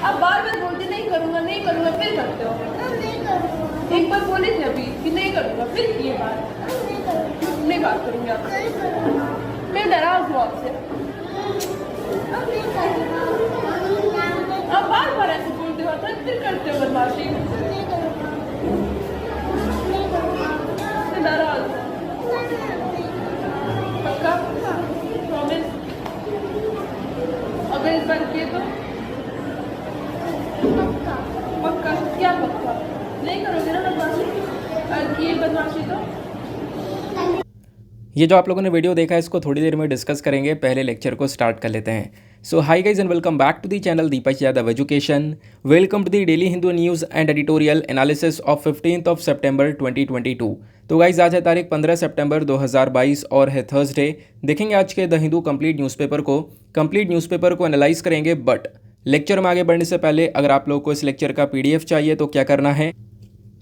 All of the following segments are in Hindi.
आप बार बार बोलते नहीं करूँगा नहीं करूँगा, फिर करते हो। एक बार बोले थे अभी कि नहीं करूँगा, फिर किए बात नहीं बात करूँगी आपसे। मैं नाराज हूँ आपसे। आप बार बार ऐसे बोलते हो फिर करते हो बदमाशी। मैं नाराज हूँ। पक्का प्रॉमिस? अगर इस बार किए तो पक्का? क्या पक्का? नहीं करोगे ना बदमाशी? और किए बदमाशी तो? ये जो आप लोगों ने वीडियो देखा है इसको थोड़ी देर में डिस्कस करेंगे। पहले लेक्चर को स्टार्ट कर लेते हैं। So hi guys and welcome back to the channel Deepak Yadav education. Welcome to the daily Hindu news and editorial analysis of 15 सितंबर 2022। तो गाइस आज है तारीख 15 सितंबर 2022 और है थर्सडे। देखेंगे आज के द हिंदू कंप्लीट न्यूज़पेपर को एनालाइज करेंगे। बट लेक्चर में आगे बढ़ने से पहले अगर आप लोगों को इस लेक्चर का PDF चाहिए तो क्या करना है,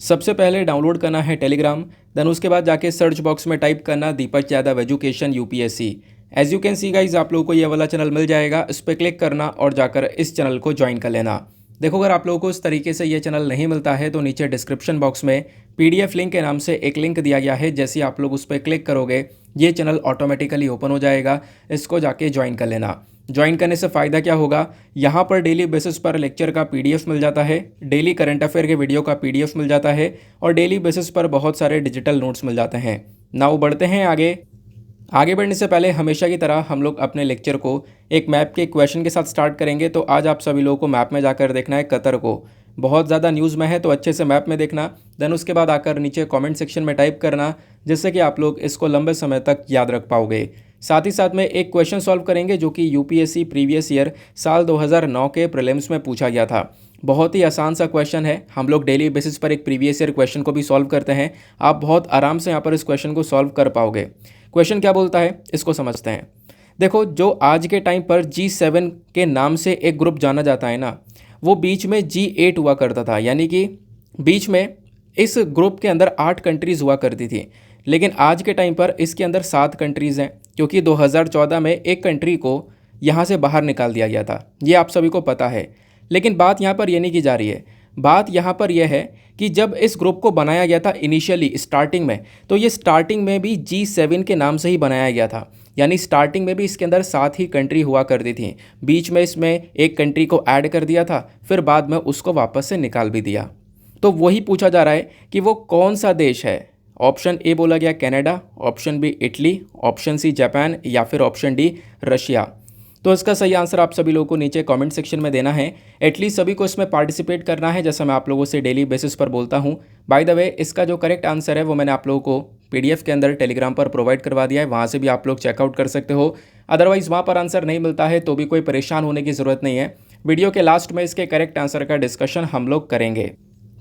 सबसे पहले डाउनलोड करना है टेलीग्राम। देन उसके बाद जाके सर्च बॉक्स में टाइप करना Deepak Yadav education UPSC। As you can see guys आप लोगों को ये वाला चैनल मिल जाएगा, इस पर क्लिक करना और जाकर इस चैनल को ज्वाइन कर लेना। देखो अगर आप लोगों को इस तरीके से ये चैनल नहीं मिलता है तो नीचे डिस्क्रिप्शन बॉक्स में PDF लिंक के नाम से एक लिंक दिया गया है। जैसे आप लोग उस पर क्लिक करोगे ये चैनल ऑटोमेटिकली ओपन हो जाएगा, इसको जाके ज्वाइन कर लेना। ज्वाइन करने से फ़ायदा क्या होगा, यहाँ पर डेली बेसिस पर लेक्चर का PDF मिल जाता है, डेली करंट अफेयर के वीडियो का PDF मिल जाता है और डेली बेसिस पर बहुत सारे डिजिटल नोट्स मिल जाते हैं। नाउ बढ़ते हैं आगे बढ़ने से पहले हमेशा की तरह हम लोग अपने लेक्चर को एक मैप के क्वेश्चन के साथ स्टार्ट करेंगे। तो आज आप सभी लोगों को मैप में जाकर देखना है कतर को। बहुत ज़्यादा न्यूज़ में है तो अच्छे से मैप में देखना। देन उसके बाद आकर नीचे कमेंट सेक्शन में टाइप करना, जिससे कि आप लोग इसको लंबे समय तक याद रख पाओगे। साथ ही साथ में एक क्वेश्चन सॉल्व करेंगे जो कि UPSC प्रीवियस ईयर साल 2009 के प्रीलिम्स में पूछा गया था। बहुत ही आसान सा क्वेश्चन है। हम लोग डेली बेसिस पर एक प्रीवियस ईयर क्वेश्चन को भी सॉल्व करते हैं। आप बहुत आराम से यहाँ पर इस क्वेश्चन को सॉल्व कर पाओगे। क्वेश्चन क्या बोलता है इसको समझते हैं। देखो जो आज के टाइम पर G7 के नाम से एक ग्रुप जाना जाता है ना, वो बीच में G8 हुआ करता था। यानी कि बीच में इस ग्रुप के अंदर 8 कंट्रीज़ हुआ करती थी, लेकिन आज के टाइम पर इसके अंदर 7 कंट्रीज़ हैं, क्योंकि 2014 में एक कंट्री को यहाँ से बाहर निकाल दिया गया था। ये आप सभी को पता है। लेकिन बात यहाँ पर ये नहीं की जा रही है। बात यहाँ पर यह है कि जब इस ग्रुप को बनाया गया था इनिशियली स्टार्टिंग में, तो ये स्टार्टिंग में भी G7 के नाम से ही बनाया गया था। यानी स्टार्टिंग में भी इसके अंदर 7 ही कंट्री हुआ करती थी। बीच में इसमें एक कंट्री को ऐड कर दिया था, फिर बाद में उसको वापस से निकाल भी दिया। तो वही पूछा जा रहा है कि वो कौन सा देश है। ऑप्शन ए बोला गया Canada, option B Italy, option C Japan या फिर ऑप्शन डी रशिया। तो इसका सही आंसर आप सभी लोगों को नीचे कमेंट सेक्शन में देना है। एटलीस्ट सभी को इसमें पार्टिसिपेट करना है, जैसा मैं आप लोगों से डेली बेसिस पर बोलता हूँ। बाय द वे इसका जो करेक्ट आंसर है वो मैंने आप लोगों को PDF के अंदर टेलीग्राम पर प्रोवाइड करवा दिया है, वहाँ से भी आप लोग चेकआउट कर सकते हो। अदरवाइज़ वहाँ पर आंसर नहीं मिलता है तो भी कोई परेशान होने की ज़रूरत नहीं है। वीडियो के लास्ट में इसके करेक्ट आंसर का डिस्कशन हम लोग करेंगे।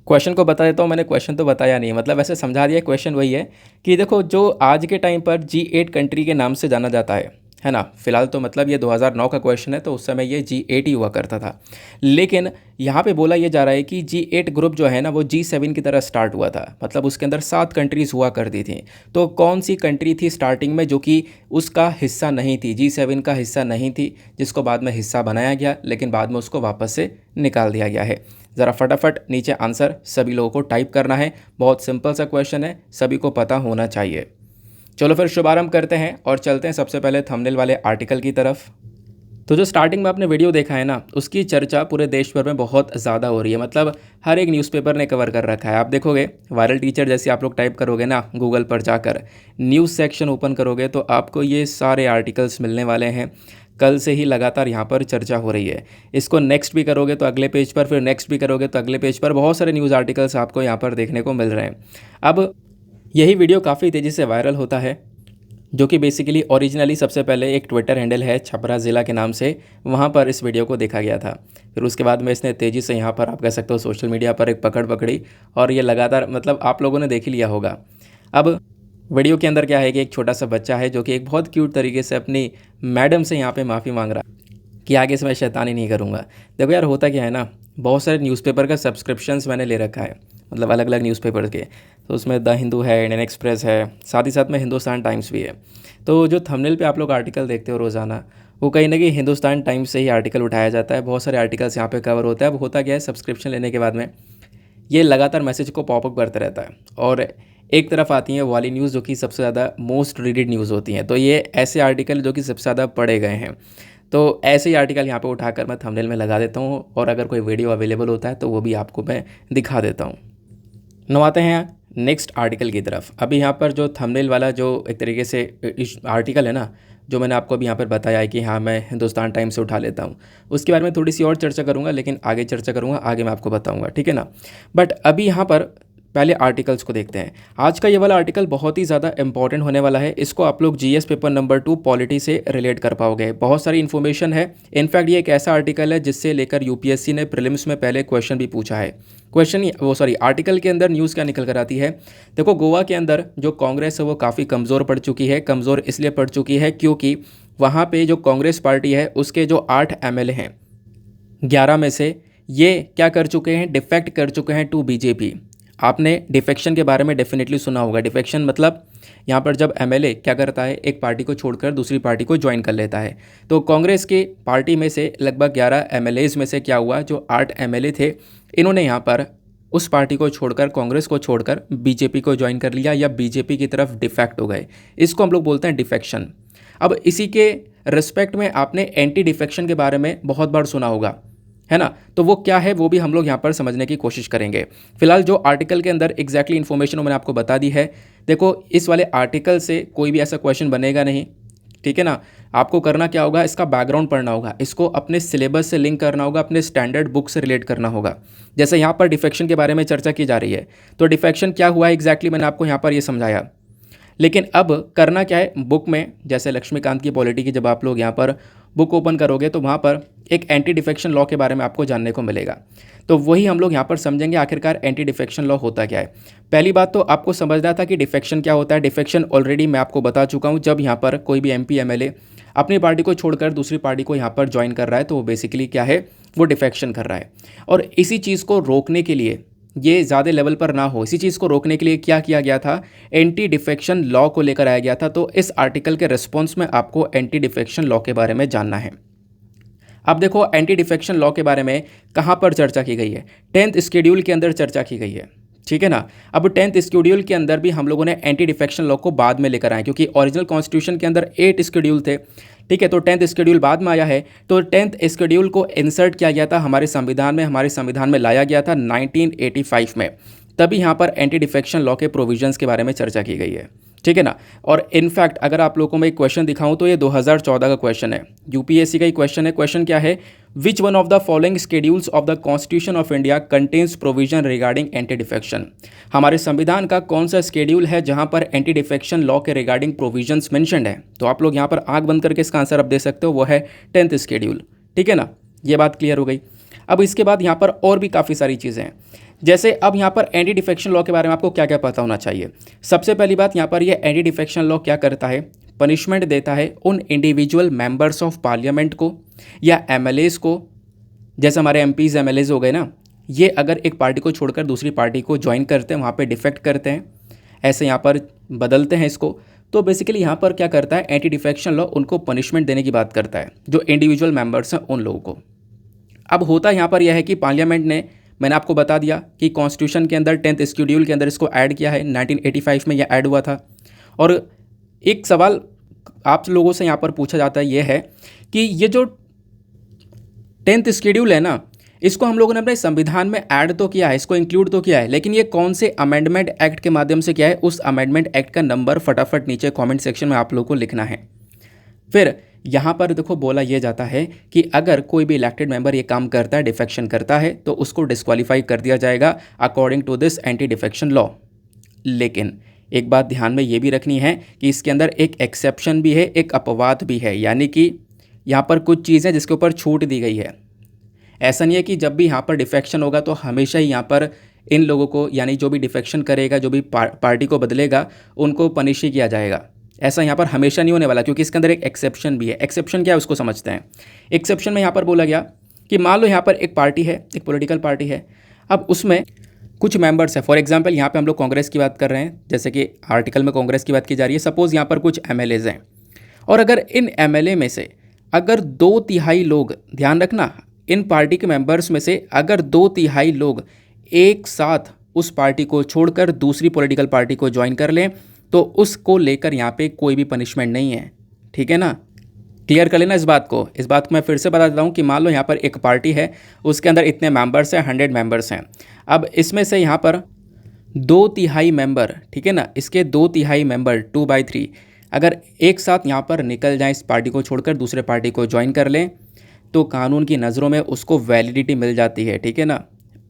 क्वेश्चन को बता देता हूँ, मैंने क्वेश्चन तो बताया नहीं, मतलब वैसे समझा दिया। क्वेश्चन वही है कि देखो जो आज के टाइम पर G8 कंट्री के नाम से जाना जाता है ना। फिलहाल तो मतलब ये 2009 का क्वेश्चन है, तो उस समय ये G8 ही हुआ करता था। लेकिन यहाँ पे बोला ये जा रहा है कि G8 ग्रुप जो है ना वो G7 की तरह स्टार्ट हुआ था, मतलब उसके अंदर 7 कंट्रीज़ हुआ करती थी। तो कौन सी कंट्री थी स्टार्टिंग में जो कि उसका हिस्सा नहीं थी, G7 का हिस्सा नहीं थी, जिसको बाद में हिस्सा बनाया गया, लेकिन बाद में उसको वापस से निकाल दिया गया है। ज़रा फटाफट नीचे आंसर सभी लोगों को टाइप करना है। बहुत सिंपल सा क्वेश्चन है, सभी को पता होना चाहिए। चलो फिर शुभारंभ करते हैं और चलते हैं सबसे पहले थंबनेल वाले आर्टिकल की तरफ। तो जो स्टार्टिंग में आपने वीडियो देखा है ना, उसकी चर्चा पूरे देश भर में बहुत ज़्यादा हो रही है। मतलब हर एक न्यूज़पेपर ने कवर कर रखा है। आप देखोगे वायरल टीचर जैसे आप लोग टाइप करोगे ना गूगल पर जाकर, न्यूज़ सेक्शन ओपन करोगे तो आपको ये सारे आर्टिकल्स मिलने वाले हैं। कल से ही लगातार यहाँ पर चर्चा हो रही है। इसको नेक्स्ट भी करोगे तो अगले पेज पर, फिर नेक्स्ट भी करोगे तो अगले पेज पर, बहुत सारे न्यूज़ आर्टिकल्स आपको यहाँ पर देखने को मिल रहे हैं। अब यही वीडियो काफ़ी तेज़ी से वायरल होता है, जो कि बेसिकली ओरिजिनली सबसे पहले एक ट्विटर हैंडल है छपरा ज़िला के नाम से, वहाँ पर इस वीडियो को देखा गया था। फिर उसके बाद में इसने तेज़ी से यहाँ पर आप कह सकते हो सोशल मीडिया पर एक पकड़ पकड़ी और ये लगातार मतलब आप लोगों ने देख ही लिया होगा। अब वीडियो के अंदर क्या है कि एक छोटा सा बच्चा है जो कि एक बहुत क्यूट तरीके से अपनी मैडम से यहाँ पे माफ़ी मांग रहा कि आगे से मैं शैतानी नहीं करूँगा। देखो यार होता क्या है ना, बहुत सारे न्यूज़पेपर का सब्सक्रिप्शंस मैंने ले रखा है, मतलब अलग अलग न्यूज़पेपर के। तो उसमें द हिंदू है, इंडियन एक्सप्रेस है, साथ ही साथ में हिंदुस्तान टाइम्स भी है। तो जो थंबनेल पे आप लोग आर्टिकल देखते हो रोज़ाना, वो कहीं ना कहीं हिंदुस्तान टाइम्स से ही आर्टिकल उठाया जाता है। बहुत सारे आर्टिकल्स यहाँ पे कवर होता है। अब होता क्या है, सब्सक्रिप्शन लेने के बाद में ये लगातार मैसेज को पॉपअप करते रहता है और एक तरफ आती हैं वो वाली न्यूज़ जो कि सबसे ज़्यादा मोस्ट रीडेड न्यूज़ होती हैं। तो ये ऐसे आर्टिकल जो कि सबसे ज़्यादा पढ़े गए हैं, तो ऐसे ही आर्टिकल यहाँ पे उठाकर मैं थंबनेल में लगा देता हूँ और अगर कोई वीडियो अवेलेबल होता है तो वो भी आपको मैं दिखा देता हूँ। नौ आते हैं नेक्स्ट आर्टिकल की तरफ। अभी यहाँ पर जो थंबनेल वाला जो एक तरीके से आर्टिकल है ना, जो मैंने आपको अभी यहाँ पर बताया है कि हाँ मैं हिंदुस्तान टाइम्स से उठा लेता हूँ, उसके बारे में थोड़ी सी और चर्चा करूँगा, लेकिन आगे चर्चा करूँगा, आगे मैं आपको बताऊँगा, ठीक है ना। बट अभी यहाँ पर पहले आर्टिकल्स को देखते हैं। आज का ये वाला आर्टिकल बहुत ही ज़्यादा इंपॉर्टेंट होने वाला है। इसको आप लोग जीएस पेपर नंबर 2 पॉलिटी से रिलेट कर पाओगे। बहुत सारी इन्फॉर्मेशन है। इनफैक्ट ये एक ऐसा आर्टिकल है जिससे लेकर यूपीएससी ने प्रीलिम्स में पहले क्वेश्चन भी पूछा है। आर्टिकल के अंदर न्यूज़ क्या निकल कर आती है, देखो गोवा के अंदर जो कांग्रेस है वो काफ़ी कमज़ोर पड़ चुकी है। कमज़ोर इसलिए पड़ चुकी है क्योंकि वहाँ पे जो कांग्रेस पार्टी है उसके जो 8 एमएलए हैं, 11 में से ये क्या कर चुके हैं, डिफेक्ट कर चुके हैं टू बीजेपी। आपने डिफेक्शन के बारे में डेफिनेटली सुना होगा। डिफेक्शन मतलब यहाँ पर जब एमएलए क्या करता है, एक पार्टी को छोड़कर दूसरी पार्टी को ज्वाइन कर लेता है। तो कांग्रेस की पार्टी में से लगभग 11 एमएलएज में से क्या हुआ, जो 8 एमएलए थे इन्होंने यहाँ पर उस पार्टी को छोड़कर, कांग्रेस को छोड़कर बीजेपी को ज्वाइन कर लिया या बीजेपी की तरफ डिफेक्ट हो गए। इसको हम लोग बोलते हैं डिफेक्शन। अब इसी के रिस्पेक्ट में आपने एंटी डिफेक्शन के बारे में बहुत बार सुना होगा, है ना। तो वो क्या है वो भी हम लोग यहाँ पर समझने की कोशिश करेंगे। फिलहाल जो आर्टिकल के अंदर एग्जैक्टली इन्फॉर्मेशन मैंने आपको बता दी है। देखो इस वाले आर्टिकल से कोई भी ऐसा क्वेश्चन बनेगा नहीं, ठीक है ना। आपको करना क्या होगा, इसका बैकग्राउंड पढ़ना होगा, इसको अपने सिलेबस से लिंक करना होगा, अपने स्टैंडर्ड बुक से रिलेट करना होगा। जैसे यहाँ पर डिफेक्शन के बारे में चर्चा की जा रही है, तो डिफेक्शन क्या हुआ है एग्जैक्टली मैंने आपको यहाँ पर ये समझाया। लेकिन अब करना क्या है, बुक में जैसे लक्ष्मीकांत की पॉलिटी की जब आप लोग यहाँ पर बुक ओपन करोगे तो वहाँ पर एक एंटी डिफेक्शन लॉ के बारे में आपको जानने को मिलेगा। तो वही हम लोग यहाँ पर समझेंगे आखिरकार एंटी डिफेक्शन लॉ होता क्या है। पहली बात तो आपको समझना था कि डिफेक्शन क्या होता है। डिफेक्शन ऑलरेडी मैं आपको बता चुका हूँ, जब यहाँ पर कोई भी एमपी एमएलए अपनी पार्टी को छोड़कर दूसरी पार्टी को यहाँ पर ज्वाइन कर रहा है तो वो बेसिकली क्या है, वो डिफेक्शन कर रहा है। और इसी चीज़ को रोकने के लिए, ये ज़्यादा लेवल पर ना हो, इसी चीज़ को रोकने के लिए क्या किया गया था, एंटी डिफेक्शन लॉ को लेकर आया गया था। तो इस आर्टिकल के रिस्पॉन्स में आपको एंटी डिफेक्शन लॉ के बारे में जानना है। अब देखो एंटी डिफेक्शन लॉ के बारे में कहाँ पर चर्चा की गई है, 10th शेड्यूल के अंदर चर्चा की गई है, ठीक है ना। अब 10th शेड्यूल के अंदर भी हम लोगों ने एंटी डिफेक्शन लॉ को बाद में लेकर आए, क्योंकि ओरिजिनल कॉन्स्टिट्यूशन के अंदर 8 शेड्यूल थे, ठीक है। तो 10th शेड्यूल बाद में आया है, तो 10th शेड्यूल को इंसर्ट किया गया था हमारे संविधान में, हमारे संविधान में लाया गया था 1985 में। तभी यहाँ पर एंटी डिफेक्शन लॉ के प्रोविजंस के बारे में चर्चा की गई है, ठीक है ना। और इनफैक्ट अगर आप लोगों को मैं एक क्वेश्चन दिखाऊं तो ये 2014 का क्वेश्चन है, यूपीएससी का ही क्वेश्चन है। क्वेश्चन क्या है, which one of the following schedules of the constitution of India contains provision regarding anti defection. हमारे संविधान का कौन सा शेड्यूल है जहां पर एंटी डिफेक्शन लॉ के रिगार्डिंग प्रोविजंस मेंशन्ड है। तो आप लोग यहां पर आंख बंद करके इसका आंसर आप दे सकते हो, वो है 10th शेड्यूल, ठीक है ना। ये बात क्लियर हो गई। अब इसके बाद यहाँ पर और भी काफ़ी सारी चीज़ें हैं, जैसे अब यहाँ पर एंटी डिफेक्शन लॉ के बारे में आपको क्या क्या पता होना चाहिए। सबसे पहली बात, यहाँ पर ये एंटी डिफेक्शन लॉ क्या करता है, पनिशमेंट देता है उन इंडिविजुअल मेंबर्स ऑफ पार्लियामेंट को या एमएलएज को, जैसे हमारे एमपीज एमएलएज हो गए ना, ये अगर एक पार्टी को छोड़कर दूसरी पार्टी को ज्वाइन करते हैं, वहाँ पर डिफेक्ट करते हैं, ऐसे यहाँ पर बदलते हैं इसको, तो बेसिकली यहाँ पर क्या करता है, एंटी डिफेक्शन लॉ उनको पनिशमेंट देने की बात करता है, जो इंडिविजुअल मेंबर्स हैं उन लोगों को। अब होता यहाँ पर यह है कि पार्लियामेंट ने, मैंने आपको बता दिया कि कॉन्स्टिट्यूशन के अंदर 10th शेड्यूल के अंदर इसको ऐड किया है, 1985 में यह ऐड हुआ था। और एक सवाल आप लोगों से यहाँ पर पूछा जाता है, ये है कि ये जो 10th शेड्यूल है ना, इसको हम लोगों ने अपने संविधान में ऐड तो किया है, इसको इंक्लूड तो किया है, लेकिन ये कौन से अमेंडमेंट एक्ट के माध्यम से किया है, उस अमेंडमेंट एक्ट का नंबर फटाफट नीचे कमेंट सेक्शन में आप लोगों को लिखना है। फिर यहाँ पर देखो बोला यह जाता है कि अगर कोई भी इलेक्टेड मेंबर ये काम करता है, डिफेक्शन करता है, तो उसको डिस्क्वालीफाई कर दिया जाएगा according to this anti defection law. लेकिन एक बात ध्यान में ये भी रखनी है कि इसके अंदर एक एक्सेप्शन भी है, एक अपवाद भी है, यानी कि यहाँ पर कुछ चीज़ें जिसके ऊपर छूट दी गई है। ऐसा नहीं है कि जब भी यहाँ पर डिफेक्शन होगा तो हमेशा ही यहाँ पर इन लोगों को, यानी जो भी डिफेक्शन करेगा, जो भी पार्टी को बदलेगा, उनको पनिश ही किया जाएगा। ऐसा यहाँ पर हमेशा नहीं होने वाला, क्योंकि इसके अंदर एक एक्सेप्शन भी है। एक्सेप्शन क्या है उसको समझते हैं। एक्सेप्शन में यहाँ पर बोला गया कि मान लो यहाँ पर एक पार्टी है, एक पॉलिटिकल पार्टी है, अब उसमें कुछ मेंबर्स है। फॉर एग्जांपल यहाँ पे हम लोग कांग्रेस की बात कर रहे हैं, जैसे कि आर्टिकल में कांग्रेस की बात की जा रही है। सपोज़ यहाँ पर कुछ एमएलएज हैं, और अगर इन एमएलए में से अगर 2/3 लोग, ध्यान रखना, इन पार्टी के मेंबर्स में से अगर 2/3 लोग एक साथ उस पार्टी को छोड़कर दूसरी पॉलिटिकल पार्टी को ज्वाइन कर लें तो उसको लेकर यहाँ पे कोई भी पनिशमेंट नहीं है, ठीक है ना। क्लियर कर लेना इस बात को। मैं फिर से बता देता हूँ कि मान लो यहाँ पर एक पार्टी है, उसके अंदर इतने मेंबर्स हैं, 100 मेंबर्स हैं। अब इसमें से यहाँ पर 2/3 मेंबर, ठीक है ना, इसके 2/3 मेंबर 2/3 अगर एक साथ यहाँ पर निकल जाएं, इस पार्टी को छोड़कर दूसरे पार्टी को ज्वाइन कर लें तो कानून की नज़रों में उसको वैलिडिटी मिल जाती है, ठीक है ना।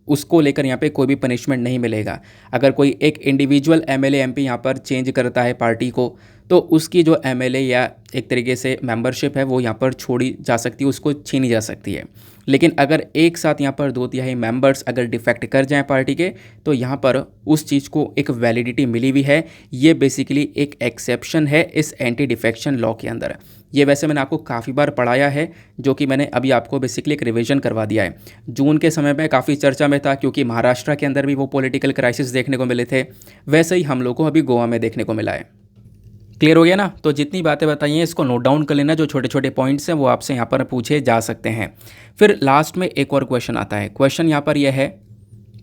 उसको लेकर यहाँ पे कोई भी पनिशमेंट नहीं मिलेगा। अगर कोई एक इंडिविजुअल एमएलए एमपी यहाँ पर चेंज करता है पार्टी को तो उसकी जो एमएलए या एक तरीके से मेंबरशिप है वो यहाँ पर छोड़ी जा सकती है, उसको छीनी जा सकती है। लेकिन अगर एक साथ यहाँ पर 2/3 मेंबर्स अगर डिफेक्ट कर जाएं पार्टी के तो यहाँ पर उस चीज़ को एक वैलिडिटी मिली हुई है। ये बेसिकली एक एक्सेप्शन है इस एंटी डिफेक्शन लॉ के अंदर। ये वैसे मैंने आपको काफ़ी बार पढ़ाया है, जो कि मैंने अभी आपको बेसिकली एक रिवीजन करवा दिया है। जून के समय में काफ़ी चर्चा में था क्योंकि महाराष्ट्र के अंदर भी वो पॉलिटिकल क्राइसिस देखने को मिले थे, वैसे ही हम लोग को अभी गोवा में देखने को मिला है। क्लियर हो गया ना। तो जितनी बातें बताई हैं इसको नोट डाउन कर लेना, जो छोटे छोटे पॉइंट्स हैं वो आपसे यहाँ पर पूछे जा सकते हैं। फिर लास्ट में एक और क्वेश्चन आता है। क्वेश्चन यहाँ पर यह है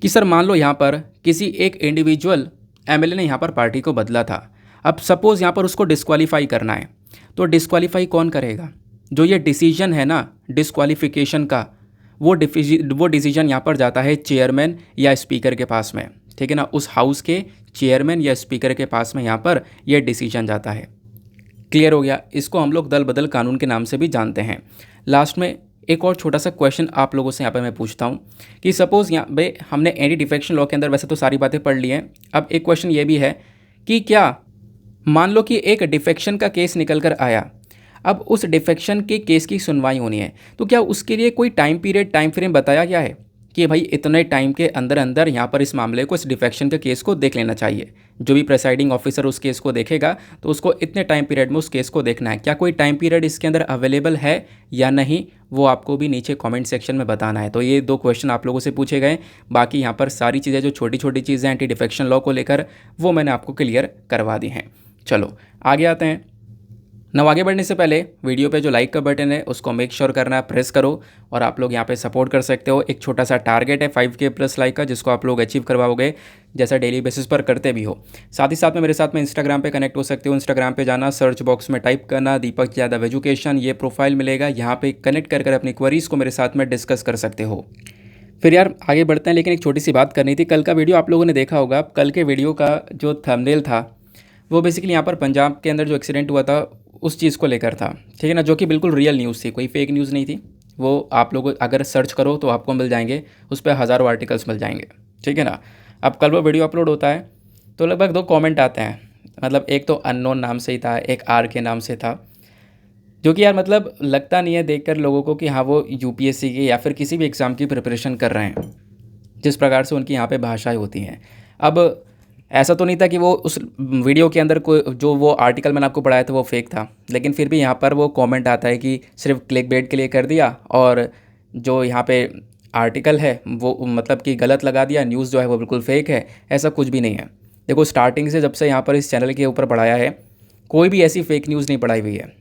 कि सर मान लो यहाँ पर किसी एक इंडिविजुअल एमएलए ने यहाँ पर पार्टी को बदला था। अब सपोज़ यहाँ पर उसको डिस्क्वालीफाई करना है, तो डिस्क्वालीफाई कौन करेगा? जो ये डिसीजन है ना डिस्क्वालिफिकेशन का, वो डिसीजन यहाँ पर जाता है चेयरमैन या स्पीकर के पास में, ठीक है ना। उस हाउस के चेयरमैन या स्पीकर के पास में यहाँ पर यह डिसीजन जाता है। क्लियर हो गया। इसको हम लोग दल बदल कानून के नाम से भी जानते हैं। लास्ट में एक और छोटा सा क्वेश्चन आप लोगों से यहाँ पर मैं पूछता हूँ कि सपोज़ यहाँ पे हमने एंटी डिफेक्शन लॉ के अंदर वैसे तो सारी बातें पढ़ ली हैं, अब एक क्वेश्चन ये भी है कि क्या मान लो कि एक डिफेक्शन का केस निकल कर आया, अब उस डिफेक्शन के केस की सुनवाई होनी है, तो क्या उसके लिए कोई टाइम फ्रेम बताया गया है कि भाई इतने टाइम के अंदर अंदर यहाँ पर इस मामले को, इस डिफेक्शन के केस को देख लेना चाहिए? जो भी प्रेसाइडिंग ऑफिसर उस केस को देखेगा तो उसको इतने टाइम पीरियड में उस केस को देखना है। क्या कोई टाइम पीरियड इसके अंदर अवेलेबल है या नहीं, वो आपको भी नीचे कमेंट सेक्शन में बताना है। तो ये 2 क्वेश्चन आप लोगों से पूछे गए। बाकी यहाँ पर सारी चीज़ें जो छोटी छोटी चीज़ें एंटी डिफेक्शन लॉ को लेकर वो मैंने आपको क्लियर करवा दी हैं। चलो आगे आते हैं। नव आगे बढ़ने से पहले वीडियो पे जो लाइक का बटन है उसको मेक श्योर करना, प्रेस करो, और आप लोग यहाँ पे सपोर्ट कर सकते हो। एक छोटा सा टारगेट है 5K प्लस लाइक का, जिसको आप लोग अचीव करवाओगे जैसा डेली बेसिस पर करते भी हो। साथ ही साथ में मेरे साथ में इंस्टाग्राम पे कनेक्ट हो सकते हो। इंस्टाग्राम पे जाना, सर्च बॉक्स में टाइप करना दीपक यादव एजुकेशन, ये प्रोफाइल मिलेगा। यहाँ पर कनेक्ट कर अपनी क्वेरीज़ को मेरे साथ में डिस्कस कर सकते हो। फिर यार आगे बढ़ते हैं, लेकिन एक छोटी सी बात करनी थी। कल का वीडियो आप लोगों ने देखा होगा। कल के वीडियो का जो थंबनेल था वो बेसिकली यहाँ पर पंजाब के अंदर जो एक्सीडेंट हुआ था उस चीज़ को लेकर था, ठीक है ना, जो कि बिल्कुल रियल न्यूज़ थी, कोई फेक न्यूज़ नहीं थी। वो आप लोग अगर सर्च करो तो आपको मिल जाएंगे, उस पर हज़ारों आर्टिकल्स मिल जाएंगे, ठीक है ना। अब कल वो वीडियो अपलोड होता है तो लगभग 2 कमेंट आते हैं, मतलब एक तो अननोन नाम से ही था, एक आर के नाम से था, जो कि यार मतलब लगता नहीं है देखकर लोगों को कि हाँ वो यूपीएससी की या फिर किसी भी एग्ज़ाम की प्रिपरेशन कर रहे हैं, जिस प्रकार से उनकी यहाँ पे भाषाएं होती हैं। अब ऐसा तो नहीं था कि वो उस वीडियो के अंदर कोई जो वो आर्टिकल मैंने आपको पढ़ाया था वो फेक था, लेकिन फिर भी यहाँ पर वो कमेंट आता है कि सिर्फ क्लिक बेट के लिए कर दिया और जो यहाँ पे आर्टिकल है वो मतलब कि गलत लगा दिया, न्यूज़ जो है वो बिल्कुल फेक है। ऐसा कुछ भी नहीं है। देखो स्टार्टिंग से जब से यहाँ पर इस चैनल के ऊपर पढ़ाया है कोई भी ऐसी फेक न्यूज़ नहीं पढ़ाई हुई है।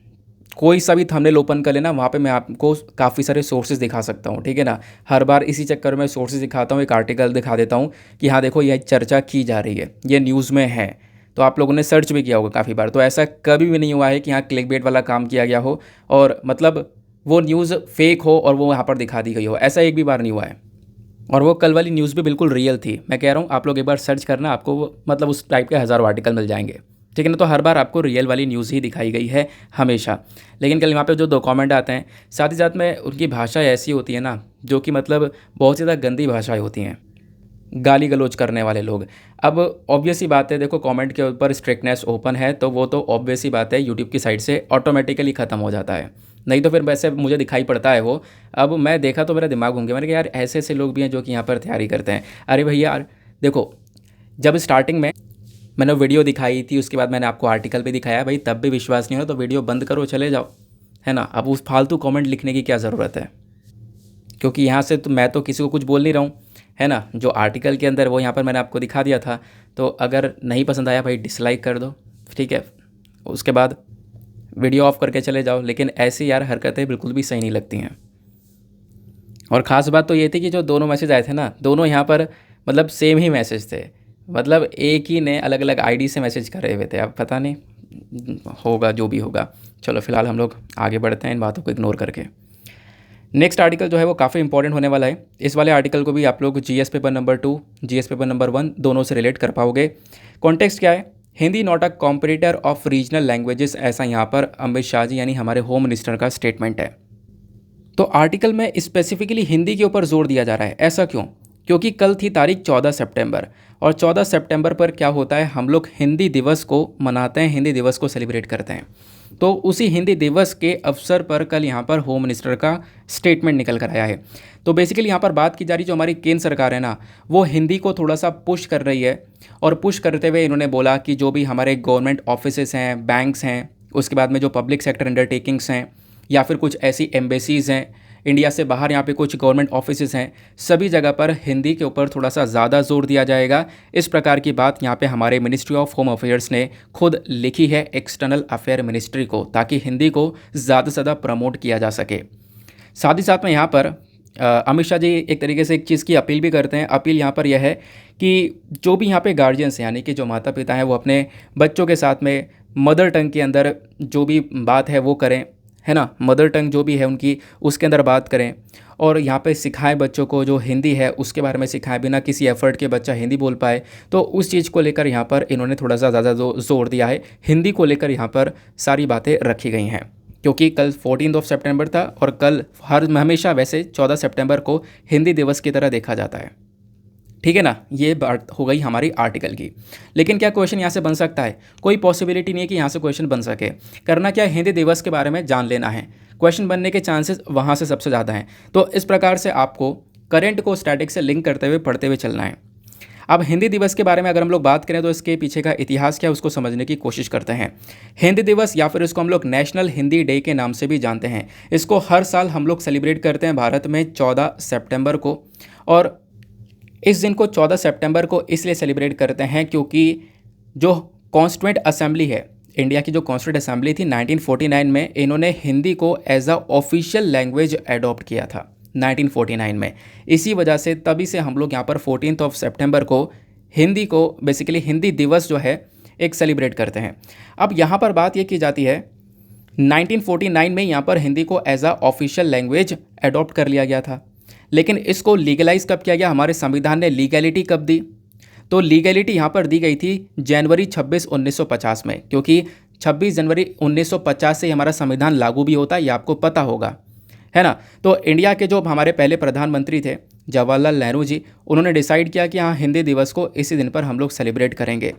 कोई सा भी थंबनेल ओपन कर लेना, वहाँ पे मैं आपको काफ़ी सारे सोर्सेज दिखा सकता हूँ, ठीक है ना। हर बार इसी चक्कर में सोर्सेज दिखाता हूँ, एक आर्टिकल दिखा देता हूँ कि हाँ देखो यह चर्चा की जा रही है, ये न्यूज़ में है। तो आप लोगों ने सर्च भी किया होगा काफ़ी बार। तो ऐसा कभी भी नहीं हुआ है कि यहाँ क्लिकबेट वाला काम किया गया हो और मतलब वो न्यूज़ फेक हो और वो यहाँ पर दिखा दी गई हो, ऐसा एक भी बार नहीं हुआ है। और वो कल वाली न्यूज़ भी बिल्कुल रियल थी। मैं कह रहा हूँ आप लोग एक बार सर्च करना, आपको मतलब उस टाइप के हज़ारों आर्टिकल मिल जाएंगे, ठीक है ना। तो हर बार आपको रियल वाली न्यूज़ ही दिखाई गई है हमेशा। लेकिन कल वहाँ पे जो 2 कमेंट आते हैं, साथ ही साथ में उनकी भाषा ऐसी होती है ना जो कि मतलब बहुत ज़्यादा गंदी भाषाएं होती हैं, गाली गलौज करने वाले लोग। अब ऑब्वियस ही बात है, देखो कमेंट के ऊपर स्ट्रिक्टनेस ओपन है तो वो तो ऑब्वियस ही बात है यूट्यूब की साइड से ऑटोमेटिकली ख़त्म हो जाता है, नहीं तो फिर वैसे मुझे दिखाई पड़ता है वो। अब मैं देखा तो मेरा दिमाग घूम गया, मैंने कहा यार ऐसे ऐसे लोग भी हैं जो कि यहाँ पर तैयारी करते हैं। अरे भैया यार देखो, जब स्टार्टिंग में मैंने वीडियो दिखाई थी उसके बाद मैंने आपको आर्टिकल भी दिखाया भाई, तब भी विश्वास नहीं हो रहा तो वीडियो बंद करो चले जाओ, है ना। अब उस फालतू कमेंट लिखने की क्या ज़रूरत है, क्योंकि यहाँ से तो मैं तो किसी को कुछ बोल नहीं रहा हूँ, है ना। जो आर्टिकल के अंदर वो यहाँ पर मैंने आपको दिखा दिया था। तो अगर नहीं पसंद आया भाई डिसलाइक कर दो, ठीक है। उसके बाद वीडियो ऑफ करके चले जाओ, लेकिन ऐसी यार हरकतें बिल्कुल भी सही नहीं लगती हैं। और ख़ास बात तो ये थी कि जो दोनों मैसेज आए थे ना, दोनों यहाँ पर मतलब सेम ही मैसेज थे, मतलब एक ही ने अलग अलग आईडी से मैसेज करे हुए थे। अब पता नहीं होगा जो भी होगा। चलो फिलहाल हम लोग आगे बढ़ते हैं इन बातों को इग्नोर करके। नेक्स्ट आर्टिकल जो है वो काफ़ी इंपॉर्टेंट होने वाला है। इस वाले आर्टिकल को भी आप लोग GS paper number 2, GS paper number 1 दोनों से रिलेट कर पाओगे। कॉन्टेक्स्ट क्या है? Hindi not a competitor of regional languages, ऐसा यहाँ पर अमित शाह जी यानी हमारे होम मिनिस्टर का स्टेटमेंट है। तो आर्टिकल में स्पेसिफिकली हिंदी के ऊपर जोर दिया जा रहा है। ऐसा क्यों? क्योंकि कल थी तारीख 14 सितंबर, और 14 सितंबर पर क्या होता है, हम लोग हिंदी दिवस को मनाते हैं, हिंदी दिवस को सेलिब्रेट करते हैं। तो उसी हिंदी दिवस के अवसर पर कल यहाँ पर होम मिनिस्टर का स्टेटमेंट निकल कर आया है। तो बेसिकली यहाँ पर बात की जा रही, जो हमारी केंद्र सरकार है ना, वो हिंदी को थोड़ा सा पुश कर रही है। और पुश करते हुए इन्होंने बोला कि जो भी हमारे गवर्नमेंट ऑफिसेस हैं, बैंक्स हैं, उसके बाद में जो पब्लिक सेक्टर अंडरटेकिंग्स हैं, या फिर कुछ ऐसी एम्बेसीज़ हैं इंडिया से बाहर, यहाँ पे कुछ गवर्नमेंट ऑफिसेज हैं, सभी जगह पर हिंदी के ऊपर थोड़ा सा ज़्यादा जोर दिया जाएगा। इस प्रकार की बात यहाँ पे हमारे मिनिस्ट्री ऑफ होम अफेयर्स ने खुद लिखी है एक्सटर्नल अफेयर मिनिस्ट्री को, ताकि हिंदी को ज़्यादा से ज़्यादा प्रमोट किया जा सके। साथ ही साथ में यहाँ पर अमित शाह जी एक तरीके से एक चीज़ की अपील भी करते हैं। अपील यहाँ पर यह है कि जो भी यहाँ पे गार्जियंस हैं, यानी कि जो माता पिता हैं, वो अपने बच्चों के साथ में मदर टंग के अंदर जो भी बात है वो करें, है ना, मदर टंग जो भी है उनकी, उसके अंदर बात करें। और यहाँ पे सिखाएं बच्चों को, जो हिंदी है उसके बारे में सिखाएं, बिना किसी एफर्ट के बच्चा हिंदी बोल पाए। तो उस चीज़ को लेकर यहाँ पर इन्होंने थोड़ा सा ज़्यादा जोर दिया है। हिंदी को लेकर यहाँ पर सारी बातें रखी गई हैं, क्योंकि कल 14 सितंबर था, और कल हमेशा वैसे 14 सितंबर को हिंदी दिवस की तरह देखा जाता है। ठीक है ना, ये बात हो गई हमारी आर्टिकल की। लेकिन क्या क्वेश्चन यहाँ से बन सकता है? कोई पॉसिबिलिटी नहीं है कि यहाँ से क्वेश्चन बन सके। करना क्या है, हिंदी दिवस के बारे में जान लेना है। क्वेश्चन बनने के चांसेस वहाँ से सबसे ज़्यादा हैं। तो इस प्रकार से आपको करंट को स्टैटिक से लिंक करते हुए पढ़ते हुए चलना है। अब हिंदी दिवस के बारे में अगर हम लोग बात करें, तो इसके पीछे का इतिहास क्या है उसको समझने की कोशिश करते हैं। हिंदी दिवस, या फिर इसको हम लोग नेशनल हिंदी डे के नाम से भी जानते हैं, इसको हर साल हम लोग सेलिब्रेट करते हैं भारत में 14 सितंबर को। और इस दिन को 14 सितंबर को इसलिए सेलिब्रेट करते हैं क्योंकि जो कॉन्स्टिट्यूएंट असेंबली है, इंडिया की जो कॉन्स्टिट्यूएंट असेंबली थी 1949 में, इन्होंने हिंदी को as a official language adopt किया था 1949 में। इसी वजह से तभी से हम लोग यहाँ पर 14 सितंबर को हिंदी को बेसिकली हिंदी दिवस जो है एक सेलिब्रेट करते हैं। अब यहाँ पर बात ये की जाती है 1949 में यहाँ पर हिंदी को as a official language adopt कर लिया गया था, लेकिन इसको लीगलाइज कब किया गया? हमारे संविधान ने लीगैलिटी कब दी? तो लीगैलिटी यहाँ पर दी गई थी जनवरी 26, 1950 में, क्योंकि 26 जनवरी 1950 से हमारा संविधान लागू भी होता है, ये आपको पता होगा, है ना। तो इंडिया के जो हमारे पहले प्रधानमंत्री थे जवाहरलाल नेहरू जी, उन्होंने डिसाइड किया कि हाँ, हिंदी दिवस को इसी दिन पर हम लोग सेलिब्रेट करेंगे।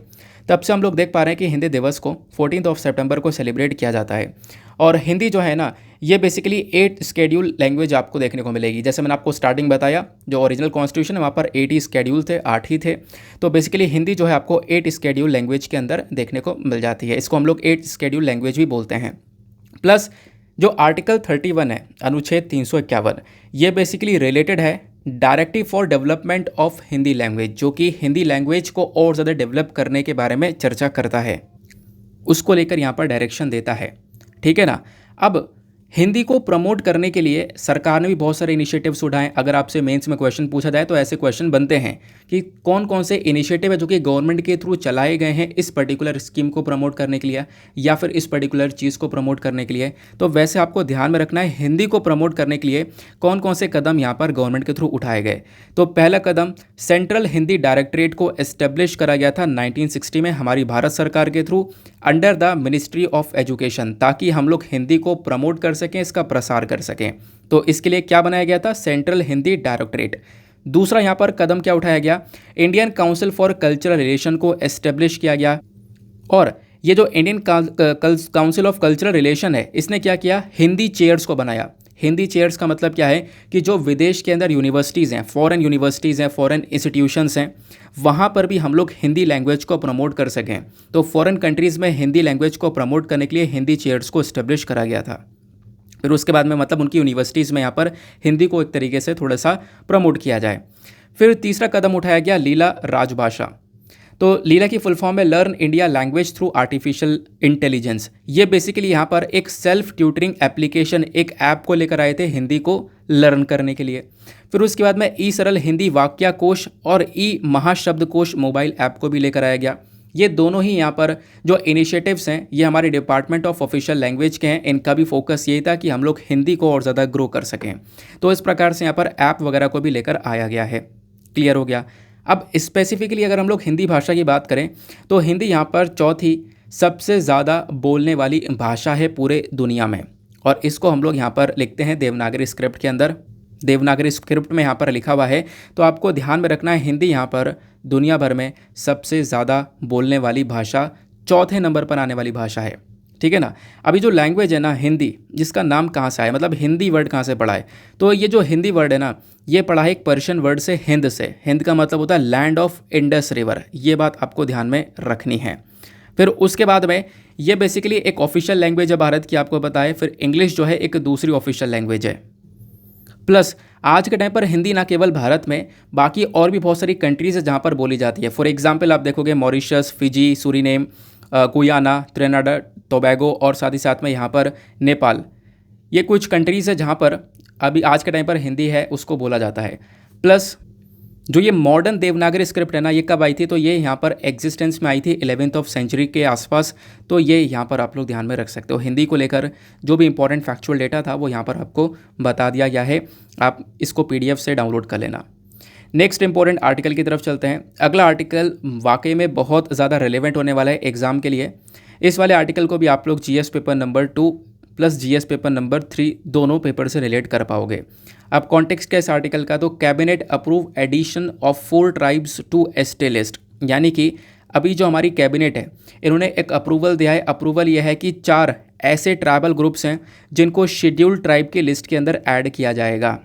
तब से हम लोग देख पा रहे हैं कि हिंदी दिवस को 14 सितंबर को सेलिब्रेट किया जाता है। और हिंदी जो है ना, ये बेसिकली 8 स्केड्यूल लैंग्वेज आपको देखने को मिलेगी। जैसे मैंने आपको स्टार्टिंग बताया, जो ओरिजिनल कॉन्स्टिट्यूशन है वहाँ पर 8 ही स्केड्यूल थे, 8 ही थे। तो बेसिकली हिंदी जो है आपको 8 स्केड्यूल लैंग्वेज के अंदर देखने को मिल जाती है। इसको हम लोग 8 स्केड्यूल लैंग्वेज भी बोलते हैं। प्लस जो आर्टिकल 31 है, अनुच्छेद 351, ये बेसिकली रिलेटेड है directive for development of Hindi language, जो कि हिंदी लैंग्वेज को और ज़्यादा डेवलप करने के बारे में चर्चा करता है, उसको लेकर यहाँ पर डायरेक्शन देता है। ठीक है ना। अब हिंदी को प्रमोट करने के लिए सरकार ने भी बहुत सारे इनिशिएटिव्स उठाए। अगर आपसे मेंस में क्वेश्चन पूछा जाए तो ऐसे क्वेश्चन बनते हैं कि कौन कौन से इनिशिएटिव है जो कि गवर्नमेंट के थ्रू चलाए गए हैं इस पर्टिकुलर स्कीम को प्रमोट करने के लिए, या फिर इस पर्टिकुलर चीज़ को प्रमोट करने के लिए। तो वैसे आपको ध्यान में रखना है हिंदी को प्रमोट करने के लिए कौन कौन से कदम यहाँ पर गवर्नमेंट के थ्रू उठाए गए। तो पहला कदम, सेंट्रल हिंदी डायरेक्टरेट को एस्टेब्लिश करा गया था 1960 में हमारी भारत सरकार के through under the ministry of education, ताकि हम लोग हिंदी को प्रमोट कर सकें, इसका प्रसार कर सकें। तो इसके लिए क्या बनाया गया था? Central Hindi directorate. दूसरा यहाँ पर कदम क्या उठाया गया? Indian council for cultural relation को एस्टेब्लिश किया गया। और ये जो Indian council of cultural relation है, इसने क्या किया? हिंदी चेयर्स को बनाया। हिंदी चेयर्स का मतलब क्या है कि जो विदेश के अंदर यूनिवर्सिटीज़ हैं, फॉरेन यूनिवर्सिटीज़ हैं, फॉरेन इंस्टीट्यूशंस हैं, वहाँ पर भी हम लोग हिंदी लैंग्वेज को प्रमोट कर सकें। तो फॉरेन कंट्रीज़ में हिंदी लैंग्वेज को प्रमोट करने के लिए हिंदी चेयर्स को इस्टेब्लिश करा गया था। फिर उसके बाद में मतलब उनकी यूनिवर्सिटीज़ में यहाँ पर हिंदी को एक तरीके से थोड़ा सा प्रमोट किया जाए। फिर तीसरा कदम उठाया गया लीला राजभाषा। तो लीला की फुल फॉर्म है learn India language through artificial intelligence. ये बेसिकली यहाँ पर एक सेल्फ ट्यूटरिंग एप्लीकेशन, एक ऐप को लेकर आए थे हिंदी को लर्न करने के लिए। फिर उसके बाद में ई सरल हिंदी वाक्या कोश और ई महाशब्द कोश मोबाइल ऐप को भी लेकर आया गया। ये दोनों ही यहाँ पर जो इनिशिएटिव्स हैं ये हमारे डिपार्टमेंट ऑफ ऑफिशियल लैंग्वेज के हैं। इनका भी फोकस यही था कि हम लोग हिंदी को और ज़्यादा ग्रो कर सकें। तो इस प्रकार से यहाँ पर ऐप वगैरह को भी लेकर आया गया है। क्लियर हो गया। अब स्पेसिफिकली अगर हम लोग हिंदी भाषा की बात करें तो हिंदी यहाँ पर चौथी सबसे ज़्यादा बोलने वाली भाषा है पूरे दुनिया में, और इसको हम लोग यहाँ पर लिखते हैं देवनागरी स्क्रिप्ट के अंदर। देवनागरी स्क्रिप्ट में यहाँ पर लिखा हुआ है, तो आपको ध्यान में रखना है हिंदी यहाँ पर दुनिया भर में सबसे ज़्यादा बोलने वाली भाषा, चौथे नंबर पर आने वाली भाषा है। ठीक है ना। अभी जो लैंग्वेज है ना हिंदी, जिसका नाम कहाँ से आया, मतलब हिंदी वर्ड कहाँ से पढ़ा है, तो ये जो हिंदी वर्ड है ना ये पढ़ा है एक पर्शियन वर्ड से, हिंद से। हिंद का मतलब होता है लैंड ऑफ इंडस रिवर। ये बात आपको ध्यान में रखनी है। फिर उसके बाद में ये बेसिकली एक ऑफिशियल लैंग्वेज है भारत की, आपको पता है। फिर इंग्लिश जो है एक दूसरी ऑफिशियल लैंग्वेज है। प्लस आज के टाइम पर हिंदी ना केवल भारत में, बाकी और भी बहुत सारी कंट्रीज़ है जहाँ पर बोली जाती है। फॉर एग्जांपल आप देखोगे Mauritius, Fiji, Suriname, Guyana, त्रिनिडाद, Tobago और साथ ही साथ में यहाँ पर नेपाल। ये कुछ कंट्रीज़ है जहाँ पर अभी आज के टाइम पर हिंदी है उसको बोला जाता है। प्लस जो ये मॉडर्न देवनागरी स्क्रिप्ट है ना ये कब आई थी, तो ये यहाँ पर एग्जिस्टेंस में आई थी 11th सेंचुरी के आसपास। तो ये यहाँ पर आप लोग ध्यान में रख सकते हो। हिंदी को लेकर जो भी इंपॉर्टेंट फैक्चुअल डेटा था वो यहाँ पर आपको बता दिया गया है। आप इसको PDF से डाउनलोड कर लेना। नेक्स्ट इंपॉर्टेंट आर्टिकल की तरफ चलते हैं। अगला आर्टिकल वाकई में बहुत ज़्यादा रिलेवेंट होने वाला है एग्ज़ाम के लिए। इस वाले आर्टिकल को भी आप लोग GS paper number 2 plus GS paper number 3 दोनों पेपर से रिलेट कर पाओगे। अब कॉन्टेक्स्ट क्या इस आर्टिकल का, तो cabinet approve addition of 4 tribes to ST list, यानी कि अभी जो हमारी कैबिनेट है इन्होंने एक अप्रूवल दिया है। अप्रूवल यह है कि 4 ऐसे ट्राइबल ग्रुप्स हैं जिनको शेड्यूल्ड ट्राइब की लिस्ट के अंदर ऐड किया जाएगा।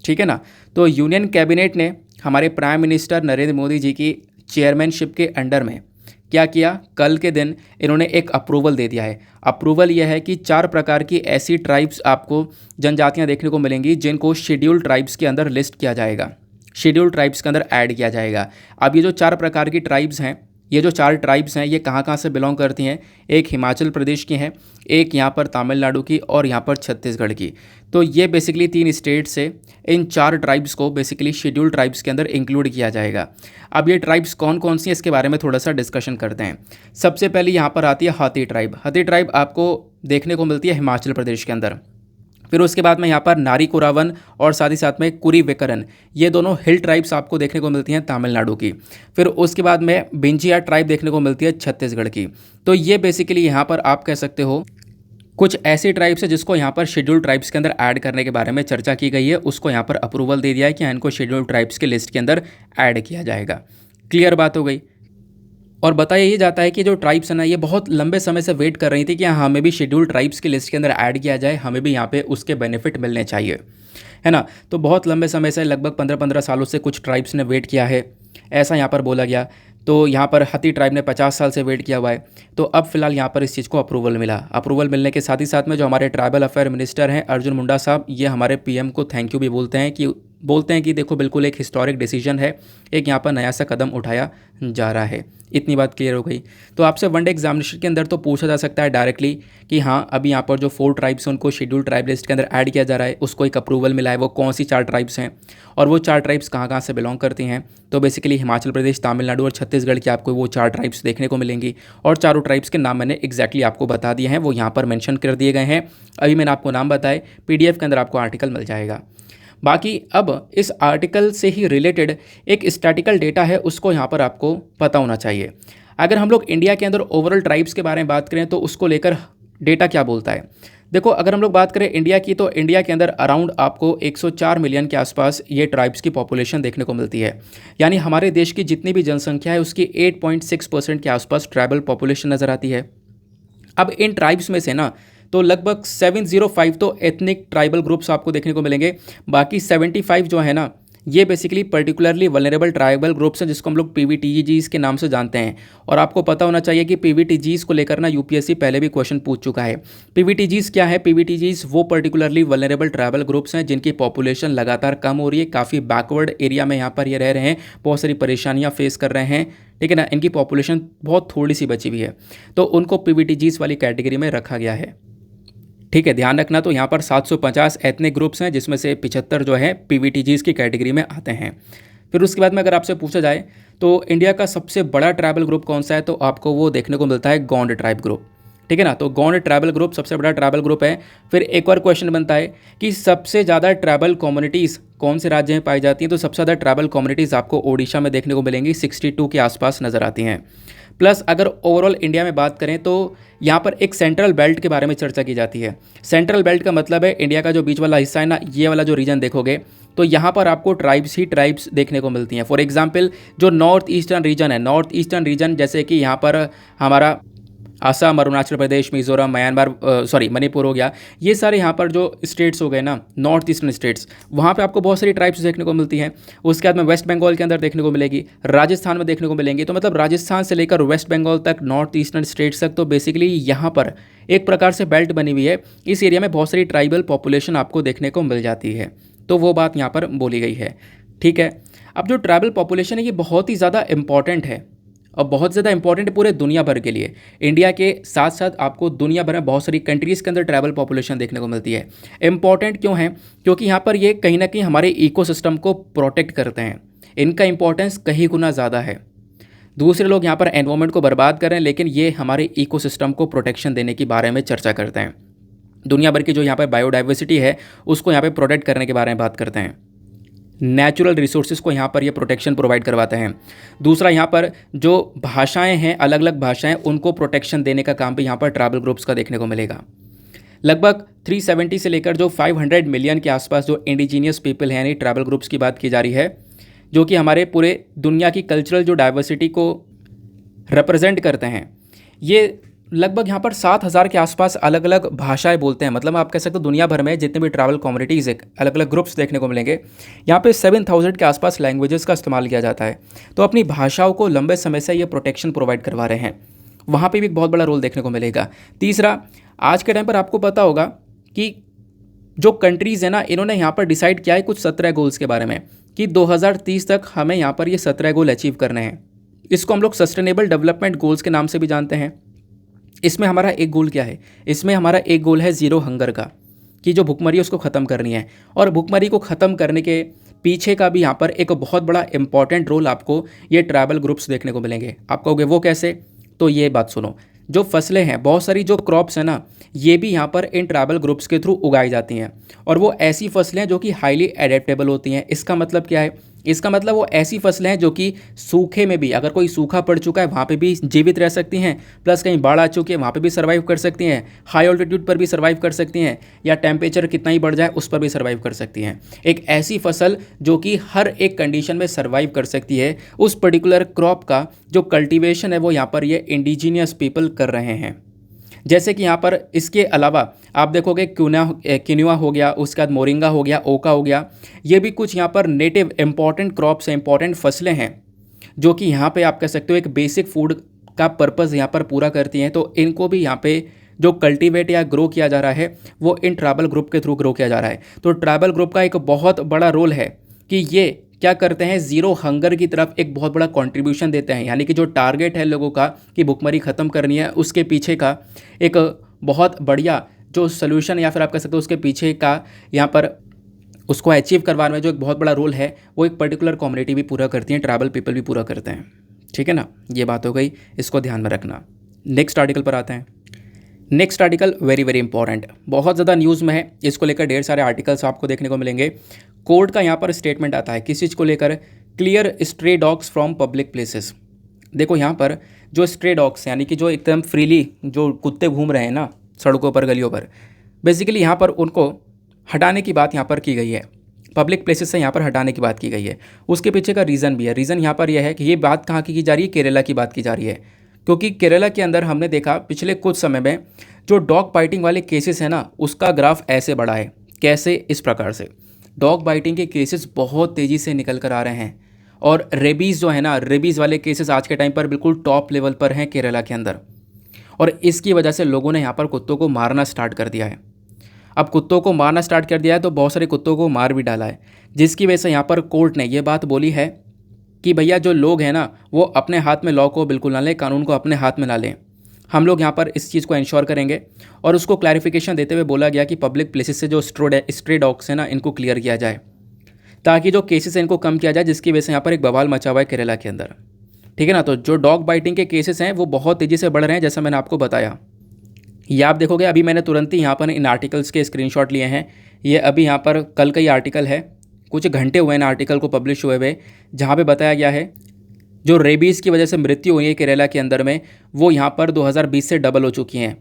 ठीक है ना। तो यूनियन कैबिनेट ने हमारे प्राइम मिनिस्टर नरेंद्र मोदी जी की चेयरमैनशिप के अंडर में क्या किया, कल के दिन इन्होंने एक अप्रूवल दे दिया है। अप्रूवल यह है कि 4 प्रकार की ऐसी ट्राइब्स आपको जनजातियां देखने को मिलेंगी जिनको शेड्यूल्ड ट्राइब्स के अंदर लिस्ट किया जाएगा, शेड्यूल्ड ट्राइब्स के अंदर ऐड किया जाएगा। अब ये जो 4 प्रकार की ट्राइब्स हैं, ये जो 4 ट्राइब्स हैं ये कहाँ से बिलोंग करती हैं, एक हिमाचल प्रदेश की हैं, एक यहाँ पर तमिलनाडु की और यहाँ पर छत्तीसगढ़ की। तो ये बेसिकली 3 स्टेट से इन 4 ट्राइब्स को बेसिकली शेड्यूल्ड ट्राइब्स के अंदर इंक्लूड किया जाएगा। अब ये ट्राइब्स कौन कौन सी हैं इसके बारे में थोड़ा सा डिस्कशन करते हैं। सबसे पहले यहाँ पर आती है हाथी ट्राइब। हाथी ट्राइब आपको देखने को मिलती है हिमाचल प्रदेश के अंदर। फिर उसके बाद में यहाँ पर नारी कुरावन और साथ ही साथ में कुरी वेकरन, ये दोनों हिल ट्राइब्स आपको देखने को मिलती हैं तमिलनाडु की। फिर उसके बाद में बिंजिया ट्राइब देखने को मिलती है छत्तीसगढ़ की। तो ये बेसिकली यहाँ पर आप कह सकते हो कुछ ऐसी ट्राइब्स है जिसको यहाँ पर शेड्यूल्ड ट्राइब्स के अंदर ऐड करने के बारे में चर्चा की गई है। उसको यहाँ पर अप्रूवल दे दिया है कि इनको शेड्यूल्ड ट्राइब्स की लिस्ट के अंदर ऐड किया जाएगा। क्लियर बात हो गई। और बताया ये जाता है कि जो ट्राइब्स है ना ये बहुत लंबे समय से वेट कर रही थी कि हमें भी शेड्यूल्ड ट्राइब्स की लिस्ट के अंदर ऐड किया जाए, हमें भी यहाँ पे उसके बेनिफिट मिलने चाहिए, है ना। तो बहुत लंबे समय से लगभग 15-15 सालों से कुछ ट्राइब्स ने वेट किया है, ऐसा यहाँ पर बोला गया। तो यहाँ पर हाथी ट्राइब ने 50 साल से वेट किया हुआ है। तो अब फिलहाल यहाँ पर इस चीज़ को अप्रूवल मिला। अप्रूवल मिलने के साथ ही साथ में जो हमारे ट्राइबल अफेयर मिनिस्टर हैं अर्जुन मुंडा साहब, ये हमारे PM को थैंक यू भी बोलते हैं कि देखो बिल्कुल एक हिस्टोरिक डिसीजन है, एक यहाँ पर नया सा कदम उठाया जा रहा है। इतनी बात क्लियर हो गई। तो आपसे वनडे एग्जामिनेशन के अंदर तो पूछा जा सकता है डायरेक्टली कि हाँ अभी यहाँ पर जो 4 ट्राइब्स हैं उनको शेड्यूल्ड ट्राइब लिस्ट के अंदर ऐड किया जा रहा है, उसको एक अप्रूवल मिला है, वो कौन सी 4 ट्राइब्स हैं और वो 4 ट्राइब्स कहाँ से बिलोंग करती हैं। तो बेसिकली हिमाचल प्रदेश, तमिलनाडु और छत्तीसगढ़ की आपको वो 4 ट्राइब्स देखने को मिलेंगी। और चारों ट्राइब्स के नाम मैंने एग्जैक्टली आपको बता दिए हैं, वो यहाँ पर मेंशन कर दिए गए हैं। अभी मैंने आपको नाम बताए, PDF के अंदर आपको आर्टिकल मिल जाएगा। बाकी अब इस आर्टिकल से ही रिलेटेड एक स्टैटिकल डेटा है, उसको यहाँ पर आपको पता होना चाहिए। अगर हम लोग इंडिया के अंदर ओवरऑल ट्राइब्स के बारे में बात करें तो उसको लेकर डेटा क्या बोलता है। देखो अगर हम लोग बात करें इंडिया की, तो इंडिया के अंदर अराउंड आपको 104 मिलियन के आसपास ये ट्राइब्स की पॉपुलेशन देखने को मिलती है। यानी हमारे देश की जितनी भी जनसंख्या है उसकी 8.6% के आसपास ट्राइबल पॉपुलेशन नज़र आती है। अब इन ट्राइब्स में से ना तो लगभग 705 तो एथनिक ट्राइबल ग्रुप्स आपको देखने को मिलेंगे, बाकी 75 जो है ना ये basically particularly vulnerable tribal groups हैं जिसको हम लोग पीवीटीजीज के नाम से जानते हैं। और आपको पता होना चाहिए कि पीवीटीजीज को लेकर ना यूपीएससी पहले भी क्वेश्चन पूछ चुका है। पीवीटीजीज क्या है? पीवीटीजीज वो पर्टिकुलरली वल्नरेबल ट्राइबल ग्रुप्स हैं जिनकी पॉपुलेशन लगातार कम हो रही है, काफ़ी बैकवर्ड एरिया में यहाँ पर ये रह रहे हैं, बहुत सारी परेशानियाँ फेस कर रहे हैं, ठीक है ना। इनकी पॉपुलेशन बहुत थोड़ी सी बची हुई है, तो उनको पीवीटीजीज वाली कैटेगरी में रखा गया है, ठीक है। ध्यान रखना, तो यहाँ पर 750 एथनिक ग्रुप्स हैं जिसमें से 75 जो है पीवीटीजीज की कैटेगरी में आते हैं। फिर उसके बाद में अगर आपसे पूछा जाए तो इंडिया का सबसे बड़ा ट्राइबल ग्रुप कौन सा है, तो आपको वो देखने को मिलता है गोंड ट्राइब ग्रुप, ठीक है ना। तो गोंड ट्राइबल ग्रुप सबसे बड़ा ट्राइबल ग्रुप है। फिर एक और क्वेश्चन बनता है कि सबसे ज़्यादा ट्राइबल कम्युनिटीज़ कौन से राज्य में पाई जाती हैं, तो सबसे ज़्यादा ट्राइबल कम्युनिटीज़ आपको ओडिशा में देखने को मिलेंगी, 62 के आसपास नज़र आती हैं। प्लस अगर ओवरऑल इंडिया में बात करें तो यहाँ पर एक सेंट्रल बेल्ट के बारे में चर्चा की जाती है। सेंट्रल बेल्ट का मतलब है इंडिया का जो बीच वाला हिस्सा है ना, ये वाला जो रीजन देखोगे तो यहाँ पर आपको ट्राइब्स ही ट्राइब्स देखने को मिलती हैं। फॉर एग्जांपल जो नॉर्थ ईस्टर्न रीजन है, नॉर्थ ईस्टर्न रीजन जैसे कि यहाँ पर हमारा असम, अरुणाचल प्रदेश, मिजोरम, म्यांमार, मणिपुर हो गया, ये सारे यहाँ पर जो स्टेट्स हो गए ना नॉर्थ ईस्टर्न स्टेट्स, वहाँ पे आपको बहुत सारी ट्राइब्स देखने को मिलती हैं। उसके बाद में वेस्ट बंगाल के अंदर देखने को मिलेगी, राजस्थान में देखने को मिलेंगी। तो मतलब राजस्थान से लेकर वेस्ट बंगाल तक, नॉर्थ ईस्टर्न स्टेट्स तक, तो बेसिकली यहाँ पर एक प्रकार से बेल्ट बनी हुई है। इस एरिया में बहुत सारी ट्राइबल पॉपुलेशन आपको देखने को मिल जाती है, तो वो बात यहाँ पर बोली गई है, ठीक है। अब जो ट्राइबल पॉपुलेशन है ये बहुत ही ज़्यादा इंपॉर्टेंट है और बहुत ज़्यादा इंपॉर्टेंट है पूरे दुनिया भर के लिए। इंडिया के साथ साथ आपको दुनिया भर में बहुत सारी कंट्रीज़ के अंदर ट्राइबल पॉपुलेशन देखने को मिलती है। इंपॉर्टेंट क्यों है? क्योंकि यहाँ पर ये कहीं ना कहीं हमारे इकोसिस्टम को प्रोटेक्ट करते हैं, इनका इंपॉर्टेंस कहीं गुना ज़्यादा है। दूसरे लोग यहाँ पर एनवायरनमेंट को बर्बाद कर रहे हैं, लेकिन ये हमारे इकोसिस्टम को प्रोटेक्शन देने के बारे में चर्चा करते हैं। दुनिया भर की जो यहाँ पर बायोडाइवर्सिटी है उसको यहाँ पर प्रोटेक्ट करने के बारे में बात करते हैं। नेचुरल रिसोर्सेज को यहाँ पर ये प्रोटेक्शन प्रोवाइड करवाते हैं। दूसरा, यहाँ पर जो भाषाएं हैं, अलग अलग भाषाएं, उनको प्रोटेक्शन देने का काम भी यहाँ पर ट्राइबल ग्रुप्स का देखने को मिलेगा। लगभग 370 से लेकर जो 500 मिलियन के आसपास जो इंडिजीनियस पीपल हैं यानी ट्राइबल ग्रुप्स की बात की जा रही है, जो कि हमारे पूरे दुनिया की कल्चरल जो डाइवर्सिटी को रिप्रेजेंट करते हैं। ये लगभग यहाँ पर 7000 के आसपास अलग अलग भाषाएं बोलते हैं। मतलब आप कह सकते हो दुनिया भर में जितने भी ट्राइबल कम्युनिटीज़ अलग अलग ग्रुप्स देखने को मिलेंगे, यहाँ पे 7000 के आसपास लैंग्वेजेस का इस्तेमाल किया जाता है। तो अपनी भाषाओं को लंबे समय से ये प्रोटेक्शन प्रोवाइड करवा रहे हैं, वहाँ पे भी एक बहुत बड़ा रोल देखने को मिलेगा। तीसरा, आज के टाइम पर आपको पता होगा कि जो कंट्रीज़ है ना, इन्होंने यहाँ पर डिसाइड किया है कुछ 17 गोल्स के बारे में कि 2030 तक हमें यहाँ पर ये 17 गोल अचीव करने हैं। इसको हम लोग सस्टेनेबल डेवलपमेंट गोल्स के नाम से भी जानते हैं। इसमें हमारा एक गोल क्या है? इसमें हमारा एक गोल है ज़ीरो हंगर का, कि जो भुखमरी है उसको ख़त्म करनी है। और भुखमरी को ख़त्म करने के पीछे का भी यहाँ पर एक बहुत बड़ा इंपॉर्टेंट रोल आपको ये ट्राइबल ग्रुप्स देखने को मिलेंगे। आप कहोगे वो कैसे? तो ये बात सुनो, जो फसलें हैं, बहुत सारी जो क्रॉप्स हैं ना, ये भी यहाँ पर इन ट्राइबल ग्रुप्स के थ्रू उगाई जाती हैं। और वो ऐसी फसलें हैं जो कि हाईली एडेप्टेबल होती हैं। इसका मतलब क्या है? इसका मतलब वो ऐसी फसलें हैं जो कि सूखे में भी, अगर कोई सूखा पड़ चुका है वहाँ पे भी जीवित रह सकती हैं, प्लस कहीं बाढ़ आ चुकी है वहाँ पे भी सर्वाइव कर सकती हैं, हाई ऑल्टीट्यूड पर भी सर्वाइव कर सकती हैं, या टेम्परेचर कितना ही बढ़ जाए उस पर भी सर्वाइव कर सकती हैं। एक ऐसी फसल जो कि हर एक कंडीशन में सर्वाइव कर सकती है, उस पर्टिकुलर क्रॉप का जो कल्टिवेशन है वो यहाँ पर ये इंडिजीनियस पीपल कर रहे हैं। जैसे कि यहाँ पर इसके अलावा आप देखोगे क्विनोआ हो गया, उसके बाद मोरिंगा हो गया, ओका हो गया, ये भी कुछ यहाँ पर नेटिव इंपॉर्टेंट क्रॉप्स हैं, इंपॉर्टेंट फसलें हैं जो कि यहाँ पे आप कह सकते हो एक बेसिक फूड का पर्पज़ यहाँ पर पूरा करती हैं। तो इनको भी यहाँ पे जो कल्टीवेट या ग्रो किया जा रहा है वो इन ट्राइबल ग्रुप के थ्रू ग्रो किया जा रहा है। तो ट्राइबल ग्रुप का एक बहुत बड़ा रोल है कि ये क्या करते हैं, ज़ीरो हंगर की तरफ एक बहुत बड़ा कंट्रीब्यूशन देते हैं। यानी कि जो टारगेट है लोगों का कि भुखमरी ख़त्म करनी है, उसके पीछे का एक बहुत बढ़िया जो सोल्यूशन या फिर आप कह सकते हो उसके पीछे का यहाँ पर उसको अचीव करवाने में जो एक बहुत बड़ा रोल है वो एक पर्टिकुलर कम्युनिटी भी पूरा करती है, ट्राइबल पीपल भी पूरा करते हैं। ठीक है ना, ये बात हो गई, इसको ध्यान में रखना। नेक्स्ट आर्टिकल पर आते हैं। Next article very very important, बहुत ज़्यादा न्यूज़ में है, इसको लेकर ढेर सारे आर्टिकल्स आपको देखने को मिलेंगे। कोर्ट का यहाँ पर स्टेटमेंट आता है किस चीज़ को लेकर, clear stray dogs from public places. देखो यहाँ पर जो स्ट्रे डॉग्स यानी कि जो एकदम फ्रीली जो कुत्ते घूम रहे हैं ना सड़कों पर, गलियों पर, बेसिकली यहाँ पर उनको हटाने की बात यहाँ पर की गई है, पब्लिक प्लेसेस से यहाँ पर हटाने की बात की गई है। उसके पीछे का रीज़न भी है। रीज़न यहाँ पर यह है कि ये बात कहाँ की जा रही है, केरला की बात की जा रही है। क्योंकि केरला के अंदर हमने देखा पिछले कुछ समय में जो डॉग बाइटिंग वाले केसेस हैं ना, उसका ग्राफ ऐसे बढ़ा है। कैसे? इस प्रकार से, डॉग बाइटिंग के केसेस बहुत तेज़ी से निकल कर आ रहे हैं। और रेबीज़ जो है ना, रेबीज़ वाले केसेस आज के टाइम पर बिल्कुल टॉप लेवल पर हैं केरला के अंदर। और इसकी वजह से लोगों ने यहाँ पर कुत्तों को मारना स्टार्ट कर दिया है। अब कुत्तों को मारना स्टार्ट कर दिया है तो बहुत सारे कुत्तों को मार भी डाला है, जिसकी वजह से यहाँ पर कोर्ट ने ये बात बोली है कि भैया जो लोग हैं ना, वो अपने हाथ में लॉ को बिल्कुल ना लें, कानून को अपने हाथ में ना लें। हम लोग यहाँ पर इस चीज़ को इंश्योर करेंगे। और उसको क्लैरिफिकेशन देते हुए बोला गया कि पब्लिक प्लेसेस से जो स्ट्रे डॉग्स हैं ना, इनको क्लियर किया जाए ताकि जो केसेस हैं इनको कम किया जाए, जिसकी वजह से यहाँ पर एक बवाल मचा हुआ है केरला के अंदर। ठीक है ना। तो जो डॉग बाइटिंग के केसेस हैं वो बहुत तेज़ी से बढ़ रहे हैं, जैसा मैंने आपको बताया। ये आप देखोगे, अभी मैंने तुरंत ही यहाँ पर इन आर्टिकल्स के स्क्रीनशॉट लिए हैं। ये अभी यहाँ पर कल का ही आर्टिकल है, कुछ घंटे हुए हैं आर्टिकल को पब्लिश हुए हुए, जहाँ पे बताया गया है जो रेबीज़ की वजह से मृत्यु हुई है केरला के अंदर में, वो यहाँ पर 2020 से डबल हो चुकी हैं।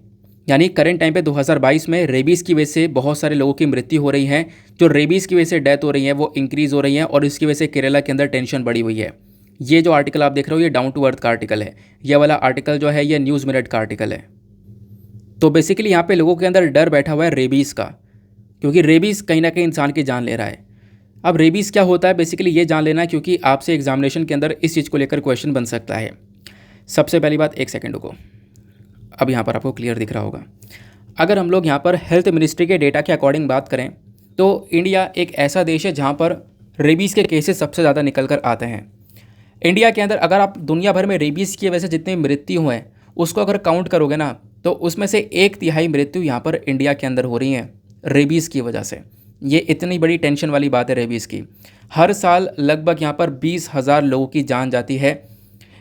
यानी करंट टाइम पे 2022 में रेबीज़ की वजह से बहुत सारे लोगों की मृत्यु हो रही है। जो रेबीज़ की वजह से डेथ हो रही है वो इंक्रीज़ हो रही है, और इसकी वजह से केरला के अंदर टेंशन बढ़ी हुई है। ये जो आर्टिकल आप देख रहे हो ये डाउन टू अर्थ का आर्टिकल है। ये वाला आर्टिकल जो है ये न्यूज़ मिनट का आर्टिकल है। तो बेसिकली यहाँ पे लोगों के अंदर डर बैठा हुआ है रेबीज़ का, क्योंकि रेबीज़ कहीं ना कहीं इंसान की जान ले रहा है। अब रेबीज़ क्या होता है बेसिकली ये जान लेना, क्योंकि आपसे एग्जामिनेशन के अंदर इस चीज़ को लेकर क्वेश्चन बन सकता है। सबसे पहली बात, एक सेकंड को, अब यहाँ पर आपको क्लियर दिख रहा होगा। अगर हम लोग यहाँ पर हेल्थ मिनिस्ट्री के डेटा के अकॉर्डिंग बात करें तो इंडिया एक ऐसा देश है जहाँ पर रेबीज़ के केसेस सबसे ज़्यादा निकल कर आते हैं। इंडिया के अंदर अगर आप दुनिया भर में रेबीज़ की वजह से जितनी मृत्यु हैं उसको अगर काउंट करोगे ना, तो उसमें से 1/3 मृत्यु यहाँ पर इंडिया के अंदर हो रही हैं रेबीज़ की वजह से। ये इतनी बड़ी टेंशन वाली बात है रेबीज़ की। हर साल लगभग यहाँ पर 20,000 लोगों की जान जाती है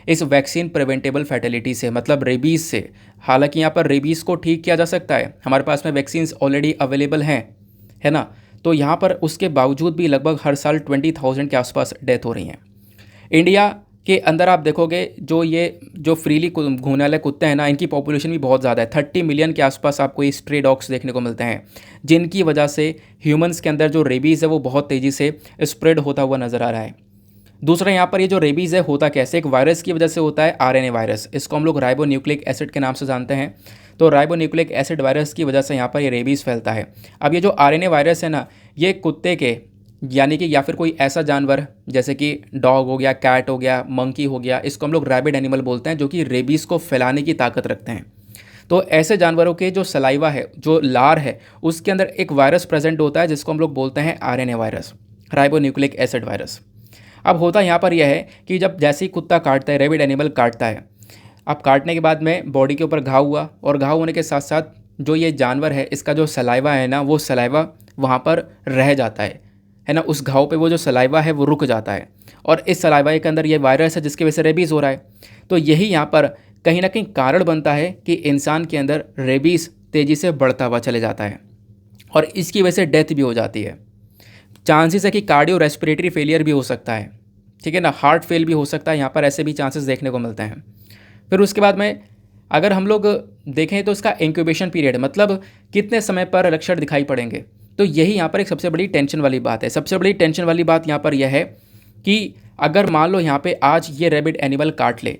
इस वैक्सीन प्रिवेंटेबल फैटिलिटी से, मतलब रेबीज़ से। हालांकि यहाँ पर रेबीज़ को ठीक किया जा सकता है, हमारे पास में वैक्सीन्स ऑलरेडी अवेलेबल हैं, है ना। तो यहाँ पर उसके बावजूद भी लगभग हर साल 20,000 के आसपास डेथ हो रही हैं। इंडिया के अंदर आप देखोगे जो फ्रीली घूमने वाले कुत्ते हैं ना, इनकी पॉपुलेशन भी बहुत ज़्यादा है। 30 मिलियन के आसपास आपको ये स्ट्रे डॉग्स देखने को मिलते हैं, जिनकी वजह से ह्यूमंस के अंदर जो रेबीज़ है वो बहुत तेज़ी से स्प्रेड होता हुआ नज़र आ रहा है। दूसरा यहाँ पर ये जो रेबीज़ है होता कैसे, एक वायरस की वजह से होता है, आरएनए वायरस। इसको हम लोग राइबोन्यूक्लिक एसिड के नाम से जानते हैं। तो राइबोन्यूक्लिक एसिड वायरस की वजह से यहाँ पर ये रेबीज़ फैलता है। अब ये जो आरएनए वायरस है ना, ये कुत्ते के यानी कि या फिर कोई ऐसा जानवर जैसे कि डॉग हो गया, कैट हो गया, मंकी हो गया, इसको हम लोग रैबिड एनिमल बोलते हैं, जो कि रेबीज़ को फैलाने की ताकत रखते हैं। तो ऐसे जानवरों के जो सलाइवा है, जो लार है, उसके अंदर एक वायरस प्रेजेंट होता है जिसको हम लोग बोलते हैं RNA virus, ribonucleic acid virus. अब होता यहाँ पर यह है कि जब जैसे ही कुत्ता काटता है, रेबिड एनिमल काटता है, अब काटने के बाद में बॉडी के ऊपर घाव हुआ, और घाव होने के साथ साथ जो ये जानवर है इसका जो सलाइवा है ना, वो सलाइवा वहाँ पर रह जाता है ना। उस घाव पे वो जो सलाइवा है वो रुक जाता है, और इस सलाइवा के अंदर ये वायरस है जिसकी वजह से रेबीज़ हो रहा है। तो यही यहाँ पर कहीं ना कहीं कारण बनता है कि इंसान के अंदर रेबीज़ तेज़ी से बढ़ता हुआ चले जाता है, और इसकी वजह से डेथ भी हो जाती है। चांसेस है कि कार्डियो रेस्पिरेटरी फेलियर भी हो सकता है, ठीक है ना, हार्ट फेल भी हो सकता है, यहाँ पर ऐसे भी चांसेस देखने को मिलते हैं। फिर उसके बाद में अगर हम लोग देखें तो इसका इंक्यूबेशन पीरियड, मतलब कितने समय पर लक्षण दिखाई पड़ेंगे, तो यही यहाँ पर एक सबसे बड़ी टेंशन वाली बात है। सबसे बड़ी टेंशन वाली बात यहाँ पर यह है कि अगर मान लो यहाँ पे आज ये रैबिड एनिमल काट ले,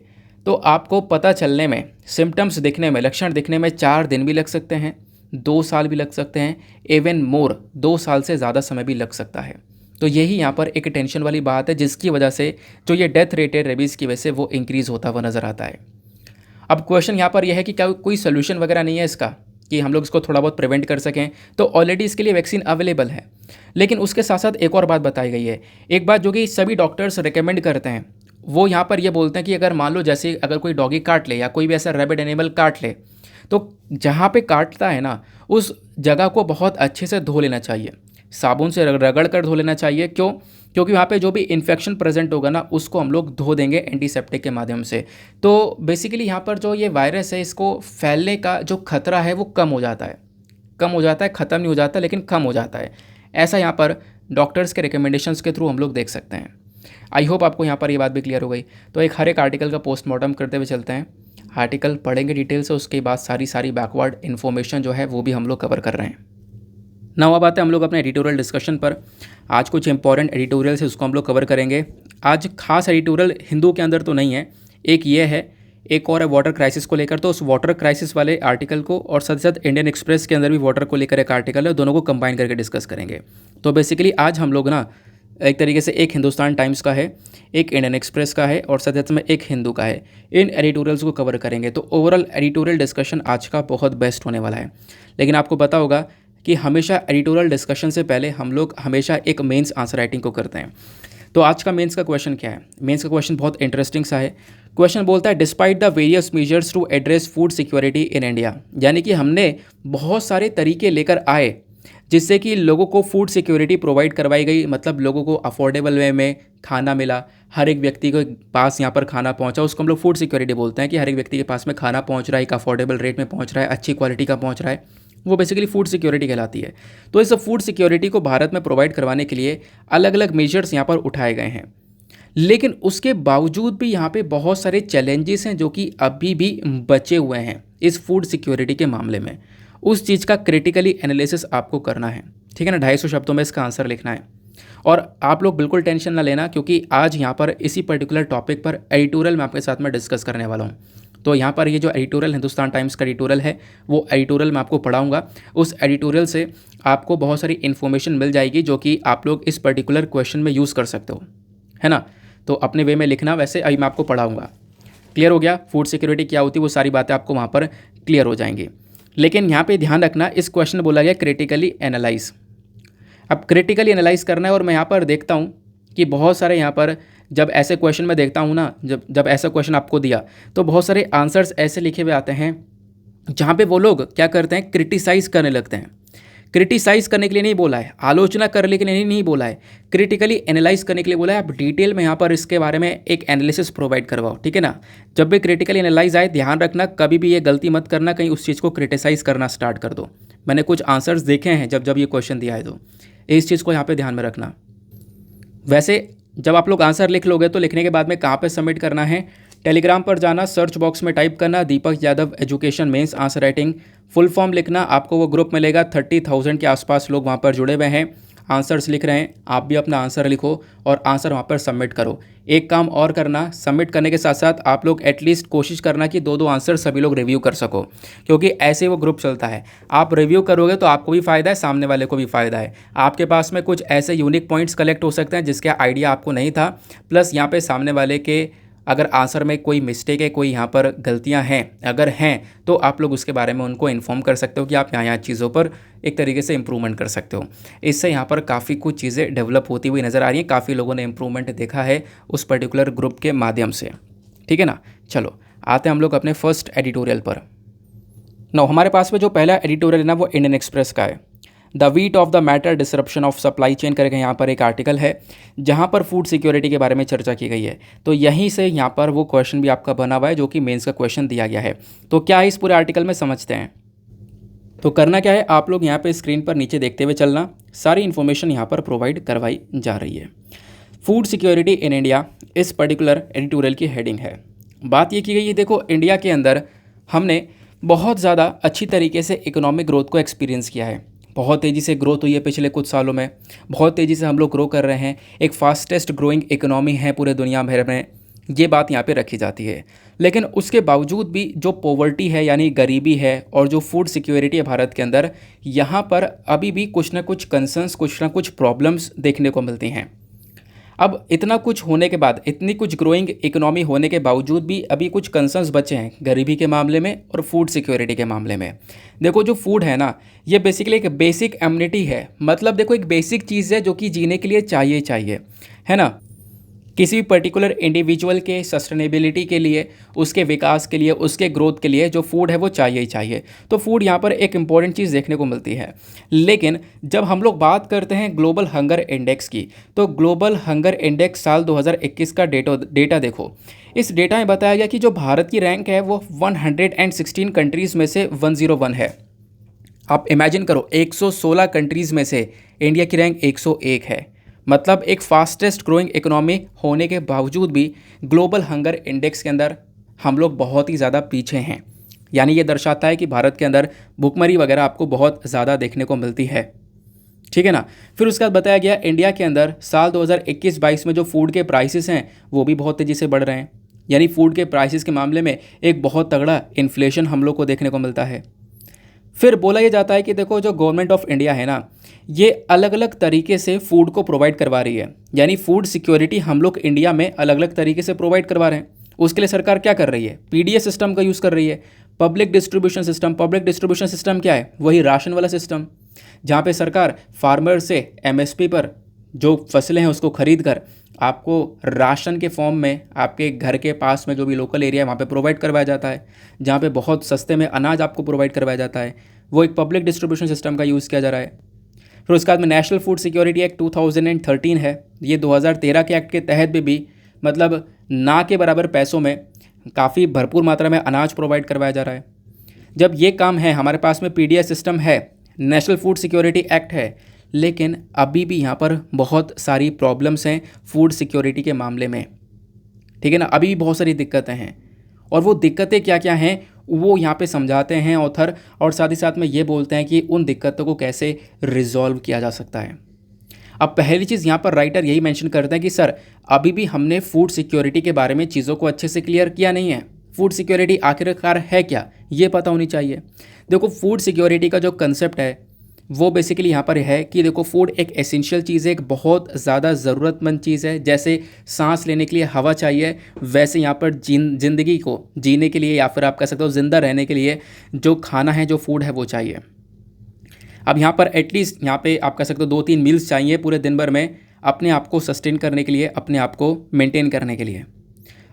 तो आपको पता चलने में, सिम्टम्स दिखने में, लक्षण दिखने में 4 दिन भी लग सकते हैं, 2 साल भी लग सकते हैं, इवन मोर 2 साल से ज़्यादा समय भी लग सकता है। तो यही यहाँ पर एक टेंशन वाली बात है, जिसकी वजह से जो ये डेथ रेट है रेबीज़ की वजह से वो इंक्रीज़ होता हुआ नज़र आता है। अब क्वेश्चन यहाँ पर यह है कि क्या कोई सोल्यूशन वगैरह नहीं है इसका कि हम लोग इसको थोड़ा बहुत प्रिवेंट कर सकें। तो ऑलरेडी इसके लिए वैक्सीन अवेलेबल है, लेकिन उसके साथ साथ एक और बात बताई गई है। एक बात जो कि सभी डॉक्टर्स रिकमेंड करते हैं, वो यहाँ पर ये बोलते हैं कि अगर मान लो जैसे अगर कोई डॉगी काट ले या कोई भी ऐसा रैबिड एनिमल काट ले, तो जहाँ पे काटता है ना, उस जगह को बहुत अच्छे से धो लेना चाहिए, साबुन से रगड़ कर धो लेना चाहिए। क्यों? क्योंकि वहाँ पे जो भी इन्फेक्शन प्रेजेंट होगा ना, उसको हम लोग धो देंगे एंटीसेप्टिक के माध्यम से। तो बेसिकली यहाँ पर जो ये वायरस है, इसको फैलने का जो खतरा है वो कम हो जाता है, ख़त्म नहीं हो जाता लेकिन कम हो जाता है। ऐसा यहाँ पर डॉक्टर्स के रिकमेंडेशंस के थ्रू हम लोग देख सकते हैं। आई होप आपको यहाँ पर ये बात भी क्लियर हो गई। तो हर एक आर्टिकल का पोस्टमार्टम करते हुए चलते हैं, आर्टिकल पढ़ेंगे डिटेल से, उसके बाद सारी बैकवर्ड इन्फॉर्मेशन जो है वो भी हम लोग कवर कर रहे हैं। नौ अब आते हैं हम लोग अपने एडिटोरियल डिस्कशन पर। आज कुछ इंपॉर्टेंट एडिटोरियल है उसको हम लोग कवर करेंगे। आज खास एडिटोरियल हिंदू के अंदर तो नहीं है, एक ये है एक और है वाटर क्राइसिस को लेकर। तो उस वाटर क्राइसिस वाले आर्टिकल को और साथ साथ इंडियन एक्सप्रेस के अंदर भी वाटर को लेकर एक आर्टिकल है, दोनों को कंबाइन करके डिस्कस करेंगे। तो बेसिकली आज हम लोग ना एक तरीके से एक हिंदुस्तान टाइम्स का है, एक इंडियन एक्सप्रेस का है और साथ साथ में एक हिंदू का है, इन एडिटोरियल्स को कवर करेंगे। तो ओवरऑल एडिटोरियल डिस्कशन आज का बहुत बेस्ट होने वाला है। लेकिन आपको पता होगा कि हमेशा एडिटोरियल डिस्कशन से पहले हम लोग हमेशा एक मेंस आंसर राइटिंग को करते हैं। तो आज का मेंस का क्वेश्चन क्या है? मेंस का क्वेश्चन बहुत इंटरेस्टिंग सा है। क्वेश्चन बोलता है despite the various measures to address food security in India, यानी कि हमने बहुत सारे तरीके लेकर आए जिससे कि लोगों को फूड सिक्योरिटी प्रोवाइड करवाई गई, मतलब लोगों को अफोर्डेबल वे में खाना मिला, हर एक व्यक्ति के पास यहाँ पर खाना पहुँचा, उसको हम लोग फूड सिक्योरिटी बोलते हैं कि हर एक व्यक्ति के पास में खाना पहुँच रहा है, एक अफोर्डेबल रेट में पहुँच रहा है, अच्छी क्वालिटी का पहुँच रहा है, वो बेसिकली फूड सिक्योरिटी कहलाती है। तो इस फूड सिक्योरिटी को भारत में प्रोवाइड करवाने के लिए अलग अलग मेजर्स यहाँ पर उठाए गए हैं। लेकिन उसके बावजूद भी यहाँ पे बहुत सारे चैलेंजेस हैं जो कि अभी भी बचे हुए हैं इस फूड सिक्योरिटी के मामले में। उस चीज़ का क्रिटिकली एनालिसिस आपको करना है, ठीक है ना। 250 शब्दों में इसका आंसर लिखना है। और आप लोग बिल्कुल टेंशन ना लेना, क्योंकि आज यहाँ पर इसी पर्टिकुलर टॉपिक पर एडिटोरियल मैं आपके साथ में डिस्कस करने वाला हूँ। तो यहाँ पर ये जो एडिटोरियल हिंदुस्तान टाइम्स का एडिटोरियल है, वो एडिटोरियल मैं आपको पढ़ाऊँगा। उस एडिटोरियल से आपको बहुत सारी इन्फॉर्मेशन मिल जाएगी जो कि आप लोग इस पर्टिकुलर क्वेश्चन में यूज़ कर सकते हो, है ना। तो अपने वे में लिखना, वैसे अभी मैं आपको पढ़ाऊँगा। क्लियर हो गया? फूड सिक्योरिटी क्या होती है, वो सारी बातें आपको वहाँ पर क्लियर हो जाएंगी। लेकिन यहाँ पे ध्यान रखना, इस क्वेश्चन में बोला गया क्रिटिकली एनालाइज। अब क्रिटिकली एनालाइज करना है, और मैं यहाँ पर देखता हूँ कि बहुत सारे यहाँ पर जब ऐसे क्वेश्चन में देखता हूँ ना, जब ऐसा क्वेश्चन आपको दिया तो बहुत सारे आंसर्स ऐसे लिखे हुए आते हैं जहाँ पे वो लोग क्या करते हैं, क्रिटिसाइज करने लगते हैं। क्रिटिसाइज करने के लिए नहीं बोला है, आलोचना करने के लिए नहीं बोला है, क्रिटिकली एनालाइज करने के लिए बोला है। आप डिटेल में यहाँ पर इसके बारे में एक एनालिसिस प्रोवाइड करवाओ, ठीक है ना। जब भी क्रिटिकली एनालाइज आए, ध्यान रखना कभी भी ये गलती मत करना कहीं उस चीज़ को क्रिटिसाइज करना स्टार्ट कर दो। मैंने कुछ आंसर्स देखे हैं जब ये क्वेश्चन दिया है, तो इस चीज़ को यहाँ पर ध्यान में रखना। वैसे जब आप लोग आंसर लिख लोगे तो लिखने के बाद में कहाँ पर सबमिट करना है, टेलीग्राम पर जाना, सर्च बॉक्स में टाइप करना Deepak Yadav education mains answer writing, full form लिखना, आपको वो ग्रुप मिलेगा। 30,000 के आसपास लोग वहाँ पर जुड़े हुए हैं, आंसर्स लिख रहे हैं। आप भी अपना आंसर लिखो और आंसर वहाँ पर सबमिट करो। एक काम और करना, सबमिट करने के साथ साथ आप लोग एटलीस्ट कोशिश करना कि 2-2 आंसर सभी लोग रिव्यू कर सको, क्योंकि ऐसे वो ग्रुप चलता है। आप रिव्यू करोगे तो आपको भी फ़ायदा है, सामने वाले को भी फ़ायदा है। आपके पास में कुछ ऐसे यूनिक पॉइंट्स कलेक्ट हो सकते हैं जिसका आइडिया आपको नहीं था, प्लस यहाँ पे सामने वाले के अगर आंसर में कोई मिस्टेक है, कोई यहाँ पर गलतियाँ हैं, अगर हैं तो आप लोग उसके बारे में उनको इन्फॉर्म कर सकते हो कि आप यहाँ चीज़ों पर एक तरीके से इम्प्रूवमेंट कर सकते हो। इससे यहाँ पर काफ़ी कुछ चीज़ें डेवलप होती हुई नज़र आ रही हैं, काफ़ी लोगों ने इम्प्रूवमेंट देखा है उस पर्टिकुलर ग्रुप के माध्यम से, ठीक है ना। चलो आते हैं हम लोग अपने फर्स्ट एडिटोरियल पर। नो, हमारे पास में जो पहला एडिटोरियल है ना, वो इंडियन एक्सप्रेस का है। The wheat of the matter disruption of supply chain करके यहाँ पर एक आर्टिकल है जहाँ पर फूड सिक्योरिटी के बारे में चर्चा की गई है। तो यहीं से यहाँ पर वो क्वेश्चन भी आपका बना हुआ है जो कि मेंस का क्वेश्चन दिया गया है। तो क्या है इस पूरे आर्टिकल में, समझते हैं। तो करना क्या है, आप लोग यहाँ पे स्क्रीन पर नीचे देखते हुए चलना, सारी इन्फॉर्मेशन यहाँ पर प्रोवाइड करवाई जा रही है। फूड सिक्योरिटी इन इंडिया इस पर्टिकुलर एडिटोरियल की हेडिंग है। बात ये की गई है, देखो इंडिया के अंदर हमने बहुत ज़्यादा अच्छी तरीके से इकोनॉमिक ग्रोथ को एक्सपीरियंस किया है। बहुत तेज़ी से ग्रोथ हुई है पिछले कुछ सालों में, बहुत तेज़ी से हम लोग ग्रो कर रहे हैं, एक फास्टेस्ट ग्रोइंग इकोनॉमी है पूरे दुनिया भर में, ये बात यहाँ पे रखी जाती है। लेकिन उसके बावजूद भी जो पॉवर्टी है यानी गरीबी है और जो फूड सिक्योरिटी है भारत के अंदर, यहाँ पर अभी भी कुछ ना कुछ कंसर्न्स, कुछ ना कुछ प्रॉब्लम्स देखने को मिलती हैं। अब इतना कुछ होने के बाद, इतनी कुछ ग्रोइंग इकोनॉमी होने के बावजूद भी अभी कुछ कंसर्न्स बचे हैं गरीबी के मामले में और फूड सिक्योरिटी के मामले में। देखो जो फूड है ना, ये बेसिकली एक बेसिक एम्यूनिटी है, मतलब देखो एक बेसिक चीज़ है जो कि जीने के लिए चाहिए, है ना। किसी भी पर्टिकुलर इंडिविजुअल के सस्टेनेबिलिटी के लिए, उसके विकास के लिए, उसके ग्रोथ के लिए जो फूड है वो चाहिए। तो फूड यहाँ पर एक इम्पॉर्टेंट चीज़ देखने को मिलती है। लेकिन जब हम लोग बात करते हैं ग्लोबल हंगर इंडेक्स की, तो ग्लोबल हंगर इंडेक्स साल 2021 का डेटा देखो। इस डेटा में बताया गया कि जो भारत की रैंक है वो 116 कंट्रीज़ में से 101 है। आप इमेजिन करो, 116 कंट्रीज़ में से इंडिया की रैंक 101 है। मतलब एक फास्टेस्ट ग्रोइंग इकोनॉमी होने के बावजूद भी ग्लोबल हंगर इंडेक्स के अंदर हम लोग बहुत ही ज़्यादा पीछे हैं। यानी ये दर्शाता है कि भारत के अंदर भुखमरी वगैरह आपको बहुत ज़्यादा देखने को मिलती है, ठीक है ना। फिर उसके बाद बताया गया इंडिया के अंदर साल 2021-22 में जो फूड के प्राइसेस हैं वो भी बहुत तेज़ी से बढ़ रहे हैं। यानी फूड के प्राइसेस के मामले में एक बहुत तगड़ा इन्फ्लेशन हम लोग को देखने को मिलता है। फिर बोला ये जाता है कि देखो जो गवर्नमेंट ऑफ इंडिया है ना, ये अलग अलग तरीके से फूड को प्रोवाइड करवा रही है, यानी फूड सिक्योरिटी हम लोग इंडिया में अलग अलग तरीके से प्रोवाइड करवा रहे हैं। उसके लिए सरकार क्या कर रही है, पीडीएस सिस्टम का यूज़ कर रही है, public distribution system. Public distribution system क्या है, वही राशन वाला सिस्टम, जहाँ पे सरकार फार्मर से एमएसपी पर जो फसलें हैं उसको खरीद कर आपको राशन के फॉर्म में आपके घर के पास में जो भी लोकल एरिया है वहाँ पे प्रोवाइड करवाया जाता है, जहाँ पे बहुत सस्ते में अनाज आपको प्रोवाइड करवाया जाता है। वो एक पब्लिक डिस्ट्रीब्यूशन सिस्टम का यूज़ किया जा रहा है। फिर उसके बाद में नेशनल फूड सिक्योरिटी एक्ट 2013 है। ये 2013 के एक्ट के तहत भी मतलब ना के बराबर पैसों में काफ़ी भरपूर मात्रा में अनाज प्रोवाइड करवाया जा रहा है। जब ये काम है, हमारे पास में पीडीएस सिस्टम है, नेशनल फूड सिक्योरिटी एक्ट है, लेकिन अभी भी यहाँ पर बहुत सारी प्रॉब्लम्स हैं फूड सिक्योरिटी के मामले में, ठीक है ना। अभी भी बहुत सारी दिक्कतें हैं, और वो दिक्कतें क्या क्या हैं वो यहाँ पे समझाते हैं ऑथर, और साथ ही साथ में ये बोलते हैं कि उन दिक्कतों को कैसे रिजॉल्व किया जा सकता है। अब पहली चीज़ यहाँ पर राइटर यही मेंशन करते हैं कि सर अभी भी हमने फूड सिक्योरिटी के बारे में चीज़ों को अच्छे से क्लियर किया नहीं है। फूड सिक्योरिटी आखिरकार है क्या, ये पता होनी चाहिए। देखो फूड सिक्योरिटी का जो कंसेप्ट है वो बेसिकली यहाँ पर है कि देखो फूड एक एसेंशियल चीज़ है, एक बहुत ज़्यादा ज़रूरतमंद चीज़ है। जैसे सांस लेने के लिए हवा चाहिए, वैसे यहाँ पर ज़िंदगी को जीने के लिए या फिर आप कह सकते हो ज़िंदा रहने के लिए जो खाना है, जो फूड है वो चाहिए। अब यहाँ पर एटलीस्ट यहाँ पे आप कह सकते हो 2-3 मील्स चाहिए पूरे दिन भर में अपने आप को सस्टेन करने के लिए, अपने आप को मेंटेन करने के लिए।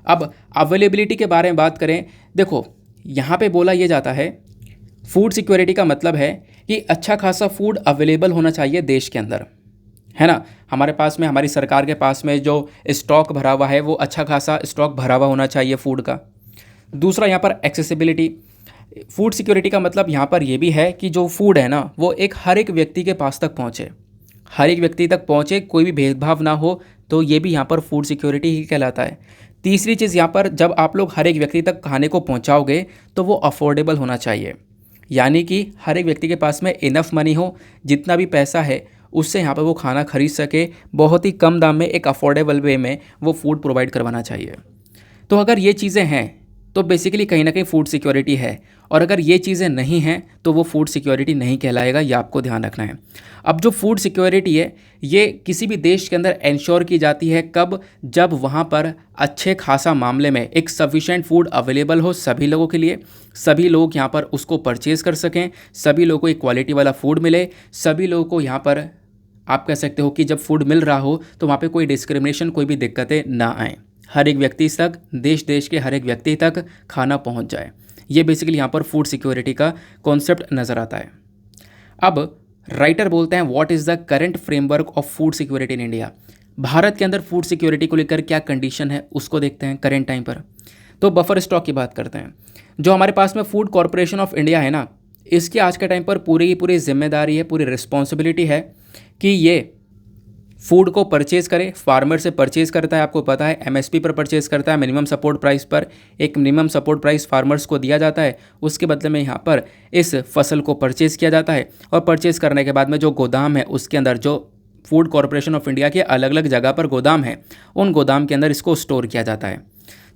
अब अवेलेबिलिटी के बारे में बात करें, देखो यहाँ पे बोला ये जाता है फूड सिक्योरिटी का मतलब है कि अच्छा खासा फूड अवेलेबल होना चाहिए देश के अंदर, है ना। हमारे पास में, हमारी सरकार के पास में जो स्टॉक भरा हुआ है वो अच्छा खासा स्टॉक भरा हुआ होना चाहिए फूड का। दूसरा यहाँ पर एक्सेसिबिलिटी। फूड सिक्योरिटी का मतलब यहाँ पर ये भी है कि जो फूड है ना वो एक हर एक व्यक्ति के पास तक पहुँचे, हर एक व्यक्ति तक पहुँचे, कोई भी भेदभाव ना हो, तो ये भी यहाँ पर फूड सिक्योरिटी ही कहलाता है। तीसरी चीज़ यहाँ पर जब आप लोग हर एक व्यक्ति तक खाने को पहुँचाओगे तो वो अफोर्डेबल होना चाहिए, यानी कि हर एक व्यक्ति के पास में इनफ मनी हो, जितना भी पैसा है उससे यहाँ पर वो खाना खरीद सके, बहुत ही कम दाम में एक अफोर्डेबल वे में वो फूड प्रोवाइड करवाना चाहिए। तो अगर ये चीज़ें हैं तो बेसिकली कहीं ना कहीं फूड सिक्योरिटी है, और अगर ये चीज़ें नहीं हैं तो वो फूड सिक्योरिटी नहीं कहलाएगा, ये आपको ध्यान रखना है। अब जो फूड सिक्योरिटी है ये किसी भी देश के अंदर इंश्योर की जाती है कब, जब वहाँ पर अच्छे खासा मामले में एक सफिशेंट फूड अवेलेबल हो सभी लोगों के लिए, सभी लोग यहाँ पर उसको परचेज़ कर सकें, सभी लोगों को एक क्वालिटी वाला फूड मिले, सभी लोगों को यहाँ पर आप कह सकते हो कि जब फूड मिल रहा हो तो वहाँ पे कोई डिस्क्रिमिनेशन, कोई भी दिक्कतें ना आएँ, हर एक व्यक्ति तक, देश के हर एक व्यक्ति तक खाना पहुँच जाए। ये बेसिकली यहाँ पर फूड सिक्योरिटी का कॉन्सेप्ट नज़र आता है। अब राइटर बोलते हैं what is the current framework of food security in India. Bharat के अंदर फूड सिक्योरिटी को लेकर क्या कंडीशन है उसको देखते हैं करेंट टाइम पर। तो बफर स्टॉक की बात करते हैं। जो हमारे पास में फूड कॉरपोरेशन ऑफ इंडिया है ना, इसकी आज के टाइम पर पूरी की पूरी जिम्मेदारी है, पूरी रिस्पॉन्सिबिलिटी है कि ये फूड को परचेज़ करे, फार्मर से परचेज़ करता है, आपको पता है एमएसपी पर परचेज़ करता है, मिनिमम सपोर्ट प्राइस पर। एक मिनिमम सपोर्ट प्राइस फार्मर्स को दिया जाता है, उसके बदले में यहाँ पर इस फसल को परचेज़ किया जाता है, और परचेज़ करने के बाद में जो गोदाम है उसके अंदर, जो फूड कॉरपोरेशन ऑफ इंडिया के अलग अलग जगह पर गोदाम है, उन गोदाम के अंदर इसको स्टोर किया जाता है।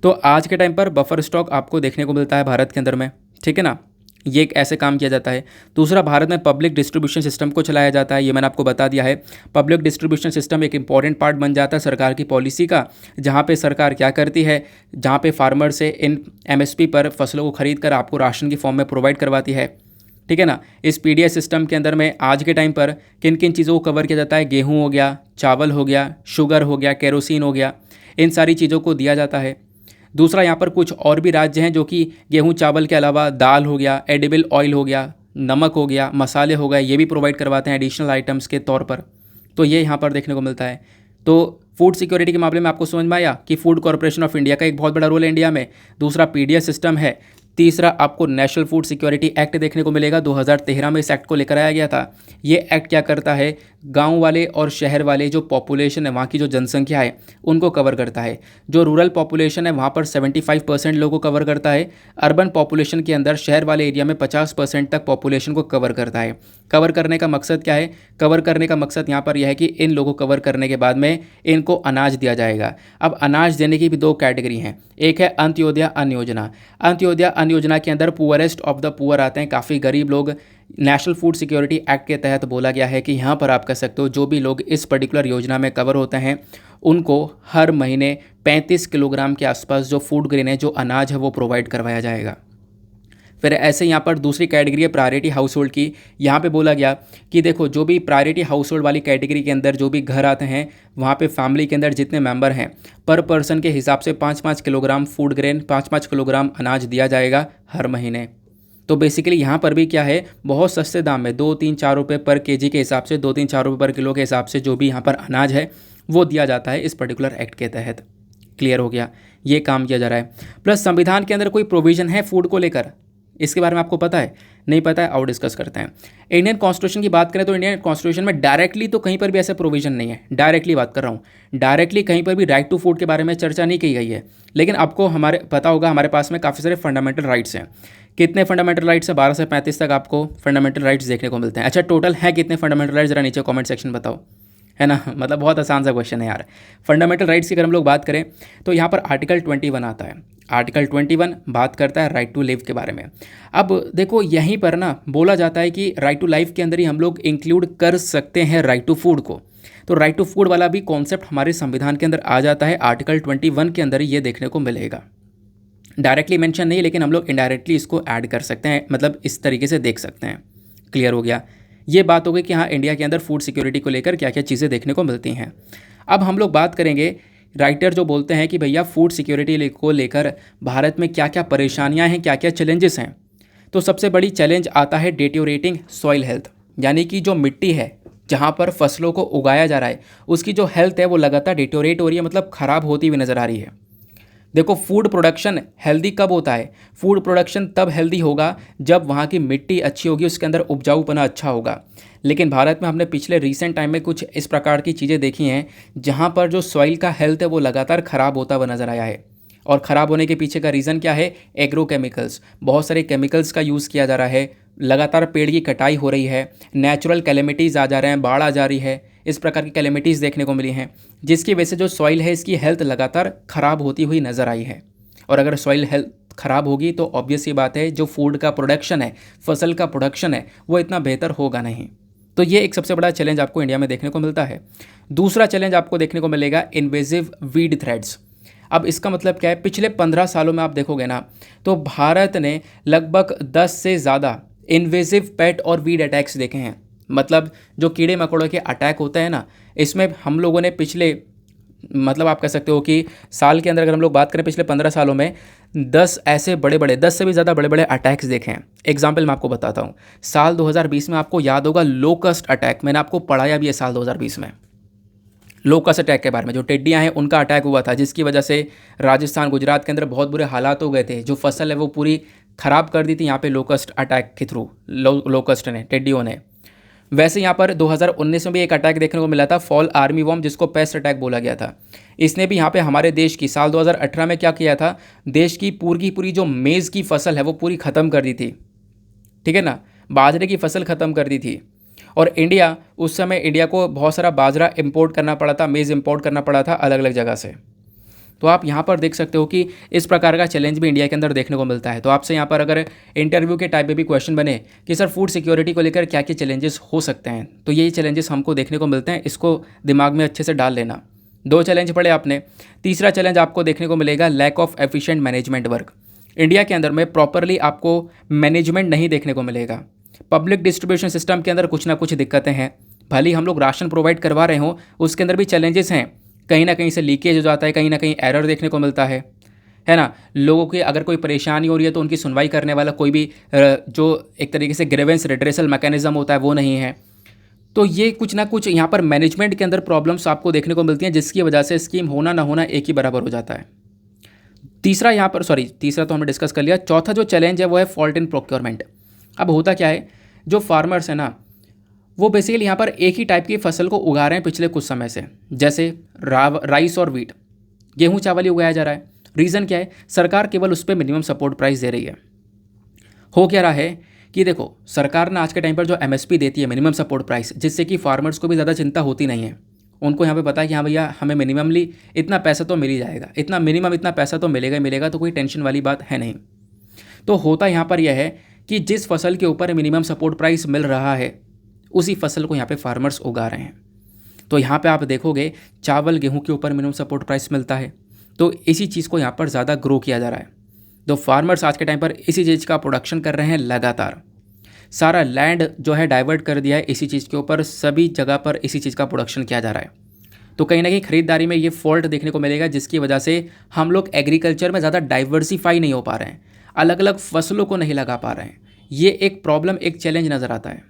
तो आज के टाइम पर बफर स्टॉक आपको देखने को मिलता है भारत के अंदर में, ठीक है ना, ये एक ऐसे काम किया जाता है। दूसरा, भारत में पब्लिक डिस्ट्रीब्यूशन सिस्टम को चलाया जाता है, ये मैंने आपको बता दिया है। पब्लिक डिस्ट्रीब्यूशन सिस्टम एक इंपॉर्टेंट पार्ट बन जाता है सरकार की पॉलिसी का, जहाँ पे सरकार क्या करती है, जहाँ पे फार्मर से इन एमएसपी पर फसलों को खरीद कर आपको राशन की फॉर्म में प्रोवाइड करवाती है, ठीक है ना। इस पीडीएस सिस्टम के अंदर में आज के टाइम पर किन किन चीज़ों को कवर किया जाता है, गेहूँ हो गया, चावल हो गया, शुगर हो गया, केरोसिन हो गया, इन सारी चीज़ों को दिया जाता है। दूसरा, यहाँ पर कुछ और भी राज्य हैं जो कि गेहूँ चावल के अलावा दाल हो गया, एडिबल ऑयल हो गया, नमक हो गया, मसाले हो गए, ये भी प्रोवाइड करवाते हैं एडिशनल आइटम्स के तौर पर। तो ये यहाँ पर देखने को मिलता है। तो फूड सिक्योरिटी के मामले में आपको समझ में आया कि फूड कॉरपोरेशन ऑफ इंडिया का एक बहुत बड़ा रोल है इंडिया में। दूसरा, पीडीएस सिस्टम है। तीसरा, आपको नेशनल फूड सिक्योरिटी एक्ट देखने को मिलेगा, 2013 में इस एक्ट को लेकर आया गया था। ये एक्ट क्या करता है, गांव वाले और शहर वाले जो पॉपुलेशन है, वहाँ की जो जनसंख्या है, उनको कवर करता है। जो रूरल पॉपुलेशन है वहाँ पर 75% लोगों को कवर करता है। अर्बन पॉपुलेशन के अंदर शहर वाले एरिया में 50% तक पॉपुलेशन को कवर करता है। कवर करने का मकसद क्या है? कवर करने का मकसद यहाँ पर यह है कि इन लोगों को कवर करने के बाद में इनको अनाज दिया जाएगा। अब अनाज देने की भी दो कैटेगरी हैं, एक है अंत्योदय अन्न योजना। अंत्योदय अन्न योजना के अंदर पुअरेस्ट ऑफ द पुअर आते हैं, काफ़ी गरीब लोग। नेशनल फूड सिक्योरिटी एक्ट के तहत बोला गया है कि यहाँ पर आप कह सकते हो जो भी लोग इस पर्टिकुलर योजना में कवर होते हैं उनको हर महीने 35 किलोग्राम के आसपास जो फूड ग्रेन है, जो अनाज है, वो प्रोवाइड करवाया जाएगा। फिर ऐसे यहाँ पर दूसरी कैटेगरी है प्रायोरिटी हाउस होल्ड की। यहाँ पे बोला गया कि देखो जो भी प्रायोरिटी हाउस होल्ड वाली कैटेगरी के अंदर जो भी घर आते हैं, वहाँ पे फैमिली के अंदर जितने मेंबर हैं पर पर्सन के हिसाब से 5-5 किलोग्राम फूड ग्रेन, 5-5 किलोग्राम अनाज दिया जाएगा हर महीने। तो बेसिकली यहाँ पर भी क्या है, बहुत सस्ते दाम में 2-3-4 रुपये पर केजी के हिसाब से, 2-3-4 रुपये पर किलो के हिसाब से जो भी यहाँ पर अनाज है वो दिया जाता है इस पर्टिकुलर एक्ट के तहत। क्लियर हो गया, ये काम किया जा रहा है। प्लस संविधान के अंदर कोई प्रोविज़न है फूड को लेकर, इसके बारे में आपको पता है? नहीं पता है? आओ डिस्कस करते हैं। इंडियन कॉन्स्टिट्यूशन की बात करें तो इंडियन कॉन्स्टिट्यूशन में डायरेक्टली तो कहीं पर भी ऐसा प्रोविजन नहीं है। डायरेक्टली बात कर रहा हूँ, डायरेक्टली कहीं पर भी राइट टू फूड के बारे में चर्चा नहीं की गई है। लेकिन आपको हमारे पता होगा हमारे पास में काफ़ी सारे फंडामेंटल राइट्स हैं। कितने फंडामेंटल राइट्स है? 12 से 35 तक आपको फंडामेंटल राइट्स देखने को मिलते हैं। अच्छा, टोटल है कितने फंडामेंटल राइट्स? जरा नीचे कमेंट सेक्शन बताओ, है ना। मतलब बहुत आसान सा क्वेश्चन है यार। फंडामेंटल राइट्स की अगर हम लोग बात करें तो यहाँ पर आर्टिकल 21 आता है। आर्टिकल 21 बात करता है राइट टू लिव के बारे में। अब देखो यहीं पर ना बोला जाता है कि राइट टू लाइफ के अंदर ही हम लोग इंक्लूड कर सकते हैं राइट टू फूड को। तो राइट टू फूड वाला भी कॉन्सेप्ट हमारे संविधान के अंदर आ जाता है। आर्टिकल 21 के अंदर ही ये देखने को मिलेगा। डायरेक्टली मेंशन नहीं, लेकिन हम लोग इनडायरेक्टली इसको ऐड कर सकते हैं, मतलब इस तरीके से देख सकते हैं। क्लियर हो गया, ये बात हो गई कि हाँ इंडिया के अंदर फूड सिक्योरिटी को लेकर क्या क्या चीज़ें देखने को मिलती हैं। अब हम लोग बात करेंगे, राइटर जो बोलते हैं कि भैया फूड सिक्योरिटी को लेकर भारत में क्या क्या परेशानियां हैं, क्या क्या चैलेंजेस हैं। तो सबसे बड़ी चैलेंज आता है डिटेरियोरेटिंग सॉइल हेल्थ, यानी कि जो मिट्टी है जहाँ पर फसलों को उगाया जा रहा है उसकी जो हेल्थ है वो लगातार डिटेरियोरेट हो रही है, मतलब ख़राब होती हुई नज़र आ रही है। देखो फूड प्रोडक्शन हेल्दी कब होता है? फूड प्रोडक्शन तब हेल्दी होगा जब वहाँ की मिट्टी अच्छी होगी, उसके अंदर उपजाऊपना अच्छा होगा। लेकिन भारत में हमने पिछले रीसेंट टाइम में कुछ इस प्रकार की चीज़ें देखी हैं जहाँ पर जो सॉइल का हेल्थ है वो लगातार ख़राब होता हुआ नज़र आया है। और ख़राब होने के पीछे का रीज़न क्या है? एग्रो केमिकल्स, बहुत सारे केमिकल्स का यूज़ किया जा रहा है, लगातार पेड़ की कटाई हो रही है, नेचुरल कैलेमिटीज़ आ जा रहे हैं, बाढ़ आ जा रही है, इस प्रकार की कैलेमिटीज़ देखने को मिली हैं, जिसकी वजह से जो सॉइल है इसकी हेल्थ लगातार ख़राब होती हुई नज़र आई है। और अगर सॉइल हेल्थ ख़राब होगी तो ऑब्वियस सी बात है जो फूड का प्रोडक्शन है, फसल का प्रोडक्शन है, वो इतना बेहतर होगा नहीं। तो ये एक सबसे बड़ा चैलेंज आपको इंडिया में देखने को मिलता है। दूसरा चैलेंज आपको देखने को मिलेगा इन्वेजिव वीड थ्रेड्स। अब इसका मतलब क्या है? पिछले 15 सालों में आप देखोगे ना तो भारत ने लगभग 10 से ज़्यादा इन्वेजिव पेट और वीड अटैक्स देखे हैं। मतलब जो कीड़े मकोड़ों के अटैक होते हैं ना, इसमें हम लोगों ने पिछले, मतलब आप कह सकते हो कि साल के अंदर अगर हम लोग बात करें पिछले 15 सालों में 10 ऐसे बड़े बड़े, 10 से भी ज़्यादा बड़े बड़े अटैक्स देखे हैं। एग्जाम्पल मैं आपको बताता हूँ। साल 2020 में आपको याद होगा लोकस्ट अटैक, मैंने आपको पढ़ाया भी है साल 2020 में लोकस्ट अटैक के बारे में। जो टिड्डियाँ हैं उनका अटैक हुआ था, जिसकी वजह से राजस्थान गुजरात के अंदर बहुत बुरे हालात हो गए थे। जो फसल है वो पूरी ख़राब कर दी थी यहाँ पे लोकस्ट अटैक के थ्रू, लोकस्ट ने, टिड्डियों ने। वैसे यहाँ पर 2019 में भी एक अटैक देखने को मिला था, फॉल आर्मी वॉर्म, जिसको पेस्ट अटैक बोला गया था। इसने भी यहाँ पे हमारे देश की साल 2018 में क्या किया था, देश की पूरी जो मेज़ की फसल है वो पूरी ख़त्म कर दी थी, ठीक है ना, बाजरे की फसल ख़त्म कर दी थी। और इंडिया, उस समय इंडिया को बहुत सारा बाजरा इंपोर्ट करना पड़ा था, मेज़ इंपोर्ट करना पड़ा था अलग अलग जगह से। तो आप यहाँ पर देख सकते हो कि इस प्रकार का चैलेंज भी इंडिया के अंदर देखने को मिलता है। तो आपसे यहाँ पर अगर इंटरव्यू के टाइप में भी क्वेश्चन बने कि सर फूड सिक्योरिटी को लेकर क्या क्या चैलेंजेस हो सकते हैं, तो यही चैलेंजेस हमको देखने को मिलते हैं। इसको दिमाग में अच्छे से डाल लेना। 2 चैलेंज पढ़े आपने। तीसरा चैलेंज आपको देखने को मिलेगा lack of efficient management work. India के अंदर में प्रॉपरली आपको मैनेजमेंट नहीं देखने को मिलेगा। पब्लिक डिस्ट्रीब्यूशन सिस्टम के अंदर कुछ ना कुछ दिक्कतें हैं। भले ही हम लोग राशन प्रोवाइड करवा रहे हों, उसके अंदर भी चैलेंजेस हैं। कहीं ना कहीं से लीकेज हो जाता है, कहीं ना कहीं एरर देखने को मिलता है ना। लोगों की अगर कोई परेशानी हो रही है तो उनकी सुनवाई करने वाला कोई भी जो एक तरीके से ग्रीवेंस रिड्रेसल मैकेनिज्म होता है वो नहीं है। तो ये कुछ ना कुछ यहाँ पर मैनेजमेंट के अंदर प्रॉब्लम्स आपको देखने को मिलती हैं, जिसकी वजह से स्कीम होना ना होना एक ही बराबर हो जाता है। तीसरा तो हमने डिस्कस कर लिया। चौथा जो चैलेंज है वो है फॉल्ट इन प्रोक्योरमेंट। अब होता क्या है, जो फार्मर्स है ना वो बेसिकली यहाँ पर एक ही टाइप की फसल को उगा रहे हैं पिछले कुछ समय से, जैसे राइस और वीट, गेहूँ चावल ही उगाया जा रहा है। रीज़न क्या है? सरकार केवल उस पर मिनिमम सपोर्ट प्राइस दे रही है। हो क्या रहा है कि देखो, सरकार ने आज के टाइम पर जो MSP देती है, मिनिमम सपोर्ट प्राइस, जिससे कि फार्मर्स को भी ज़्यादा चिंता होती नहीं है। उनको यहाँ पे पता है कि हाँ भैया हमें मिनिममली इतना पैसा तो मिल ही जाएगा, इतना पैसा तो मिलेगा ही मिलेगा, तो कोई टेंशन वाली बात है नहीं। तो होता यहाँ पर यह है कि जिस फसल के ऊपर मिनिमम सपोर्ट प्राइस मिल रहा है उसी फसल को यहाँ पे फार्मर्स उगा रहे हैं। तो यहाँ पे आप देखोगे चावल गेहूँ के ऊपर मिनिमम सपोर्ट प्राइस मिलता है, तो इसी चीज़ को यहाँ पर ज़्यादा ग्रो किया जा रहा है। तो फार्मर्स आज के टाइम पर इसी चीज़ का प्रोडक्शन कर रहे हैं लगातार। सारा लैंड जो है डाइवर्ट कर दिया है इसी चीज़ के ऊपर, सभी जगह पर इसी चीज़ का प्रोडक्शन किया जा रहा है। तो कहीं ना कहीं खरीदारी में ये फॉल्ट देखने को मिलेगा, जिसकी वजह से हम लोग एग्रीकल्चर में ज़्यादा डाइवर्सिफाई नहीं हो पा रहे हैं, अलग अलग फसलों को नहीं लगा पा रहे हैं। ये एक प्रॉब्लम, एक चैलेंज नज़र आता है।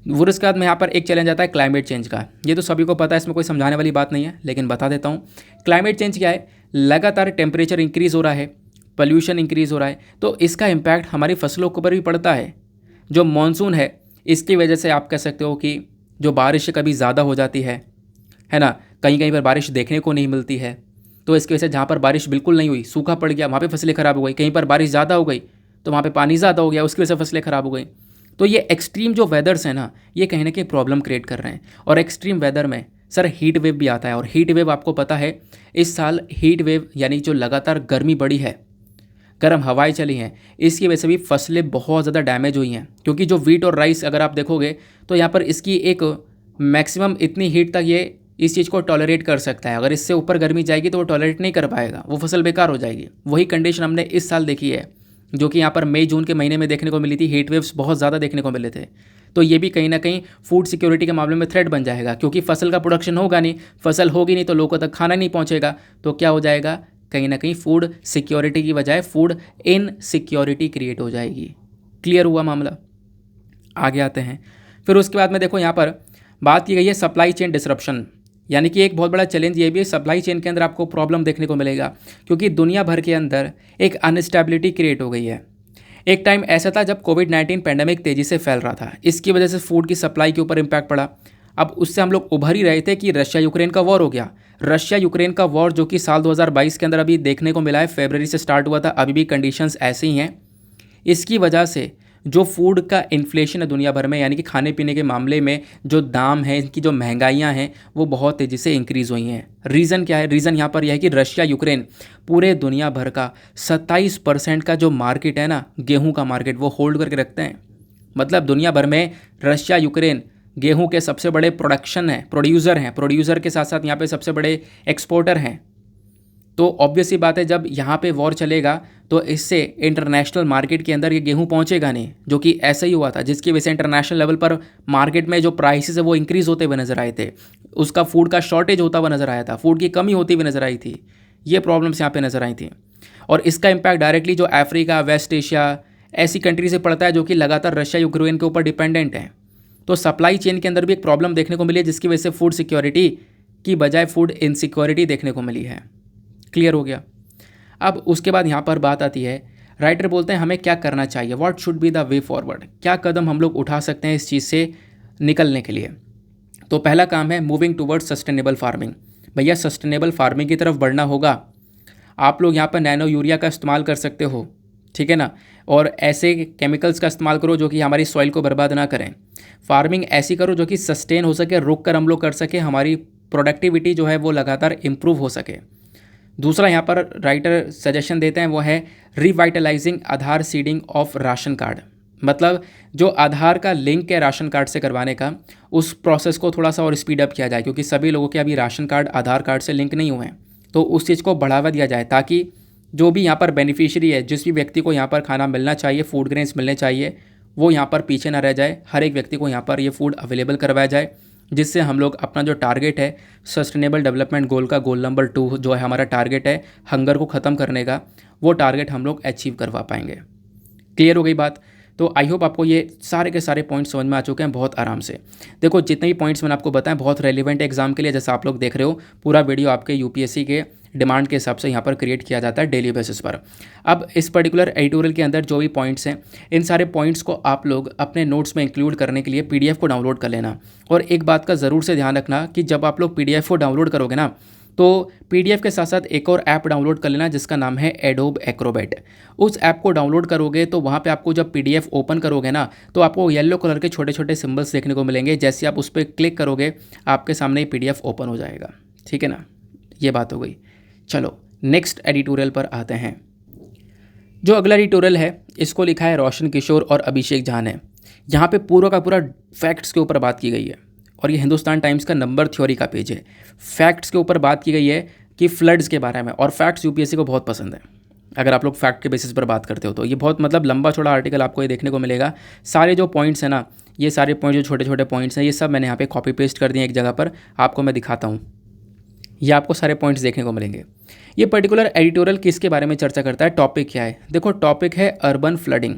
फिर उसके बाद में यहाँ पर एक चैलेंज आता है क्लाइमेट चेंज का। ये तो सभी को पता है, इसमें कोई समझाने वाली बात नहीं है, लेकिन बता देता हूँ। क्लाइमेट चेंज क्या है? लगातार टेम्परेचर इंक्रीज़ हो रहा है, पोल्यूशन इंक्रीज़ हो रहा है, तो इसका इम्पैक्ट हमारी फसलों के ऊपर भी पड़ता है। जो मानसून है इसकी वजह से आप कह सकते हो कि जो बारिश कभी ज़्यादा हो जाती है ना, कहीं कहीं पर बारिश देखने को नहीं मिलती है। तो इसकी वजह से जहाँ पर बारिश बिल्कुल नहीं हुई, सूखा पड़ गया, वहाँ पे फसलें ख़राब हो गई। कहीं पर बारिश ज़्यादा हो गई तो वहाँ पे पानी ज़्यादा हो गया, उसकी वजह से फसलें ख़राब हो गई। तो ये एक्सट्रीम जो वेदर्स हैं ना, ये कहीं ना कहीं प्रॉब्लम क्रिएट कर रहे हैं। और एक्सट्रीम वेदर में सर हीट वेव भी आता है, और हीट वेव आपको पता है इस साल हीट वेव यानी जो लगातार गर्मी बढ़ी है, गर्म हवाएं चली हैं, इसकी वजह से भी फसलें बहुत ज़्यादा डैमेज हुई हैं। क्योंकि जो वीट और राइस अगर आप देखोगे तो यहाँ पर इसकी एक मैक्सिमम इतनी हीट तक ये इस चीज़ को टॉलरेट कर सकता है। अगर इससे ऊपर गर्मी जाएगी तो वो टॉलरेट नहीं कर पाएगा, वो फसल बेकार हो जाएगी। वही कंडीशन हमने इस साल देखी है, जो कि यहाँ पर मई जून के महीने में देखने को मिली थी। हीट वेव्स बहुत ज़्यादा देखने को मिले थे। तो ये भी कहीं ना कहीं फूड सिक्योरिटी के मामले में थ्रेट बन जाएगा, क्योंकि फसल का प्रोडक्शन होगा नहीं, फसल होगी नहीं तो लोगों तक खाना नहीं पहुँचेगा। तो क्या हो जाएगा? कहीं ना कहीं फूड सिक्योरिटी की बजाय फूड इनसिक्योरिटी क्रिएट हो जाएगी। क्लियर हुआ मामला? आगे आते हैं। फिर उसके बाद में देखो यहाँ पर बात की गई है सप्लाई चेन डिसरप्शन, यानी कि एक बहुत बड़ा चैलेंज ये भी है, सप्लाई चेन के अंदर आपको प्रॉब्लम देखने को मिलेगा, क्योंकि दुनिया भर के अंदर एक अनस्टेबिलिटी क्रिएट हो गई है। एक टाइम ऐसा था जब कोविड-19 पैंडेमिक तेज़ी से फैल रहा था, इसकी वजह से फूड की सप्लाई के ऊपर इम्पैक्ट पड़ा। अब उससे हम लोग उभर ही रहे थे कि रशिया यूक्रेन का वॉर हो गया। रशिया यूक्रेन का वॉर जो कि साल 2022 के अंदर अभी देखने को मिला है, फरवरी से स्टार्ट हुआ था, अभी भी कंडीशंस ऐसे ही हैं। इसकी वजह से जो फूड का इन्फ्लेशन है दुनिया भर में, यानी कि खाने पीने के मामले में जो दाम है, इनकी जो महंगाइयाँ हैं, वो बहुत तेज़ी से इंक्रीज़ हुई हैं। रीज़न क्या है? रीज़न यहाँ पर यह है कि रशिया यूक्रेन पूरे दुनिया भर का 27% का जो मार्केट है ना, गेहूं का मार्केट, वो होल्ड करके रखते हैं। मतलब दुनिया भर में रशिया यूक्रेन गेहूं के सबसे बड़े प्रोड्यूसर हैं, प्रोड्यूसर के साथ साथ यहाँ पे सबसे बड़े एक्सपोर्टर हैं। तो ऑब्वियस सी बात है, जब यहाँ पे वॉर चलेगा तो इससे इंटरनेशनल मार्केट के अंदर ये गेहूं पहुँचेगा नहीं, जो कि ऐसा ही हुआ था, जिसकी वजह से इंटरनेशनल लेवल पर मार्केट में जो प्राइसेस है वो इंक्रीज़ होते हुए नजर आए थे। उसका फूड का शॉर्टेज होता हुआ नजर आया था, फूड की कमी होती हुई नजर आई थी। ये प्रॉब्लम्स यहाँ पे नजर आई थी, और इसका इम्पैक्ट डायरेक्टली जो अफ्रीका, वेस्ट एशिया ऐसी कंट्री से पड़ता है जो कि लगातार रशिया यूक्रेन के ऊपर डिपेंडेंट है। तो सप्लाई चेन के अंदर भी एक प्रॉब्लम देखने को मिली है, जिसकी वजह से फूड सिक्योरिटी की बजाय फूड इनसिक्योरिटी देखने को मिली है। क्लियर हो गया? अब उसके बाद यहाँ पर बात आती है, राइटर बोलते हैं हमें क्या करना चाहिए, what should be the way forward, क्या कदम हम लोग उठा सकते हैं इस चीज़ से निकलने के लिए। तो पहला काम है मूविंग टूवर्ड्स सस्टेनेबल फार्मिंग। भैया सस्टेनेबल फार्मिंग की तरफ बढ़ना होगा। आप लोग यहाँ पर नैनो यूरिया का इस्तेमाल कर सकते हो, ठीक है ना, और ऐसे केमिकल्स का इस्तेमाल करो जो कि हमारी सॉइल को बर्बाद ना करें। फार्मिंग ऐसी करो जो कि सस्टेन हो सके, रुक कर हम लोग कर सके, हमारी प्रोडक्टिविटी जो है वो लगातार इम्प्रूव हो सके। दूसरा यहाँ पर राइटर सजेशन देते हैं वो है revitalising Aadhaar seeding of ration card. मतलब जो आधार का लिंक है राशन कार्ड से करवाने का, उस प्रोसेस को थोड़ा सा और स्पीड अप किया जाए, क्योंकि सभी लोगों के अभी राशन कार्ड आधार कार्ड से लिंक नहीं हुए हैं। तो उस चीज़ को बढ़ावा दिया जाए, ताकि जो भी यहाँ पर बेनिफिशियरी है, जिस भी व्यक्ति को यहाँ पर खाना मिलना चाहिए, फूड ग्रेन्स मिलने चाहिए, वो यहाँ पर पीछे ना रह जाए। हर एक व्यक्ति को यहाँ पर ये फूड अवेलेबल करवाया जाए, जिससे हम लोग अपना जो टारगेट है सस्टेनेबल डेवलपमेंट गोल का, गोल नंबर 2 जो है हमारा टारगेट है हंगर को ख़त्म करने का, वो टारगेट हम लोग अचीव करवा पाएंगे। क्लियर हो गई बात? तो आई होप आपको ये सारे के सारे पॉइंट्स समझ में आ चुके हैं बहुत आराम से। देखो जितने भी पॉइंट्स मैंने आपको बताएं बहुत रेलिवेंट है एग्जाम के लिए। जैसा आप लोग देख रहे हो, पूरा वीडियो आपके यूपीएससी के डिमांड के हिसाब से यहाँ पर क्रिएट किया जाता है डेली बेसिस पर। अब इस पर्टिकुलर एडिटोरियल के अंदर जो भी पॉइंट्स हैं, इन सारे पॉइंट्स को आप लोग अपने नोट्स में इंक्लूड करने के लिए पीडीएफ को डाउनलोड कर लेना। और एक बात का ज़रूर से ध्यान रखना कि जब आप लोग पीडीएफ को डाउनलोड करोगे ना, तो पीडीएफ के साथ साथ एक और ऐप डाउनलोड कर लेना जिसका नाम है एडोब एक्रोबैट। उस ऐप को डाउनलोड करोगे तो वहाँ पे आपको जब पीडीएफ ओपन करोगे ना, तो आपको येलो कलर के छोटे छोटे सिंबल्स देखने को मिलेंगे। जैसे आप उस पर क्लिक करोगे आपके सामने पीडीएफ ओपन हो जाएगा। ठीक है ना, ये बात हो गई। चलो नेक्स्ट एडिटोरियल पर आते हैं। जो अगला एडिटोरियल है इसको लिखा है रोशन किशोर और अभिषेक झा ने। यहाँ पे पूरा का पूरा फैक्ट्स के ऊपर बात की गई है और ये हिंदुस्तान टाइम्स का नंबर थ्योरी का पेज है। फैक्ट्स के ऊपर बात की गई है कि फ्लड्स के बारे में, और फैक्ट्स यूपीएससी को बहुत पसंद है। अगर आप लोग फैक्ट के बेसिस पर बात करते हो तो ये बहुत मतलब लंबा चौड़ा आर्टिकल आपको ये देखने को मिलेगा। सारे जो पॉइंट्स हैं ना, ये सारे पॉइंट जो छोटे छोटे पॉइंट्स हैं, ये सब मैंने यहाँ पे कॉपी पेस्ट कर दिए एक जगह पर, आपको मैं दिखाता हूँ। ये आपको सारे पॉइंट्स देखने को मिलेंगे। ये पर्टिकुलर एडिटोरियल किसके बारे में चर्चा करता है, टॉपिक क्या है? देखो टॉपिक है अर्बन फ्लडिंग।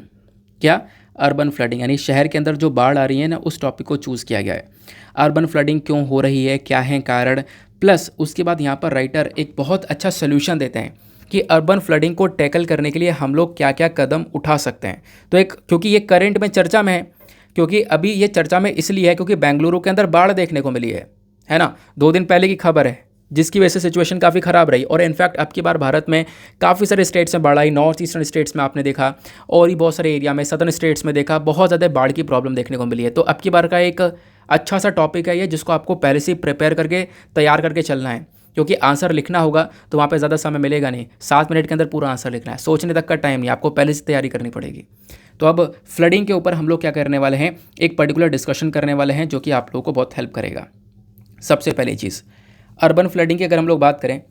क्या? अर्बन फ्लडिंग, यानी शहर के अंदर जो बाढ़ आ रही है ना, उस टॉपिक को चूज़ किया गया है। अर्बन फ्लडिंग क्यों हो रही है, क्या है कारण, प्लस उसके बाद यहाँ पर राइटर एक बहुत अच्छा सोल्यूशन देते हैं कि अर्बन फ्लडिंग को टैकल करने के लिए हम लोग क्या क्या कदम उठा सकते हैं। तो एक, क्योंकि ये करंट में चर्चा में है, क्योंकि अभी ये चर्चा में इसलिए है क्योंकि बेंगलुरु के अंदर बाढ़ देखने को मिली है ना, 2 दिन पहले की खबर है, जिसकी वजह से सिचुएशन काफ़ी ख़राब रही। और इनफैक्ट अब की बार भारत में काफ़ी सारे स्टेट्स में बाढ़ आई। नॉर्थ ईस्टर्न स्टेट्स में आपने देखा, और भी बहुत सारे एरिया में, सदर्न स्टेट्स में देखा, बहुत ज़्यादा बाढ़ की प्रॉब्लम देखने को मिली है। तो अब की बार का एक अच्छा सा टॉपिक है ये, जिसको आपको पहले से प्रिपेयर करके तैयार करके चलना है, क्योंकि आंसर लिखना होगा तो वहाँ पे ज़्यादा समय मिलेगा नहीं। 7 मिनट के अंदर पूरा आंसर लिखना है, सोचने तक का टाइम नहीं, आपको पहले से तैयारी करनी पड़ेगी। तो अब फ्लडिंग के ऊपर हम लोग क्या करने वाले हैं, एक पर्टिकुलर डिस्कशन करने वाले हैं जो कि आप लोगों को बहुत हेल्प करेगा। सबसे पहली चीज़, अर्बन फ्लडिंग की अगर हम लोग बात करें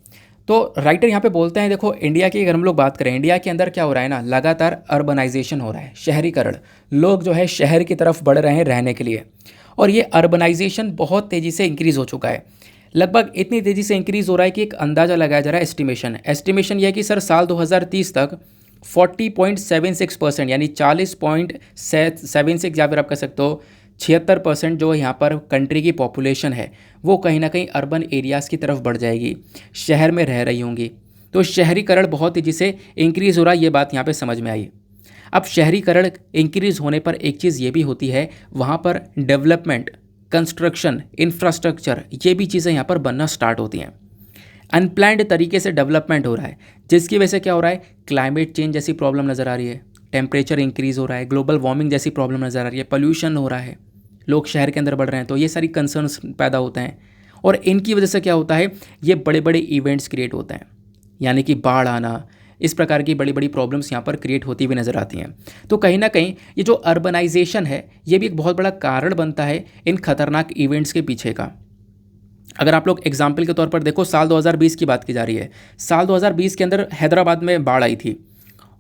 तो राइटर यहाँ पे बोलते हैं, देखो इंडिया की अगर हम लोग बात करें, इंडिया के अंदर क्या हो रहा है ना, लगातार अर्बनाइजेशन हो रहा है, शहरीकरण। लोग जो है शहर की तरफ बढ़ रहे हैं रहने के लिए, और ये अर्बनाइजेशन बहुत तेज़ी से इंक्रीज़ हो चुका है। लगभग इतनी तेज़ी से इंक्रीज़ हो रहा है कि एक अंदाज़ा लगाया जा रहा है, एस्टिमेशन यह है कि सर साल 2030 तक 40.76% यानी 40.76, या फिर आप कह सकते हो 76% जो यहाँ पर कंट्री की पॉपुलेशन है वो कहीं ना कहीं अर्बन एरियाज़ की तरफ बढ़ जाएगी, शहर में रह रही होंगी। तो शहरीकरण बहुत तेज़ी से इंक्रीज़ हो रहा है, ये बात यहाँ पे समझ में आई। अब शहरीकरण इंक्रीज़ होने पर एक चीज़ ये भी होती है, वहाँ पर डेवलपमेंट, कंस्ट्रक्शन, इंफ्रास्ट्रक्चर, ये भी चीज़ें यहाँ पर बनना स्टार्ट होती हैं। अनप्लान्ड तरीके से डेवलपमेंट हो रहा है, जिसकी वजह से क्या हो रहा है, क्लाइमेट चेंज जैसी प्रॉब्लम नज़र आ रही है, टेम्परेचर इंक्रीज़ हो रहा है, ग्लोबल वार्मिंग जैसी प्रॉब्लम नज़र आ रही है, पोल्यूशन हो रहा है, लोग शहर के अंदर बढ़ रहे हैं, तो ये सारी कंसर्न्स पैदा होते हैं। और इनकी वजह से क्या होता है, ये बड़े बड़े इवेंट्स क्रिएट होते हैं, यानी कि बाढ़ आना, इस प्रकार की बड़ी बड़ी प्रॉब्लम्स यहाँ पर क्रिएट होती हुई नज़र आती हैं। तो कहीं ना कहीं ये जो अर्बनाइजेशन है, ये भी एक बहुत बड़ा कारण बनता है इन खतरनाक इवेंट्स के पीछे का। अगर आप लोग एग्जाम्पल के तौर पर देखो, साल 2020 की बात की जा रही है। साल 2020 के अंदर हैदराबाद में बाढ़ आई थी,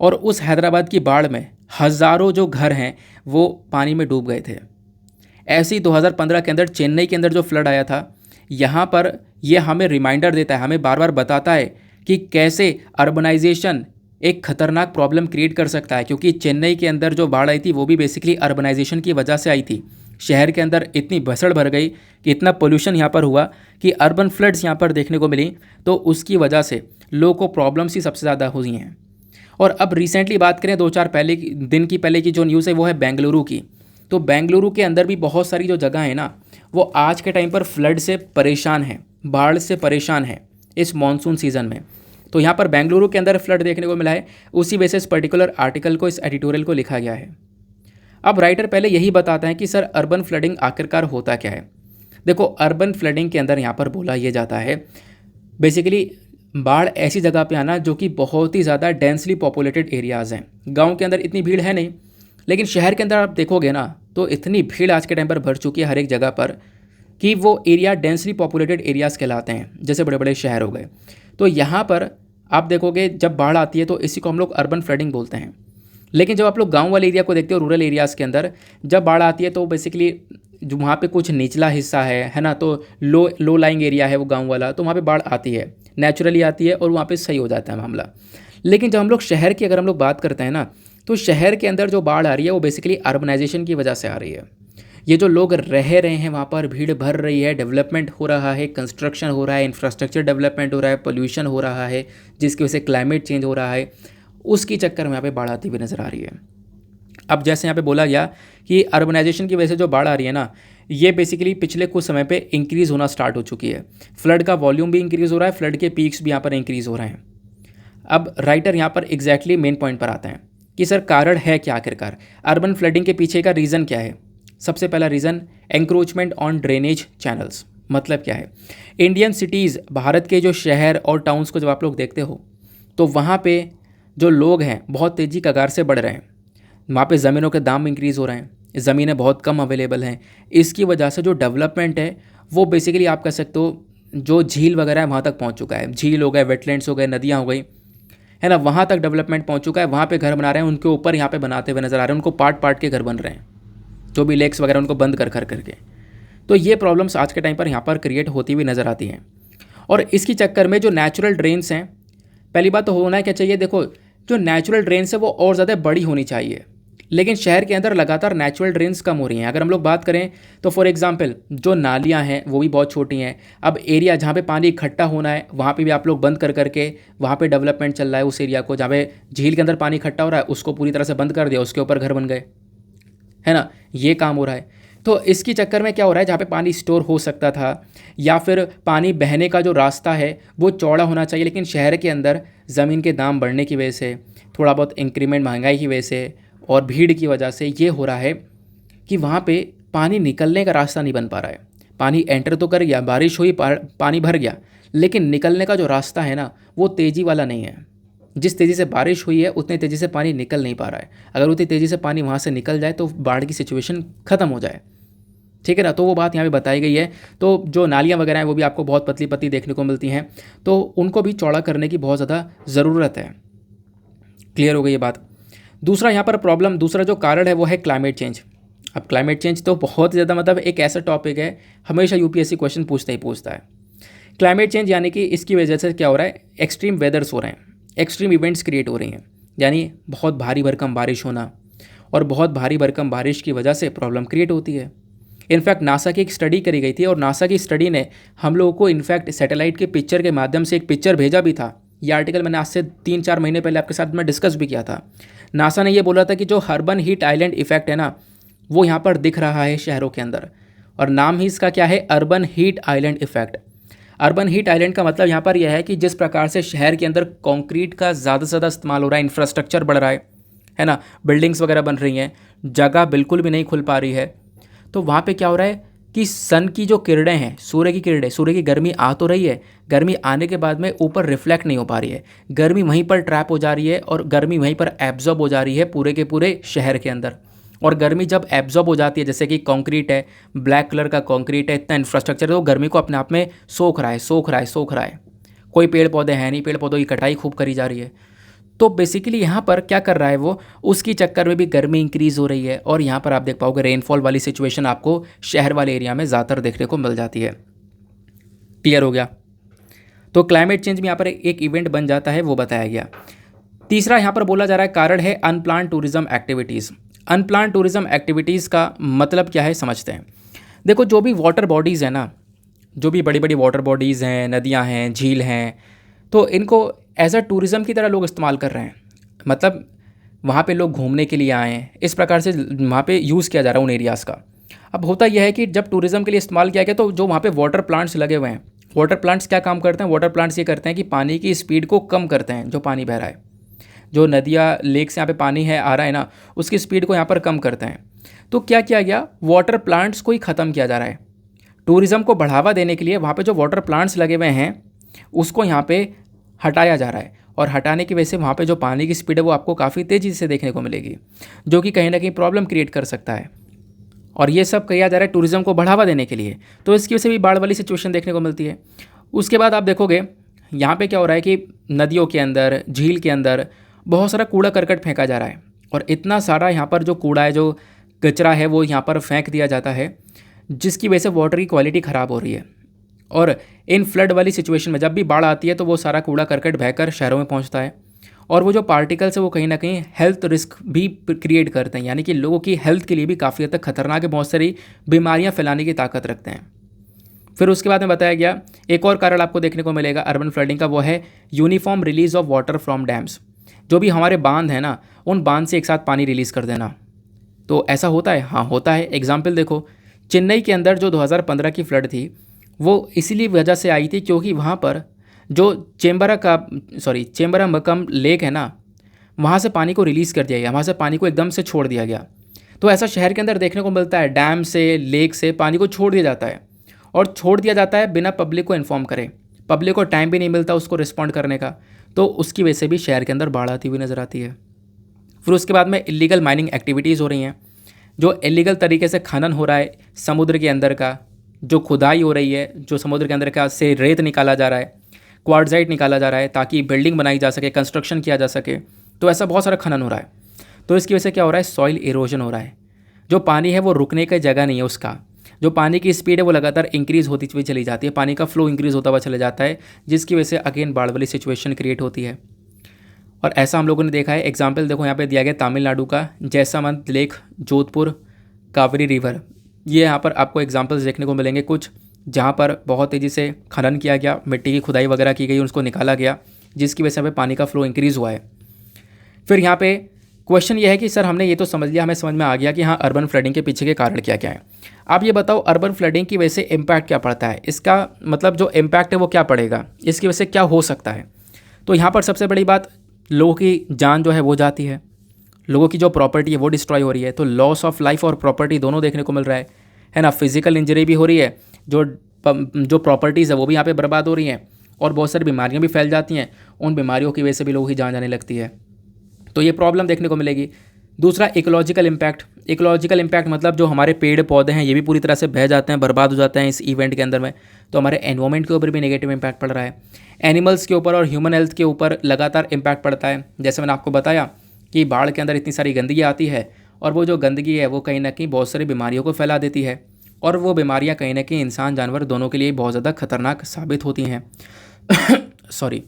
और उस हैदराबाद की बाढ़ में हज़ारों जो घर हैं वो पानी में डूब गए थे। ऐसे ही 2015 के अंदर चेन्नई के अंदर जो फ्लड आया था, यहाँ पर ये हमें रिमाइंडर देता है, हमें बार बार बताता है कि कैसे अर्बनाइजेशन एक खतरनाक प्रॉब्लम क्रिएट कर सकता है। क्योंकि चेन्नई के अंदर जो बाढ़ आई थी वो भी बेसिकली अर्बनाइजेशन की वजह से आई थी। शहर के अंदर इतनी भसड़ भर गई कि इतना पोल्यूशन यहाँ पर हुआ कि अर्बन फ्लड्स यहाँ पर देखने को मिली, तो उसकी वजह से लोगों को प्रॉब्लम्स ही सबसे ज़्यादा हुई हैं। और अब रिसेंटली बात करें, 2-4 दिन की पहले की जो न्यूज़ है वो है बेंगलुरु की। तो बेंगलुरु के अंदर भी बहुत सारी जो जगह है ना, वो आज के टाइम पर फ्लड से परेशान है, बाढ़ से परेशान है इस मॉनसून सीज़न में। तो यहाँ पर बेंगलुरु के अंदर फ्लड देखने को मिला है, उसी वजह से इस पर्टिकुलर आर्टिकल को, इस एडिटोरियल को लिखा गया है। अब राइटर पहले यही बताते हैं कि सर अर्बन फ्लडिंग आखिरकार होता क्या है। देखो, अर्बन फ्लडिंग के अंदर यहाँ पर बोला ये जाता है, बेसिकली बाढ़ ऐसी जगह पे आना जो कि बहुत ही ज़्यादा डेंसली पॉपुलेटेड एरियाज़ हैं। गांव के अंदर इतनी भीड़ है नहीं, लेकिन शहर के अंदर आप देखोगे ना तो इतनी भीड़ आज के टाइम पर भर चुकी है हर एक जगह पर कि वो एरिया डेंसली पॉपुलेटेड एरियाज़ कहलाते हैं, जैसे बड़े बड़े शहर हो गए। तो यहाँ पर आप देखोगे जब बाढ़ आती है तो इसी को हम लोग अर्बन फ्लडिंग बोलते हैं। लेकिन जब आप लोग गाँव वाले एरिया को देखते हो, रूरल एरियाज़ के अंदर जब बाढ़ आती है तो बेसिकली जो वहाँ पे कुछ निचला हिस्सा है ना, तो लो लाइंग एरिया है वो गाँव वाला, तो वहाँ पे बाढ़ आती है, नेचुरली आती है और वहाँ पे सही हो जाता है मामला। लेकिन जब हम लोग शहर की अगर हम लोग बात करते हैं ना, तो शहर के अंदर जो बाढ़ आ रही है वो बेसिकली अर्बनाइजेशन की वजह से आ रही है। ये जो लोग रह रहे हैं वहाँ पर भीड़ भर रही है, डेवलपमेंट हो रहा है, कंस्ट्रक्शन हो रहा है, इंफ्रास्ट्रक्चर डेवलपमेंट हो रहा है, पोल्यूशन हो रहा है, जिसकी वजह से क्लाइमेट चेंज हो रहा है, उसकी चक्कर में यहाँ पे बाढ़ आती हुई नज़र आ रही है। अब जैसे यहाँ पे बोला गया कि अर्बनाइजेशन की वजह से जो बाढ़ आ रही है ना, ये बेसिकली पिछले कुछ समय पे इंक्रीज़ होना स्टार्ट हो चुकी है। फ्लड का वॉल्यूम भी इंक्रीज़ हो रहा है, फ्लड के पीक्स भी यहाँ पर इंक्रीज़ हो रहे हैं। अब राइटर यहाँ पर एग्जैक्टली मेन पॉइंट पर आते हैं कि सर कारण है क्या आखिरकार, अर्बन फ्लडिंग के पीछे का रीज़न क्या है। सबसे पहला reason encroachment on drainage channels. मतलब क्या है, इंडियन सिटीज़, भारत के जो शहर और टाउन्स को जब आप लोग देखते हो तो वहाँ पे जो लोग हैं बहुत तेज़ी कगार से बढ़ रहे हैं। वहाँ पे ज़मीनों के दाम इंक्रीज़ हो रहे हैं, ज़मीनें बहुत कम अवेलेबल हैं। इसकी वजह से जो डेवलपमेंट है वो बेसिकली आप कह सकते हो जो झील वगैरह है वहाँ तक पहुँच चुका है। झील हो गए, वेटलैंड्स हो गए, नदियाँ हो गई, है ना, वहाँ तक डेवलपमेंट पहुँच चुका है। वहाँ पे घर बना रहे हैं, उनके ऊपर यहाँ पे बनाते हुए नज़र आ रहे हैं, उनको पार्ट पार्ट के घर बन रहे हैं, जो भी लेक्स वगैरह उनको बंद कर करके। तो ये प्रॉब्लम्स आज के टाइम पर यहाँ पर क्रिएट होती हुई नज़र आती हैं। और इसकी चक्कर में जो नेचुरल ड्रेन्स हैं, पहली बात तो होना क्या चाहिए, देखो जो नेचुरल ड्रेन्स है वो और ज़्यादा बड़ी होनी चाहिए, लेकिन शहर के अंदर लगातार नेचुरल ड्रेन्स कम हो रही हैं। अगर हम लोग बात करें तो फॉर एग्जांपल जो नालियां हैं वो भी बहुत छोटी हैं। अब एरिया जहाँ पे पानी इकट्ठा होना है वहाँ पे भी आप लोग बंद कर करके वहाँ पे डेवलपमेंट चल रहा है। उस एरिया को जहाँ पे झील के अंदर पानी इकट्ठा हो रहा है उसको पूरी तरह से बंद कर दिया, उसके ऊपर घर बन गए, है ना, ये काम हो रहा है। तो इसकी चक्कर में क्या हो रहा है, जहाँ पे पानी स्टोर हो सकता था या फिर पानी बहने का जो रास्ता है वो चौड़ा होना चाहिए, लेकिन शहर के अंदर ज़मीन के दाम बढ़ने की वजह से, थोड़ा बहुत इंक्रीमेंट महंगाई की वजह से और भीड़ की वजह से ये हो रहा है कि वहाँ पे पानी निकलने का रास्ता नहीं बन पा रहा है। पानी एंटर तो कर गया, बारिश हुई, पानी भर गया, लेकिन निकलने का जो रास्ता है ना वो तेज़ी वाला नहीं है। जिस तेज़ी से बारिश हुई है उतनी तेज़ी से पानी निकल नहीं पा रहा है। अगर उतनी तेज़ी से पानी वहाँ से निकल जाए तो बाढ़ की सिचुएशन ख़त्म हो जाए, ठीक है ना। तो वो बात यहाँ पे बताई गई है। तो जो नालियाँ वगैरह हैं वो भी आपको बहुत पतली पतली देखने को मिलती हैं, तो उनको भी चौड़ा करने की बहुत ज़्यादा ज़रूरत है। क्लियर हो गई ये बात। दूसरा यहाँ पर प्रॉब्लम, दूसरा जो कारण है वो है क्लाइमेट चेंज। अब क्लाइमेट चेंज तो बहुत ज़्यादा मतलब एक ऐसा टॉपिक है, हमेशा यूपीएससी क्वेश्चन पूछता ही पूछता है। क्लाइमेट चेंज यानी कि इसकी वजह से क्या हो रहा है, एक्सट्रीम वेदर्स हो रहे हैं, एक्सट्रीम इवेंट्स क्रिएट हो रही हैं, यानी बहुत भारी भरकम बारिश होना, और बहुत भारी भरकम बारिश की वजह से प्रॉब्लम क्रिएट होती है। इनफैक्ट नासा की एक स्टडी करी गई थी और नासा की स्टडी ने हम लोगों को इनफैक्ट सैटेलाइट के पिक्चर के माध्यम से एक पिक्चर भेजा भी था। ये आर्टिकल मैंने आज से 3-4 महीने पहले आपके साथ में डिस्कस भी किया था। नासा ने ये बोला था कि जो अर्बन हीट आइलैंड इफेक्ट है ना वो यहाँ पर दिख रहा है शहरों के अंदर, और नाम ही इसका क्या है, urban heat island effect. Urban heat island का मतलब यहाँ पर यह है कि जिस प्रकार से शहर के अंदर कंक्रीट का ज़्यादा से ज़्यादा इस्तेमाल हो रहा है, इंफ्रास्ट्रक्चर बढ़ रहा है ना, बिल्डिंग्स वगैरह बन रही हैं, जगह बिल्कुल भी नहीं खुल पा रही है, तो वहाँ पे क्या हो रहा है कि सन की जो किरणें हैं, सूर्य की किरणें, सूर्य की गर्मी आ तो रही है, गर्मी आने के बाद में ऊपर रिफ्लेक्ट नहीं हो पा रही है, गर्मी वहीं पर ट्रैप हो जा रही है और गर्मी वहीं पर एब्जॉर्ब हो जा रही है पूरे के पूरे शहर के अंदर। और गर्मी जब एब्जॉर्ब हो जाती है, जैसे कि कंक्रीट है, ब्लैक कलर का कंक्रीट है, इतना इंफ्रास्ट्रक्चर है, तो गर्मी को अपने आप में सोख रहा है। कोई पेड़ पौधे हैं नहीं, पेड़ पौधों की कटाई खूब करी जा रही है। तो बेसिकली यहाँ पर क्या कर रहा है वो, उसकी चक्कर में भी गर्मी इंक्रीज़ हो रही है, और यहाँ पर आप देख पाओगे रेनफॉल वाली सिचुएशन आपको शहर वाले एरिया में ज़्यादातर देखने को मिल जाती है। क्लियर हो गया। तो क्लाइमेट चेंज में यहाँ पर एक इवेंट बन जाता है, वो बताया गया। तीसरा यहाँ पर बोला जा रहा है कारण है unplanned tourism activities. Unplanned tourism activities का मतलब क्या है समझते हैं। देखो जो भी वाटर बॉडीज़ हैं ना, जो भी बड़ी बड़ी वाटर बॉडीज़ हैं, नदियाँ हैं, झील हैं, तो इनको एज अ टूरिज़्म की तरह लोग इस्तेमाल कर रहे हैं। मतलब वहाँ पे लोग घूमने के लिए आए हैं, इस प्रकार से वहाँ पे यूज़ किया जा रहा है उन एरियाज़ का। अब होता यह है कि जब टूरिज़्म के लिए इस्तेमाल किया गया तो जो वहाँ पे वाटर प्लांट्स लगे हुए हैं, वाटर प्लांट्स क्या काम करते हैं, वाटर प्लांट्स ये करते हैं कि पानी की स्पीड को कम करते हैं। जो पानी बह रहा है, जो नदियाँ लेक से यहाँ पे पानी है आ रहा है ना, उसकी स्पीड को यहाँ पर कम करते हैं। तो क्या किया गया, वाटर प्लांट्स को ही ख़त्म किया जा रहा है। टूरिज़्म को बढ़ावा देने के लिए वहाँ पे जो वाटर प्लांट्स लगे हुए हैं उसको यहाँ पे हटाया जा रहा है, और हटाने की वजह से वहाँ पे जो पानी की स्पीड है वो आपको काफ़ी तेज़ी से देखने को मिलेगी, जो कि कहीं ना कहीं प्रॉब्लम क्रिएट कर सकता है। और ये सब किया जा रहा है टूरिज़्म को बढ़ावा देने के लिए, तो इसकी वजह से भी बाढ़ वाली सिचुएशन देखने को मिलती है। उसके बाद आप देखोगे यहाँ पे क्या हो रहा है कि नदियों के अंदर, झील के अंदर बहुत सारा कूड़ा करकट फेंका जा रहा है, और इतना सारा यहाँ पर जो कूड़ा है, जो कचरा है, वो यहाँ पर फेंक दिया जाता है, जिसकी वजह से वाटर की क्वालिटी ख़राब हो रही है। और इन फ्लड वाली सिचुएशन में जब भी बाढ़ आती है तो वो सारा कूड़ा करकट बहकर शहरों में पहुँचता है, और वो जो पार्टिकल्स है वो कहीं ना कहीं हेल्थ रिस्क भी क्रिएट करते हैं, यानी कि लोगों की हेल्थ के लिए भी काफ़ी हद तक खतरनाक है, बहुत सारी बीमारियां फैलाने की ताकत रखते हैं। फिर उसके बाद में बताया गया एक और कारण आपको देखने को मिलेगा अर्बन फ्लडिंग का, वो है uniform release of water from dams. जो भी हमारे बांध है ना, उन बांध से एक साथ पानी रिलीज़ कर देना। तो ऐसा होता है, हाँ होता है। एग्जाम्पल देखो, चेन्नई के अंदर जो 2015 की फ्लड थी वो इसीलिए वजह से आई थी क्योंकि वहाँ पर जो चेम्बरामबक्कम लेक है ना, वहाँ से पानी को रिलीज़ कर दिया गया, वहाँ से पानी को एकदम से छोड़ दिया गया। तो ऐसा शहर के अंदर देखने को मिलता है, डैम से लेक से पानी को छोड़ दिया जाता है, और छोड़ दिया जाता है बिना पब्लिक को इन्फॉर्म करे। पब्लिक को टाइम भी नहीं मिलता उसको रिस्पॉन्ड करने का, तो उसकी वजह से भी शहर के अंदर बाढ़ आती हुई नज़र आती है। फिर उसके बाद में इलीगल माइनिंग एक्टिविटीज़ हो रही हैं, जो इलीगल तरीके से खनन हो रहा है समुद्र के अंदर का, जो खुदाई हो रही है, जो समुद्र के अंदर का से रेत निकाला जा रहा है, क्वार्टजाइट निकाला जा रहा है ताकि बिल्डिंग बनाई जा सके, कंस्ट्रक्शन किया जा सके। तो ऐसा बहुत सारा खनन हो रहा है। तो इसकी वजह से क्या हो रहा है, सॉइल इरोजन हो रहा है। जो पानी है वो रुकने की जगह नहीं है उसका, जो पानी की स्पीड है वो लगातार इंक्रीज़ होती हुई चली जाती है, पानी का फ्लो इंक्रीज़ होता हुआ चला जाता है, जिसकी वजह से अगेन बाढ़ वाली सिचुएशन क्रिएट होती है। और ऐसा हम लोगों ने देखा है। एग्जाम्पल देखो यहाँ पे दिया गया तमिलनाडु का जैसामंत लेक, जोधपुर, कावेरी रिवर। ये यहाँ पर आपको एग्जाम्पल्स देखने को मिलेंगे कुछ, जहाँ पर बहुत तेज़ी से खनन किया गया, मिट्टी की खुदाई वगैरह की गई, उसको निकाला गया, जिसकी वजह से यहाँ पे पानी का फ्लो इंक्रीज़ हुआ है। फिर यहाँ पे क्वेश्चन ये है कि सर हमने ये तो समझ लिया, हमें समझ में आ गया कि हाँ अर्बन फ्लडिंग के पीछे के कारण क्या क्या है। आप ये बताओ अर्बन फ्लडिंग की वजह से इम्पैक्ट क्या पड़ता है, इसका मतलब जो इम्पैक्ट है वो क्या पड़ेगा, इसकी वजह से क्या हो सकता है। तो यहाँ पर सबसे बड़ी बात, लोगों की जान जो है वो जाती है, लोगों की जो प्रॉपर्टी है वो डिस्ट्रॉय हो रही है। तो लॉस ऑफ लाइफ और प्रॉपर्टी दोनों देखने को मिल रहा है ना। फिजिकल इंजरी भी हो रही है, जो प्रॉपर्टीज़ है वो भी यहाँ पे बर्बाद हो रही हैं, और बहुत सारी बीमारियाँ भी फैल जाती हैं। उन बीमारियों की वजह से भी लोगों की जान जाने लगती है। तो ये प्रॉब्लम देखने को मिलेगी। दूसरा इकोलॉजिकल इम्पैक्ट। इकोलॉजिकल इम्पैक्ट मतलब जो हमारे पेड़ पौधे हैं ये भी पूरी तरह से बह जाते हैं, बर्बाद हो जाते हैं इस इवेंट के अंदर में। तो हमारे एनवायरमेंट के ऊपर भी नेगेटिव इम्पैक्ट पड़ रहा है। एनिमल्स के ऊपर और ह्यूमन हेल्थ के ऊपर लगातार इम्पैक्ट पड़ता है। जैसे मैंने आपको बताया कि बाढ़ के अंदर इतनी सारी गंदगी आती है, और वो जो गंदगी है वो कहीं ना कहीं बहुत सारी बीमारियों को फैला देती है, और वो बीमारियाँ कहीं ना कहीं इंसान जानवर दोनों के लिए बहुत ज़्यादा खतरनाक साबित होती हैं। सॉरी।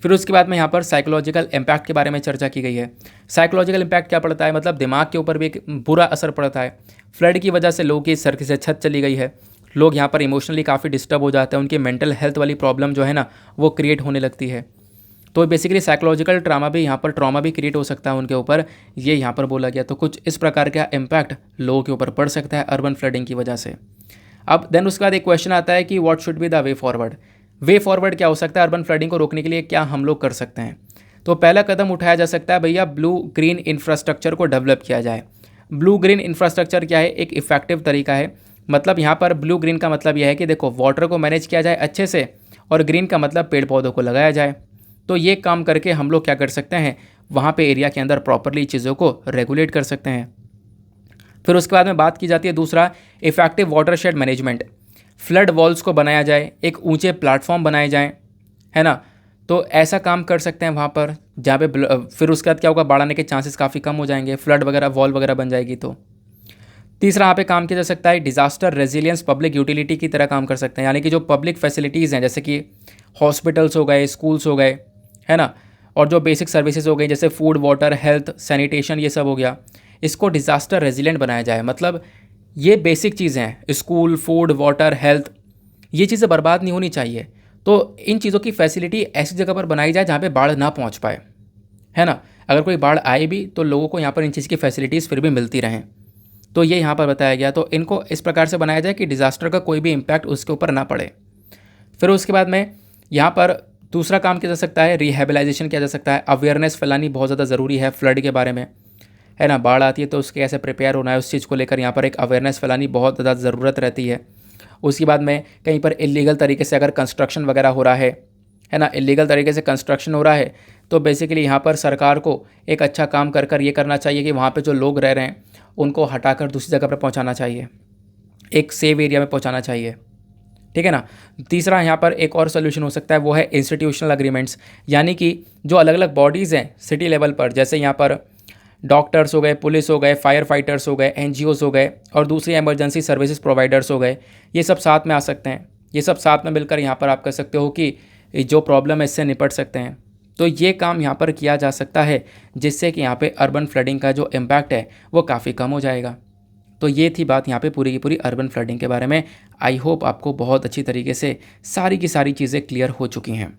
फिर उसके बाद में यहाँ पर साइकोलॉजिकल इम्पैक्ट के बारे में चर्चा की गई है। साइकोलॉजिकल इम्पैक्ट क्या पड़ता है, मतलब दिमाग के ऊपर भी एक बुरा असर पड़ता है। फ्लड की वजह से लोगों की सर से छत चली गई है, लोग यहाँ पर इमोशनली काफ़ी डिस्टर्ब हो जाते हैं, उनकी मेंटल हेल्थ वाली प्रॉब्लम जो है ना वो क्रिएट होने लगती है। तो बेसिकली साइकोलॉजिकल ट्रामा भी क्रिएट हो सकता है उनके ऊपर, ये यहाँ पर बोला गया। तो कुछ इस प्रकार का इम्पैक्ट लोगों के ऊपर पड़ सकता है अर्बन फ्लडिंग की वजह से। अब देन उसके बाद एक क्वेश्चन आता है कि what should be the way forward. Way forward क्या हो सकता है, अर्बन फ्लडिंग को रोकने के लिए क्या हम लोग कर सकते हैं। तो पहला कदम उठाया जा सकता है भैया, ब्लू ग्रीन इंफ्रास्ट्रक्चर को डेवलप किया जाए। ब्लू ग्रीन इंफ्रास्ट्रक्चर क्या है, एक इफेक्टिव तरीका है। मतलब यहाँ पर ब्लू ग्रीन का मतलब यह है कि देखो वाटर को मैनेज किया जाए अच्छे से, और ग्रीन का मतलब पेड़ पौधों को लगाया जाए। तो ये काम करके हम लोग क्या कर सकते हैं, वहाँ पे एरिया के अंदर प्रॉपरली चीज़ों को रेगुलेट कर सकते हैं। फिर उसके बाद में बात की जाती है दूसरा, effective watershed management. Flood walls को बनाया जाए, एक ऊंचे प्लेटफॉर्म बनाए जाएं, है ना। तो ऐसा काम कर सकते हैं वहाँ पर जहाँ पे फिर उसके बाद क्या होगा, बाढ़ आने के चांसेस काफ़ी कम हो जाएंगे, फ्लड वगैरह वॉल वगैरह बन जाएगी। तो तीसरा यहाँ पे काम किया जा सकता है डिजास्टर रेजिलियंस पब्लिक यूटिलिटी की तरह काम कर सकते हैं, यानी कि जो पब्लिक फैसिलिटीज़ हैं जैसे कि हॉस्पिटल्स हो गए, स्कूल्स हो गए, है ना, और जो बेसिक सर्विसेज हो गई जैसे फूड, वाटर, हेल्थ, सैनिटेशन, ये सब हो गया, इसको डिजास्टर रेजिलेंट बनाया जाए। मतलब ये बेसिक चीज़ें हैं, स्कूल, फूड, वाटर, हेल्थ, ये चीज़ें बर्बाद नहीं होनी चाहिए। तो इन चीज़ों की फैसिलिटी ऐसी जगह पर बनाई जाए जहाँ पे बाढ़ ना पहुँच पाए, है ना। अगर कोई बाढ़ आए भी तो लोगों को यहाँ पर इन चीज़ की फैसिलिटीज़ फिर भी मिलती रहें। तो ये यहाँ पर बताया गया। तो इनको इस प्रकार से बनाया जाए कि डिज़ास्टर का कोई भी इम्पैक्ट उसके ऊपर ना पड़े। फिर उसके बाद में यहाँ पर दूसरा काम किया जा सकता है, रिहेबिलाइजेशन किया जा सकता है। अवेयरनेस फैलानी बहुत ज़्यादा ज़रूरी है फ्लड के बारे में, है ना। बाढ़ आती है तो उसके कैसे प्रिपेयर होना है, उस चीज़ को लेकर यहाँ पर एक अवेयरनेस फैलानी बहुत ज़्यादा ज़रूरत रहती है। उसके बाद में कहीं पर इलीगल तरीके से अगर कंस्ट्रक्शन वगैरह हो रहा है ना, इलीगल तरीके से कंस्ट्रक्शन हो रहा है, तो बेसिकली यहाँ पर सरकार को एक अच्छा काम कर ये करना चाहिए कि वहाँ पे जो लोग रह रहे हैं उनको हटाकर दूसरी जगह पर पहुँचाना चाहिए, एक सेव एरिया में पहुँचाना चाहिए, ठीक है ना। तीसरा यहाँ पर एक और सोल्यूशन हो सकता है, वो है इंस्टीट्यूशनल अग्रीमेंट्स, यानी कि जो अलग अलग बॉडीज़ हैं सिटी लेवल पर, जैसे यहाँ पर डॉक्टर्स हो गए, पुलिस हो गए, फायर फाइटर्स हो गए, NGOs हो गए, और दूसरी इमरजेंसी सर्विसेज प्रोवाइडर्स हो गए, ये सब साथ में आ सकते हैं। ये सब साथ में मिलकर यहाँ पर आप कह सकते हो कि जो प्रॉब्लम है इससे निपट सकते हैं। तो ये काम यहाँ पर किया जा सकता है, जिससे कि यहाँ पे अर्बन फ्लडिंग का जो इम्पैक्ट है वो काफ़ी कम हो जाएगा। तो ये थी बात यहाँ पे पूरी की पूरी अर्बन फ्लडिंग के बारे में। आई होप आपको बहुत अच्छी तरीके से सारी की सारी चीज़ें क्लियर हो चुकी हैं,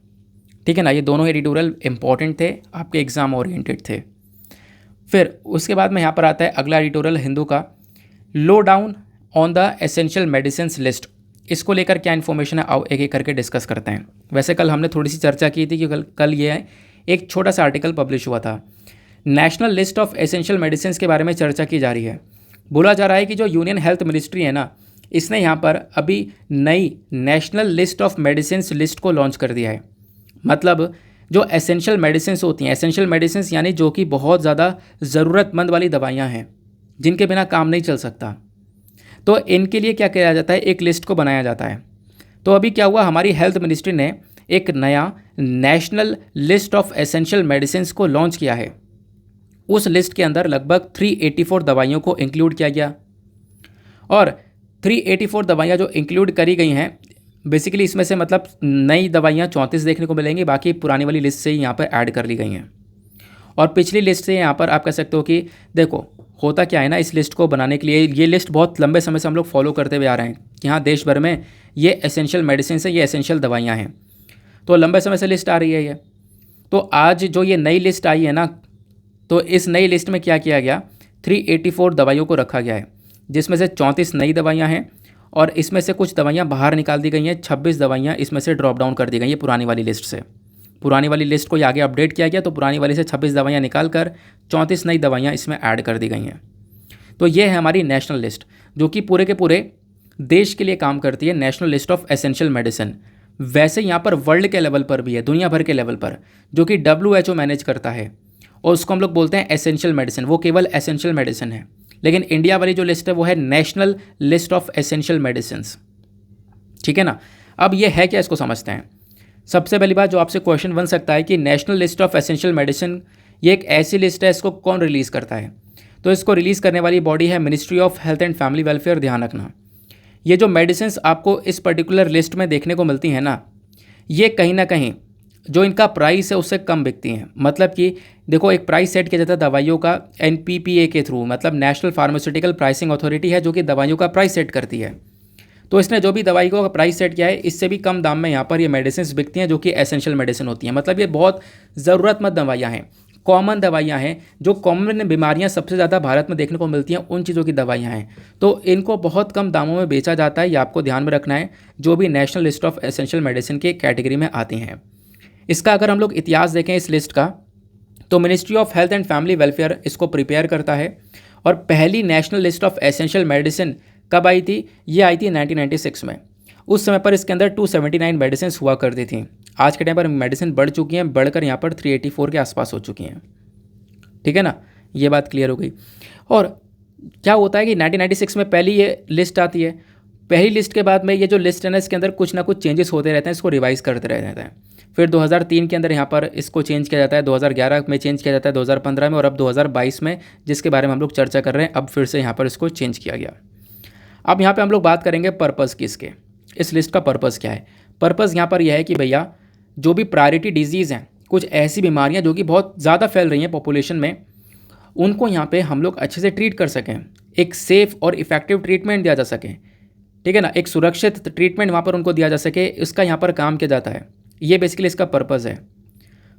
ठीक है ना। ये दोनों एडिटोरियल इंपॉर्टेंट थे, आपके एग्ज़ाम ओरिएंटेड थे। फिर उसके बाद में यहाँ पर आता है अगला एडिटोरियल हिंदू का, lowdown on the essential medicine list. इसको लेकर क्या इन्फॉर्मेशन है, आओ एक एक करके डिस्कस करते हैं। वैसे कल हमने थोड़ी सी चर्चा की थी कि कल ये एक छोटा सा आर्टिकल पब्लिश हुआ था। National list of essential medicine के बारे में चर्चा की जा रही है। बोला जा रहा है कि जो यूनियन हेल्थ मिनिस्ट्री है ना, इसने यहाँ पर अभी नई national list of medicine list को लॉन्च कर दिया है। मतलब जो एसेंशियल मेडिसिन होती हैं, एसेंशियल मेडिसिन यानी जो कि बहुत ज़्यादा ज़रूरतमंद वाली दवाइयाँ हैं, जिनके बिना काम नहीं चल सकता, तो इनके लिए क्या किया जाता है, एक लिस्ट को बनाया जाता है। तो अभी क्या हुआ, हमारी हेल्थ मिनिस्ट्री ने एक नया national list of essential medicine को लॉन्च किया है। उस लिस्ट के अंदर लगभग 384 दवाइयों को इंक्लूड किया गया, और 384 दवाइयाँ जो इंक्लूड करी गई हैं, बेसिकली इसमें से मतलब नई दवाइयाँ 34 देखने को मिलेंगी, बाकी पुरानी वाली लिस्ट से ही यहाँ पर ऐड कर ली गई हैं। और पिछली लिस्ट से यहाँ पर आप कह सकते हो कि देखो होता क्या है ना, इस लिस्ट को बनाने के लिए ये लिस्ट बहुत लंबे समय से हम लोग फॉलो करते हुए आ रहे हैं कि हाँ देश भर में ये एसेंशियल मेडिसिन है, ये एसेंशियल दवाइयाँ हैं, तो लंबे समय से लिस्ट आ रही है ये। तो आज जो ये नई लिस्ट आई है ना, तो इस नई लिस्ट में क्या किया गया, 384 दवाइयों को रखा गया है, जिसमें से 34 नई दवाइयाँ हैं, और इसमें से कुछ दवाइयाँ बाहर निकाल दी गई हैं। 26 दवाइयाँ इसमें से ड्रॉप डाउन कर दी गई हैं पुरानी वाली लिस्ट से। पुरानी वाली लिस्ट को आगे अपडेट किया गया, तो पुरानी वाली से 26 दवाइयाँ निकाल कर 34 नई दवाइयाँ इसमें ऐड कर दी गई हैं। तो ये है हमारी नेशनल लिस्ट, जो कि पूरे के पूरे देश के लिए काम करती है, national list of essential medicine. वैसे यहाँ पर वर्ल्ड के लेवल पर भी है, दुनिया भर के लेवल पर, जो कि WHO मैनेज करता है, और उसको हम लोग बोलते हैं एसेंशियल मेडिसिन। वो केवल एसेंशियल मेडिसिन है, लेकिन इंडिया वाली जो लिस्ट है वो है national list of essential medicine, ठीक है ना। अब ये है क्या, इसको समझते हैं। सबसे पहली बात जो आपसे क्वेश्चन बन सकता है कि national list of essential medicine ये एक ऐसी लिस्ट है, इसको कौन रिलीज़ करता है। तो इसको रिलीज़ करने वाली बॉडी है ministry of health and family welfare. ध्यान रखना, ये जो मेडिसिन आपको इस पर्टिकुलर लिस्ट में देखने को मिलती हैं ना, ये कहीं ना कहीं जो इनका प्राइस है उससे कम बिकती हैं। मतलब कि देखो, एक प्राइस सेट किया जाता है दवाइयों का NPPA के थ्रू, मतलब नेशनल फार्मास्यूटिकल प्राइसिंग अथॉरिटी है जो कि दवाइयों का प्राइस सेट करती है। तो इसने जो भी दवाई को प्राइस सेट किया है, इससे भी कम दाम में यहाँ पर ये मेडिसिन बिकती हैं, जो कि एसेंशियल मेडिसिन होती हैं। मतलब ये बहुत ज़रूरतमंद दवाइयाँ हैं, कॉमन दवाइयाँ हैं, जो कॉमन बीमारियाँ सबसे ज़्यादा भारत में देखने को मिलती हैं, उन चीज़ों की दवाइयाँ हैं। तो इनको बहुत कम दामों में बेचा जाता है, ये आपको ध्यान में रखना है, जो भी national list of essential medicine के कैटेगरी में आती हैं। इसका अगर हम लोग इतिहास देखें इस लिस्ट का, तो ministry of health and family welfare इसको प्रिपेयर करता है। और पहली national list of essential medicine कब आई थी, ये आई थी 1996 में। उस समय पर इसके अंदर 279 मेडिसिन हुआ करती थी। आज के टाइम पर मेडिसिन बढ़ चुकी हैं, बढ़कर यहाँ पर 384 के आसपास हो चुकी हैं, ठीक है ना। ये बात क्लियर हो गई। और क्या होता है कि 1996 में पहली ये लिस्ट आती है। पहली लिस्ट के बाद में ये जो लिस्ट है ना, इसके अंदर कुछ ना कुछ चेंजेस होते रहते हैं, इसको रिवाइज करते रहते हैं। फिर 2003 के अंदर यहाँ पर इसको चेंज किया जाता है, 2011 में चेंज किया जाता है, 2015 में, और अब 2022 में, जिसके बारे में हम लोग चर्चा कर रहे हैं, अब फिर से यहाँ पर इसको चेंज किया गया। अब यहाँ पे हम लोग बात करेंगे पर्पज़ किसके, इस लिस्ट का पर्पज़ क्या है। पर्पज़ यहाँ पर यह है कि भैया जो भी प्रायोरिटी डिजीज़ हैं, कुछ ऐसी बीमारियाँ जो कि बहुत ज़्यादा फैल रही हैं पॉपुलेशन में, उनको यहाँ पे हम लोग अच्छे से ट्रीट कर सकें, एक सेफ़ और इफ़ेक्टिव ट्रीटमेंट दिया जा सके, ठीक है ना, एक सुरक्षित ट्रीटमेंट वहाँ पर उनको दिया जा सके, इसका यहाँ पर काम किया जाता है। ये बेसिकली इसका पर्पज़ है।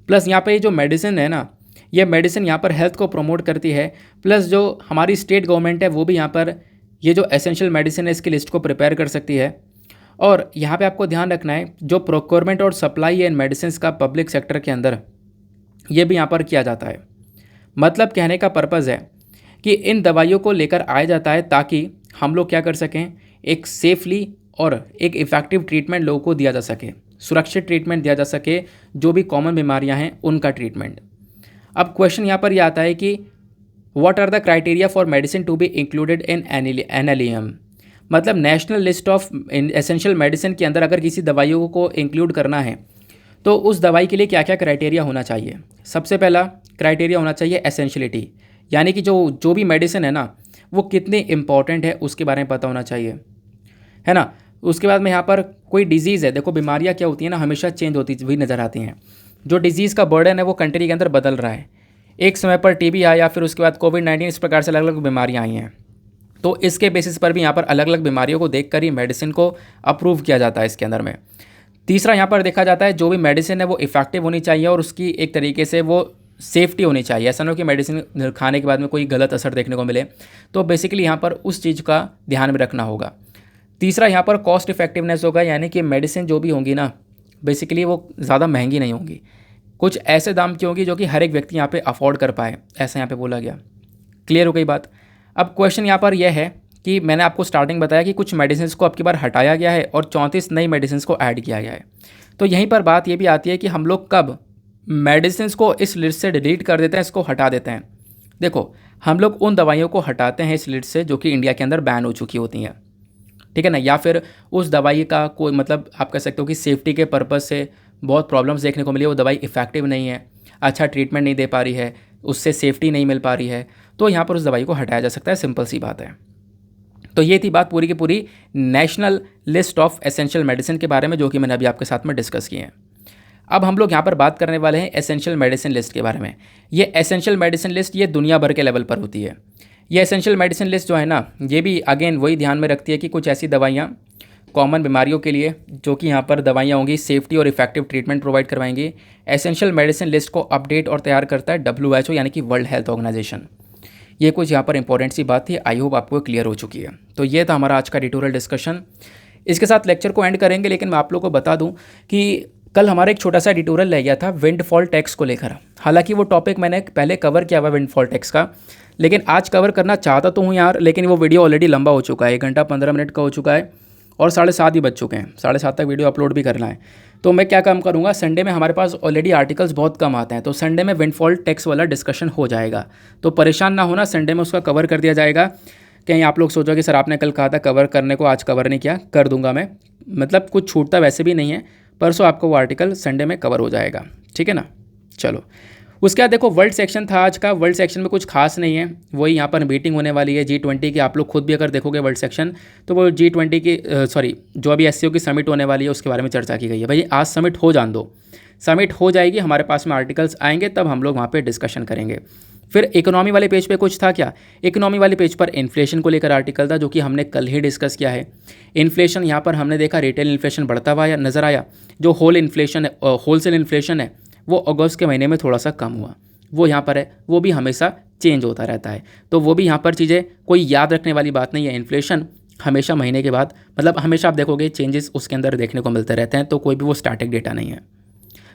प्लस यहाँ पे ये जो मेडिसिन है ना, ये मेडिसिन यहाँ पर हेल्थ को प्रमोट करती है। प्लस जो हमारी स्टेट गवर्नमेंट है वो भी यहाँ पर ये जो एसेंशियल मेडिसिन है इसकी लिस्ट को प्रिपेयर कर सकती है। और यहाँ पे आपको ध्यान रखना है, जो प्रोक्योरमेंट और सप्लाई है इन मेडिसिन का पब्लिक सेक्टर के अंदर, ये भी यहाँ पर किया जाता है। मतलब कहने का पर्पज़ है कि इन दवाइयों को लेकर आया जाता है ताकि हम लोग क्या कर सकें, एक सेफली और एक इफ़ेक्टिव ट्रीटमेंट लोगों को दिया जा सके, सुरक्षित ट्रीटमेंट दिया जा सके, जो भी कॉमन बीमारियां हैं उनका ट्रीटमेंट। अब क्वेश्चन यहाँ पर यह आता है कि what are the criteria for medicine to be included in NLEM। मतलब national list of essential medicine के अंदर अगर किसी दवाइयों को इंक्लूड करना है तो उस दवाई के लिए क्या क्या क्राइटेरिया होना चाहिए। सबसे पहला क्राइटेरिया होना चाहिए एसेंशियलिटी, यानी कि जो भी मेडिसिन है ना वो कितनी इंपॉर्टेंट है उसके बारे में पता होना चाहिए, है ना। उसके बाद में यहाँ पर कोई डिजीज़ है, देखो बीमारियाँ क्या होती हैं ना, हमेशा चेंज होती हुई नज़र आती हैं। जो डिजीज़ का बर्डन है वो कंट्री के अंदर बदल रहा है। एक समय पर टीबी आया, फिर उसके बाद कोविड-19, इस प्रकार से अलग अलग बीमारियाँ आई हैं। तो इसके बेसिस पर भी यहाँ पर अलग अलग बीमारियों को देख कर ही मेडिसिन को अप्रूव किया जाता है इसके अंदर में। तीसरा यहाँ पर देखा जाता है जो भी मेडिसिन है वो इफेक्टिव होनी चाहिए और उसकी एक तरीके से वो सेफ्टी होनी चाहिए। ऐसा ना हो कि मेडिसिन खाने के बाद में कोई गलत असर देखने को मिले। तो बेसिकली यहाँ पर उस चीज़ का ध्यान में रखना होगा। तीसरा यहाँ पर कॉस्ट इफेक्टिवनेस होगा, यानी कि मेडिसिन जो भी होंगी ना बेसिकली वो ज़्यादा महंगी नहीं होंगी, कुछ ऐसे दाम की होंगी जो कि हर एक व्यक्ति यहाँ पे अफोर्ड कर पाए, ऐसा यहाँ पे बोला गया। क्लियर हो गई बात। अब क्वेश्चन यहाँ पर यह है कि मैंने आपको स्टार्टिंग बताया कि कुछ मेडिसिन को अब की बार हटाया गया है और 34 नई मेडिसिन को ऐड किया गया है। तो यहीं पर बात ये भी आती है कि हम लोग कब मेडिसिन को इस लिस्ट से डिलीट कर देते हैं, इसको हटा देते हैं। देखो, हम लोग उन दवाइयों को हटाते हैं इस लिस्ट से जो कि इंडिया के अंदर बैन हो चुकी होती हैं, ठीक है ना, या फिर उस दवाई का कोई मतलब आप कह सकते हो कि सेफ्टी के पर्पज़ से बहुत प्रॉब्लम्स देखने को मिली, वो दवाई इफेक्टिव नहीं है, अच्छा ट्रीटमेंट नहीं दे पा रही है, उससे सेफ्टी नहीं मिल पा रही है, तो यहाँ पर उस दवाई को हटाया जा सकता है। सिंपल सी बात है। तो ये थी बात पूरी की पूरी national list of essential medicine के बारे में, जो कि मैंने अभी आपके साथ में डिस्कस किए हैं। अब हम लोग यहाँ पर बात करने वाले हैं एसेंशियल मेडिसिन लिस्ट के बारे में। ये एसेंशियल मेडिसिन लिस्ट ये दुनिया भर के लेवल पर होती है। ये एसेंशियल मेडिसिन लिस्ट जो है ना, ये भी अगेन वही ध्यान में रखती है कि कुछ ऐसी दवाइयाँ कॉमन बीमारियों के लिए जो कि यहाँ पर दवाइयाँ होंगी सेफ्टी और इफेक्टिव ट्रीटमेंट प्रोवाइड करवाएंगी। एसेंशियल मेडिसिन लिस्ट को अपडेट और तैयार करता है WHO, यानी कि वर्ल्ड हेल्थ ऑर्गेनाइजेशन। ये कुछ यहाँ पर इंपॉर्टेंट सी बात थी, आई होप आपको क्लियर हो चुकी है। तो ये था हमारा आज का एडिटोरियल डिस्कशन। इसके साथ लेक्चर को एंड करेंगे, लेकिन मैं आप लोगों को बता दूं कि कल हमारा एक छोटा सा एडिटोरियल रह गया था विंडफॉल टैक्स को लेकर। हालांकि वो टॉपिक मैंने पहले कवर किया हुआ विंडफॉल टैक्स का, लेकिन आज कवर करना चाहता तो हूँ यार, लेकिन वो वीडियो ऑलरेडी लंबा हो चुका है, 1 घंटा 15 मिनट का हो चुका है और 7:30 ही बज चुके हैं। 7:30 तक वीडियो अपलोड भी करना है। तो मैं क्या काम करूँगा, संडे में हमारे पास ऑलरेडी आर्टिकल्स बहुत कम आते हैं, तो संडे में विंडफॉल टैक्स वाला डिस्कशन हो जाएगा। तो परेशान ना होना, संडे में उसका कवर कर दिया जाएगा। कहीं आप लोग सोचो कि सर आपने कल कहा था कवर करने को, आज कवर नहीं किया, कर दूंगा मैं। मतलब कुछ छूटता वैसे भी नहीं है, परसों आपको वो आर्टिकल संडे में कवर हो जाएगा, ठीक है ना। चलो, उसके बाद देखो वर्ल्ड सेक्शन था आज का। वर्ल्ड सेक्शन में कुछ खास नहीं है, वही यहाँ पर मीटिंग होने वाली है G20 की। आप लोग खुद भी अगर देखोगे वर्ल्ड सेक्शन, तो वो G20 की जो अभी SCO की समिट होने वाली है उसके बारे में चर्चा की गई है। भाई आज समिट हो जान दो, समिट हो जाएगी, हमारे पास में आर्टिकल्स आएंगे, तब हम लोग वहाँ पर डिस्कशन करेंगे। फिर इकोनॉमी वाले पेज पे कुछ था क्या, इकोनॉमी वाले पेज पर इन्फ्लेशन को लेकर आर्टिकल था, जो कि हमने कल ही डिस्कस किया है। इन्फ्लेशन यहाँ पर हमने देखा रिटेल इन्फ्लेशन बढ़ता हुआ नज़र आया, जो होलसेल इन्फ्लेशन है वो अगस्त के महीने में थोड़ा सा कम हुआ, वो यहाँ पर है, वो भी हमेशा चेंज होता रहता है। तो वो भी यहाँ पर चीज़ें कोई याद रखने वाली बात नहीं है। इन्फ्लेशन हमेशा महीने के बाद, मतलब हमेशा आप देखोगे चेंजेस उसके अंदर देखने को मिलते रहते हैं, तो कोई भी वो स्टैटिक डेटा नहीं है।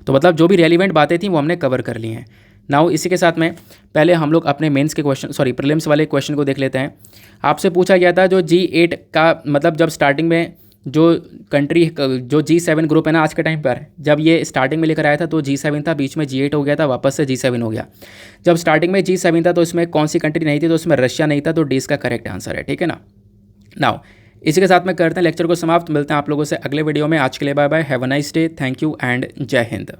तो मतलब जो भी रेलिवेंट बातें थी वो हमने कवर कर ली हैं। नाउ इसी के साथ में पहले हम लोग अपने मेंस के क्वेश्चन प्रीलिम्स वाले क्वेश्चन को देख लेते हैं। आपसे पूछा गया था जो G8 का, मतलब जब स्टार्टिंग में जो G7 ग्रुप है ना आज के टाइम पर, जब ये स्टार्टिंग में लेकर आया था तो G7 था, बीच में G8 हो गया था, वापस से G7 हो गया। जब स्टार्टिंग में G7 था तो इसमें कौन सी कंट्री नहीं थी, तो इसमें रशिया नहीं था, तो डी इसका करेक्ट आंसर है, ठीक है ना। नाउ इसी के साथ में करते हैं लेक्चर को समाप्त। मिलते हैं आप लोगों से अगले वीडियो में। आज के लिए bye bye, have a nice day, thank you and Jai Hind.